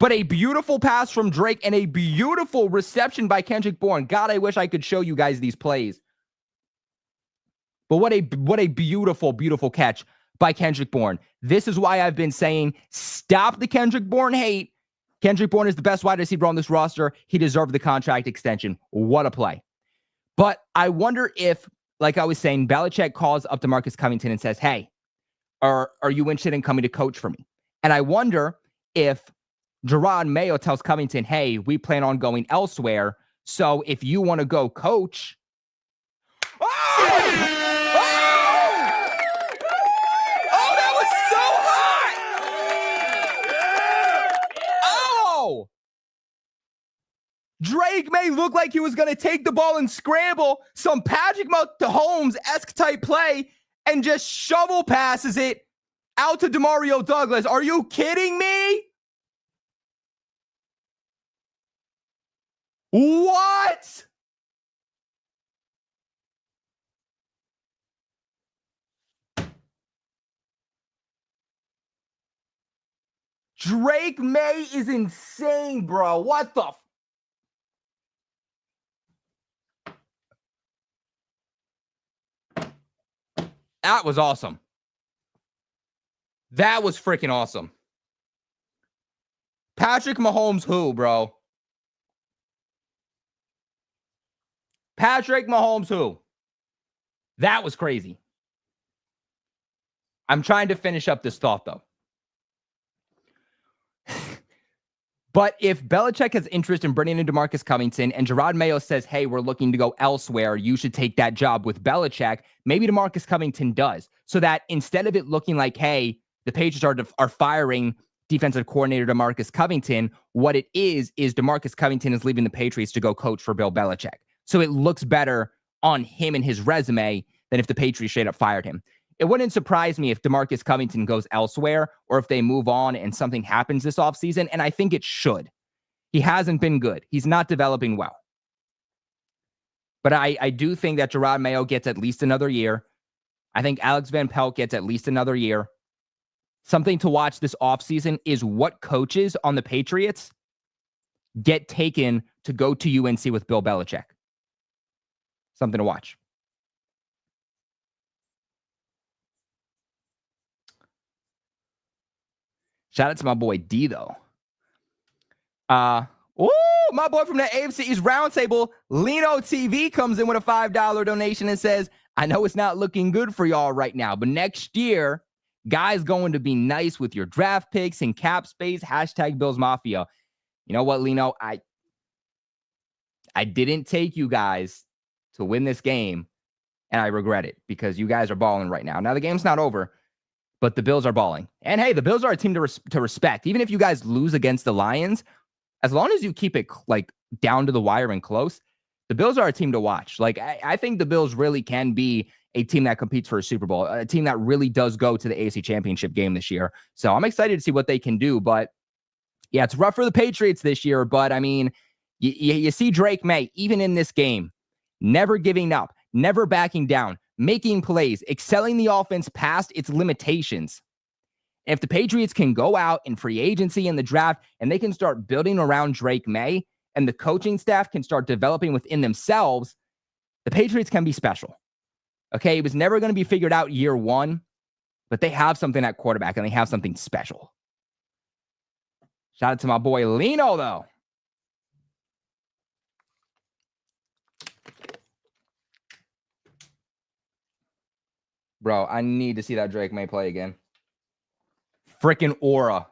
But a beautiful pass from Drake and a beautiful reception by Kendrick Bourne. God, I wish I could show you guys these plays. But what a beautiful, beautiful catch by Kendrick Bourne. This is why I've been saying, stop the Kendrick Bourne hate. Kendrick Bourne is the best wide receiver on this roster. He deserved the contract extension. What a play. But I wonder if, like I was saying, Belichick calls up DeMarcus Covington and says, hey, are you interested in coming to coach for me? And I wonder if Maye tells Covington, hey, we plan on going elsewhere. So if you want to go coach. Oh! Oh, that was so hot! Oh! Drake Maye looked like he was going to take the ball and scramble, some Patrick Mahomes-esque type play, and just shovel passes it out to Demario Douglas. Are you kidding me? What? Drake Maye is insane, bro. What the? That was awesome. That was freaking awesome. Patrick Mahomes who, bro? Patrick Mahomes who? That was crazy. I'm trying to finish up this thought, though. But if Belichick has interest in bringing in DeMarcus Covington and Maye says, hey, we're looking to go elsewhere, you should take that job with Belichick, maybe DeMarcus Covington does. So that instead of it looking like, hey, the Patriots are firing defensive coordinator DeMarcus Covington, what it is DeMarcus Covington is leaving the Patriots to go coach for Bill Belichick. So it looks better on him and his resume than if the Patriots straight up fired him. It wouldn't surprise me if DeMarcus Covington goes elsewhere or if they move on and something happens this offseason, and I think it should. He hasn't been good. He's not developing well. But I do think that Maye gets at least another year. I think Alex Van Pelt gets at least another year. Something to watch this offseason is what coaches on the Patriots get taken to go to UNC with Bill Belichick. Something to watch. Shout out to my boy D, though. My boy from the AFC East Roundtable, Lino TV, comes in with a $5 donation and says, I know it's not looking good for y'all right now, but next year, guys going to be nice with your draft picks and cap space, hashtag Bills Mafia. You know what, Lino? I didn't take you guys to win this game, and I regret it because you guys are balling right now. Now, the game's not over, but the Bills are balling. And hey, the Bills are a team to respect. Even if you guys lose against the Lions, as long as you keep it like down to the wire and close, the Bills are a team to watch. Like, I think the Bills really can be a team that competes for a Super Bowl, a team that really does go to the AFC Championship game this year. So I'm excited to see what they can do. But yeah, it's rough for the Patriots this year. But I mean, you see Drake Maye, even in this game, never giving up, never backing down, making plays, excelling the offense past its limitations. And if the Patriots can go out in free agency in the draft and they can start building around Drake Maye and the coaching staff can start developing within themselves, the Patriots can be special. Okay, it was never going to be figured out year one, but they have something at quarterback and they have something special. Shout out to my boy Lino, though. Bro, I need to see that Drake Maye play again. Freaking aura.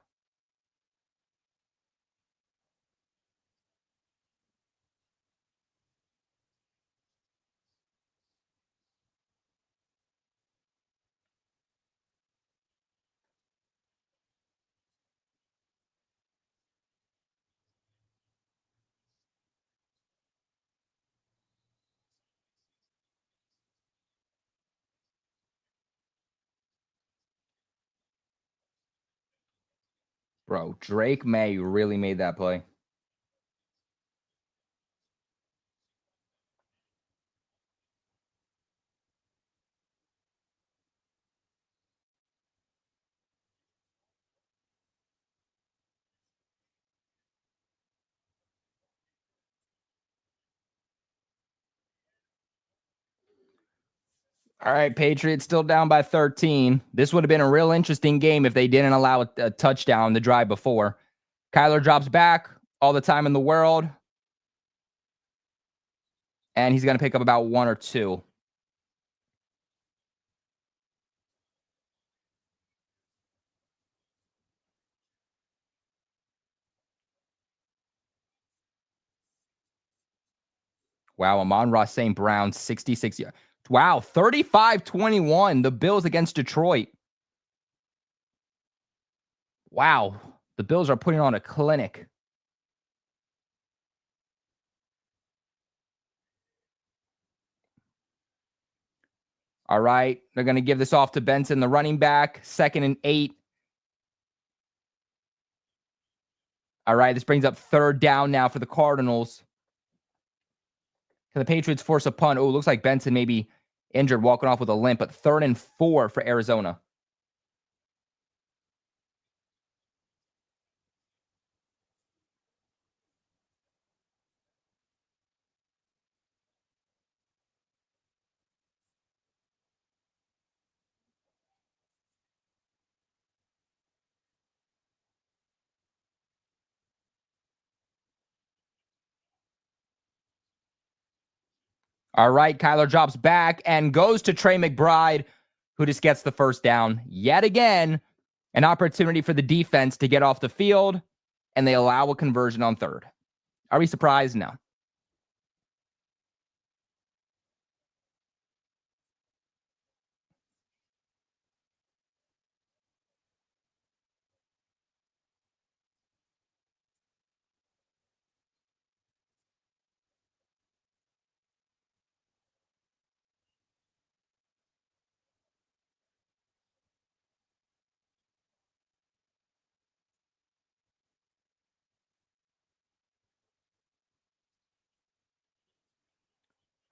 Bro, Drake Maye really made that play. All right, Patriots still down by 13. This would have been a real interesting game if they didn't allow a touchdown the drive before. Kyler drops back all the time in the world, and he's going to pick up about 1 or 2. Wow, Amon-Ra St. Brown, 66 yards. Wow, 35-21, the Bills against Detroit. Wow, the Bills are putting on a clinic. All right, they're going to give this off to Benson, the running back, 2nd and 8. All right, this brings up 3rd down now for the Cardinals. Can the Patriots force a punt? Oh, looks like Benson may be injured, walking off with a limp, but 3rd and 4 for Arizona. All right, Kyler drops back and goes to Trey McBride, who just gets the 1st down. Yet again, an opportunity for the defense to get off the field, and they allow a conversion on 3rd. Are we surprised? No.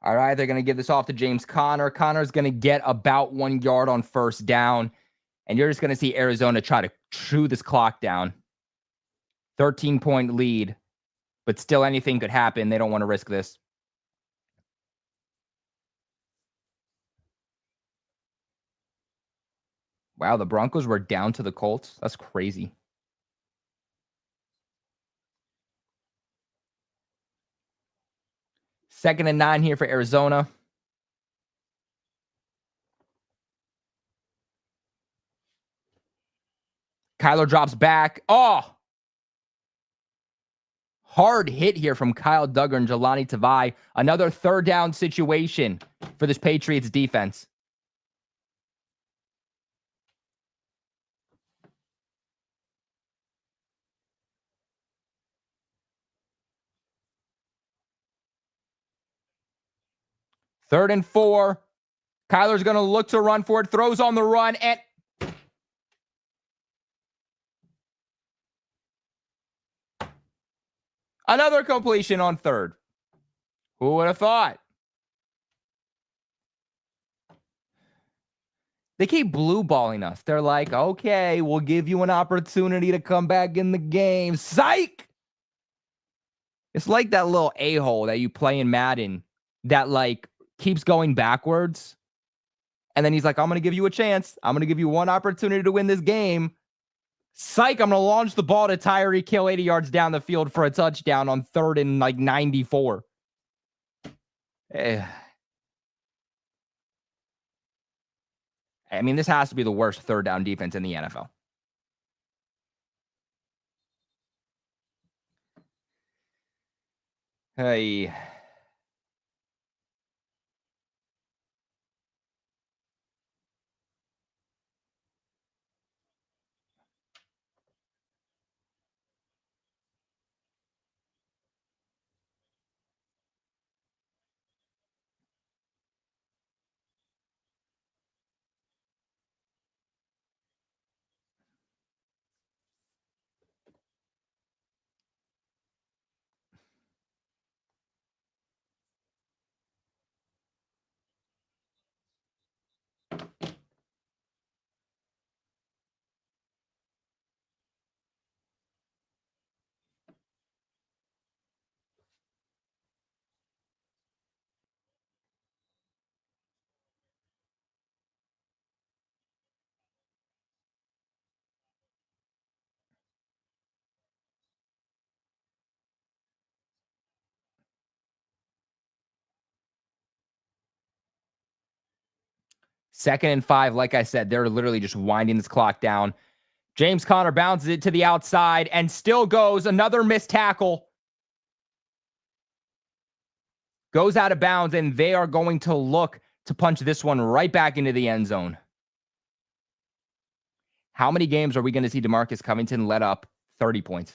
All right, they're going to give this off to James Conner. Conner's going to get about 1 yard on 1st down, and you're just going to see Arizona try to chew this clock down. 13-point lead, but still anything could happen. They don't want to risk this. Wow, the Broncos were down to the Colts. That's crazy. 2nd and 9 here for Arizona. Kyler drops back. Oh, hard hit here from Kyle Duggar and Jelani Tavai. Another 3rd down situation for this Patriots defense. Third and 4. Kyler's going to look to run for it, throws on the run, and another completion on 3rd. Who would have thought? They keep blue balling us. They're like, okay, we'll give you an opportunity to come back in the game. Psych! It's like that little a-hole that you play in Madden that like keeps going backwards. And then he's like, I'm going to give you a chance. I'm going to give you one opportunity to win this game. Psych, I'm going to launch the ball to Tyreek Hill 80 yards down the field for a touchdown on 3rd and like 94. I mean, this has to be the worst 3rd down defense in the NFL. Hey. 2nd and 5, like I said, they're literally just winding this clock down. James Conner bounces it to the outside and still goes. Another missed tackle. Goes out of bounds, and they are going to look to punch this one right back into the end zone. How many games are we going to see DeMarcus Covington let up 30 points?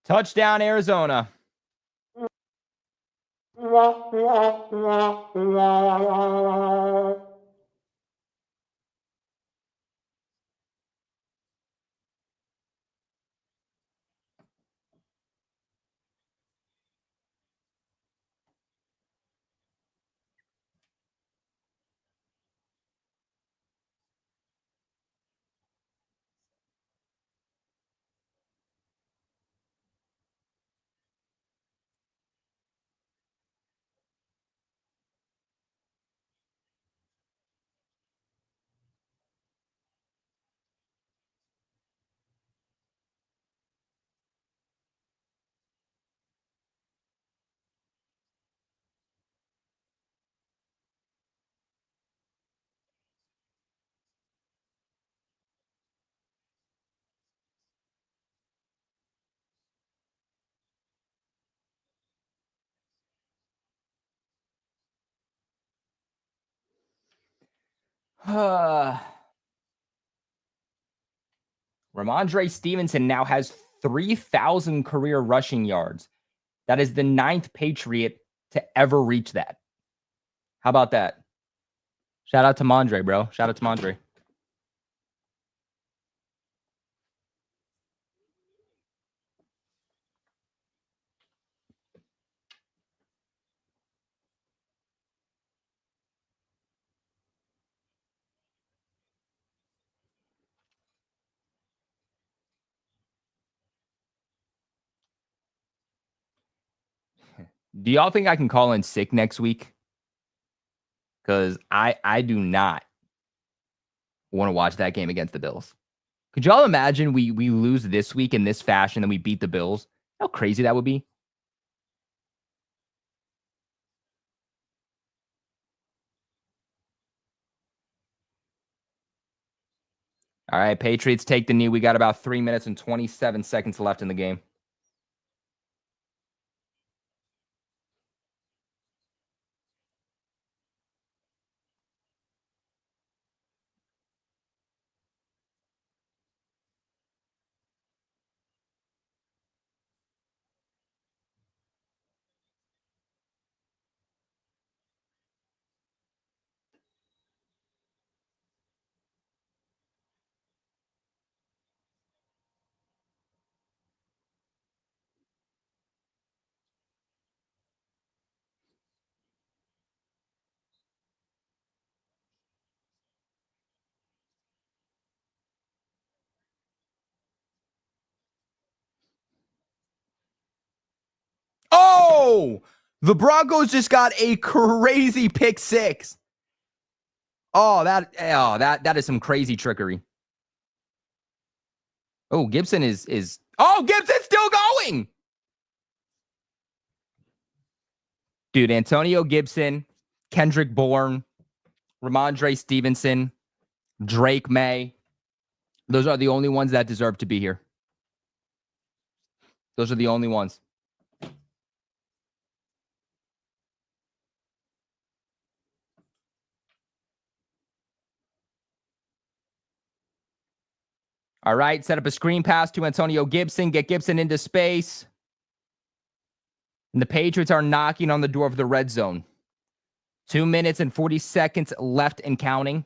Touchdown, Arizona. Ramondre Stevenson now has 3,000 career rushing yards. That is the 9th Patriot to ever reach that. How about that? Shout out to Mondre, bro. Shout out to Mondre. Do y'all think I can call in sick next week? Because I do not want to watch that game against the Bills. Could y'all imagine we lose this week in this fashion and we beat the Bills? How crazy that would be. All right, Patriots take the knee. We got about 3 minutes and 27 seconds left in the game. Oh, the Broncos just got a crazy pick six. That is some crazy trickery. Oh, Gibson's still going. Dude, Antonio Gibson, Kendrick Bourne, Ramondre Stevenson, Drake Maye. Those are the only ones that deserve to be here. Those are the only ones. All right, set up a screen pass to Antonio Gibson. Get Gibson into space. And the Patriots are knocking on the door of the red zone. 2 minutes and 40 seconds left and counting.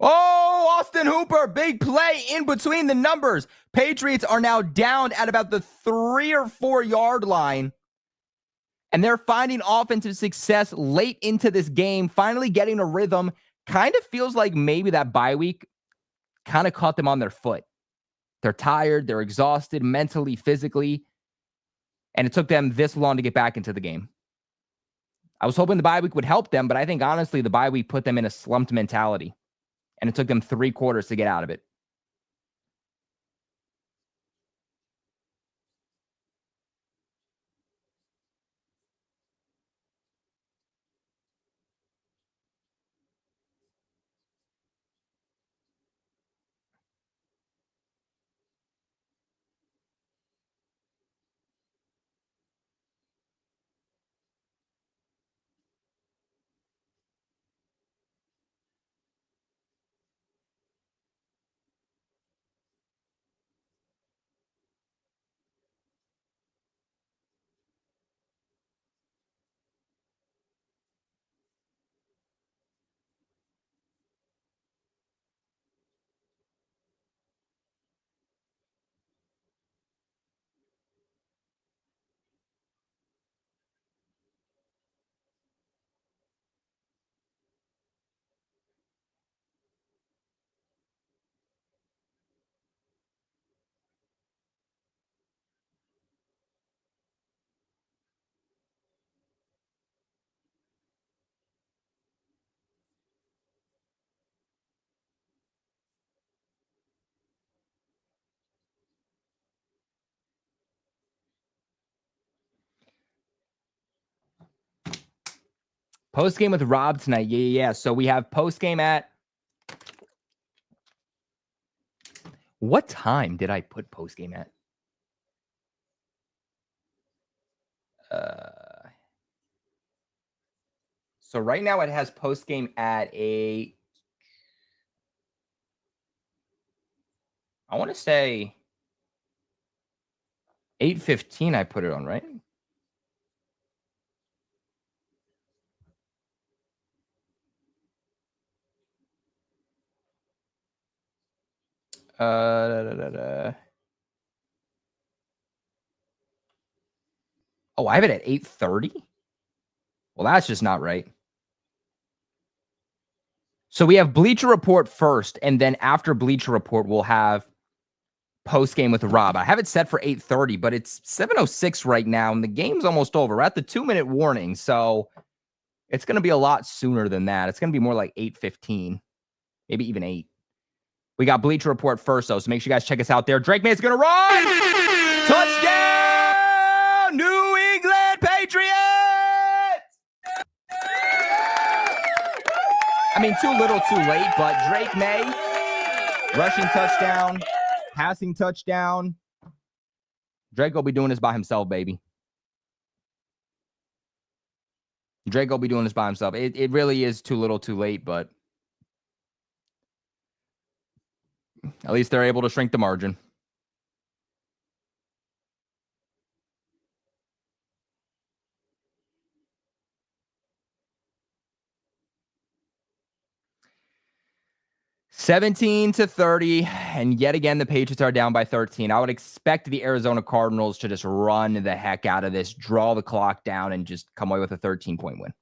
Oh, Austin Hooper, big play in between the numbers. Patriots are now down at about the 3 or 4 yard line. And they're finding offensive success late into this game, finally getting a rhythm. Kind of feels like maybe that bye week kind of caught them on their foot. They're tired, they're exhausted mentally, physically, and it took them this long to get back into the game. I was hoping the bye week would help them, but I think honestly the bye week put them in a slumped mentality, and it took them 3 quarters to get out of it. Post game with Rob tonight. Yeah. So we have post game at what time did I put post game at? So right now it has post game at I want to say 8:15. I put it on, right? Oh, I have it at 8:30. Well, that's just not right. So we have Bleacher Report first, and then after Bleacher Report, we'll have post game with Rob. I have it set for 8:30, but it's 7:06 right now, and the game's almost over. We're at the 2-minute warning, so it's going to be a lot sooner than that. It's going to be more like 8:15, maybe even 8. We got Bleacher Report first, though, so make sure you guys check us out there. Drake Maye's going to run! Touchdown! New England Patriots! I mean, too little, too late, but Drake Maye, rushing touchdown, passing touchdown. Drake will be doing this by himself, baby. Drake will be doing this by himself. It really is too little, too late, but at least they're able to shrink the margin. (17-30), and yet again, the Patriots are down by 13. I would expect the Arizona Cardinals to just run the heck out of this, draw the clock down, and just come away with a 13-point win.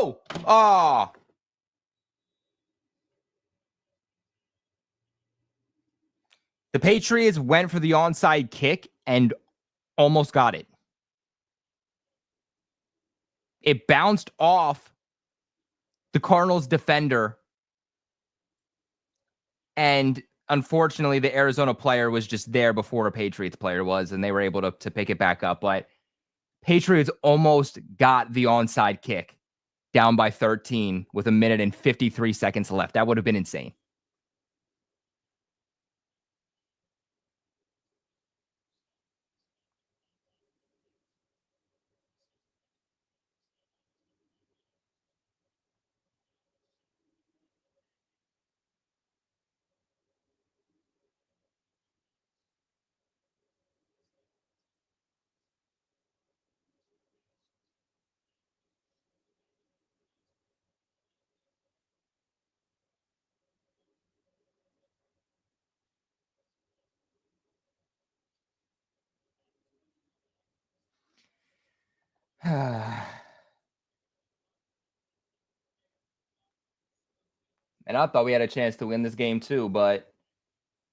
No! Oh. The Patriots went for the onside kick and almost got it. It bounced off the Cardinals defender, and unfortunately, the Arizona player was just there before a Patriots player was, and they were able to pick it back up. But Patriots almost got the onside kick down by 13 with 1 minute and 53 seconds left. That would have been insane. And I thought we had a chance to win this game too, but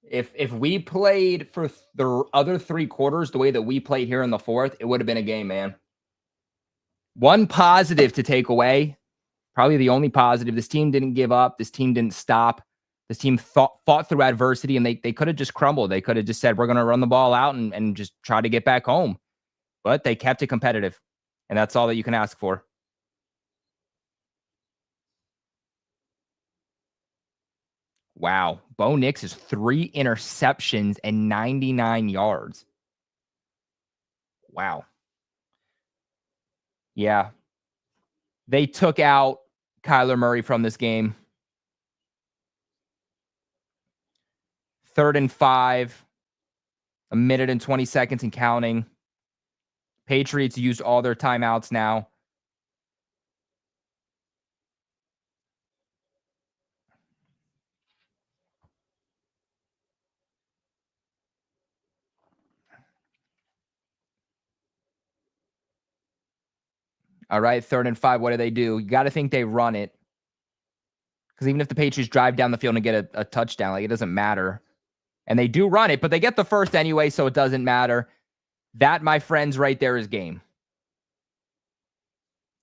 if we played for the other 3 quarters the way that we played here in the fourth, it would have been a game, man. One positive to take away, probably the only positive, this team didn't give up. This team didn't stop. This team fought through adversity, and they could have just crumbled. They could have just said, we're going to run the ball out and just try to get back home. But they kept it competitive, and that's all that you can ask for. Wow. Bo Nix is 3 interceptions and 99 yards. Wow. Yeah. They took out Kyler Murray from this game. 3rd and 5, 1 minute and 20 seconds and counting. Patriots used all their timeouts now. All right, 3rd and 5. What do? You got to think they run it. Because even if the Patriots drive down the field and get a touchdown, like, it doesn't matter. And they do run it, but they get the first anyway, so it doesn't matter. That, my friends, right there is game.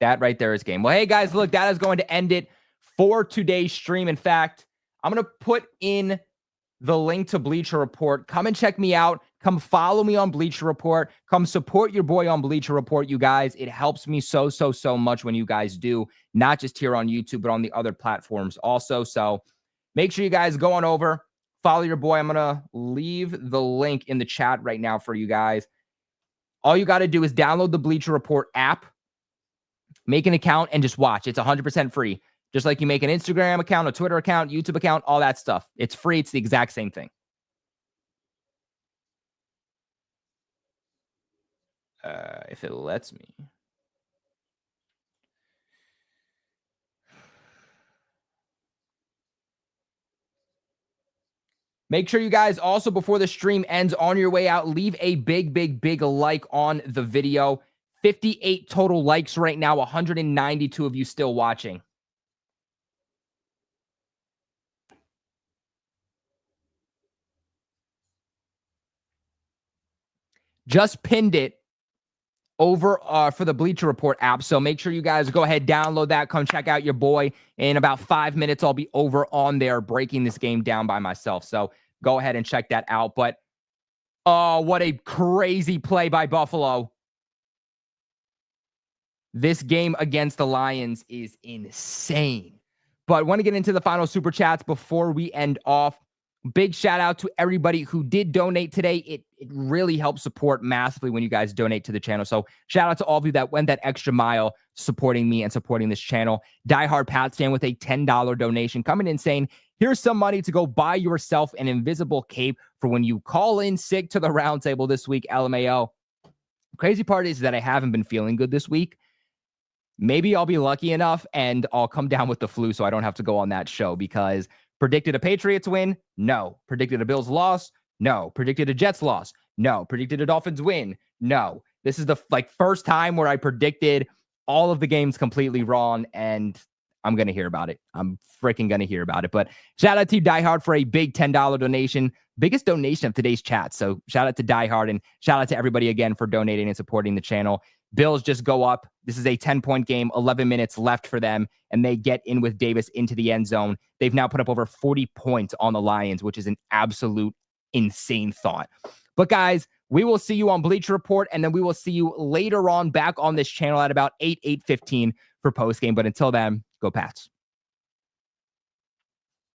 That right there is game. Well, hey, guys, look, that is going to end it for today's stream. In fact, I'm going to put in the link to Bleacher Report. Come and check me out. Come follow me on Bleacher Report. Come support your boy on Bleacher Report, you guys. It helps me so much when you guys do, not just here on YouTube, but on the other platforms also. So make sure you guys go on over, follow your boy. I'm going to leave the link in the chat right now for you guys. All you got to do is download the Bleacher Report app, make an account, and just watch. It's 100% free. Just like you make an Instagram account, a Twitter account, YouTube account, all that stuff. It's free. It's the exact same thing. If it lets me. Make sure you guys also, before the stream ends, on your way out, leave a big like on the video. 58 total likes right now, 192 of you still watching. Just pinned it over for the Bleacher Report app. So make sure you guys go ahead, download that. Come check out your boy. In about 5 minutes, I'll be over on there breaking this game down by myself. So go ahead and check that out. But, oh, what a crazy play by Buffalo. This game against the Lions is insane. But I want to get into the final super chats before we end off. Big shout out to everybody who did donate today. It really helps support massively when you guys donate to the channel. So shout out to all of you that went that extra mile supporting me and supporting this channel. Diehard Pats fan with a $10 donation coming in saying, here's some money to go buy yourself an invisible cape for when you call in sick to the round table this week, LMAO. Crazy part is that I haven't been feeling good this week. Maybe I'll be lucky enough and I'll come down with the flu so I don't have to go on that show, because predicted a Patriots win? No. Predicted a Bills loss? No. Predicted a Jets loss? No. Predicted a Dolphins win? No. This is the first time where I predicted all of the games completely wrong, and I'm going to hear about it. I'm freaking going to hear about it. But shout out to you, Die Hard, for a big $10 donation. Biggest donation of today's chat. So shout out to Die Hard, and shout out to everybody again for donating and supporting the channel. Bills just go up. This is a 10-point game, 11 minutes left for them, and they get in with Davis into the end zone. They've now put up over 40 points on the Lions, which is an absolute insane thought. But guys, we will see you on Bleacher Report, and then we will see you later on back on this channel at about 8:15 for postgame. But until then, go Pats.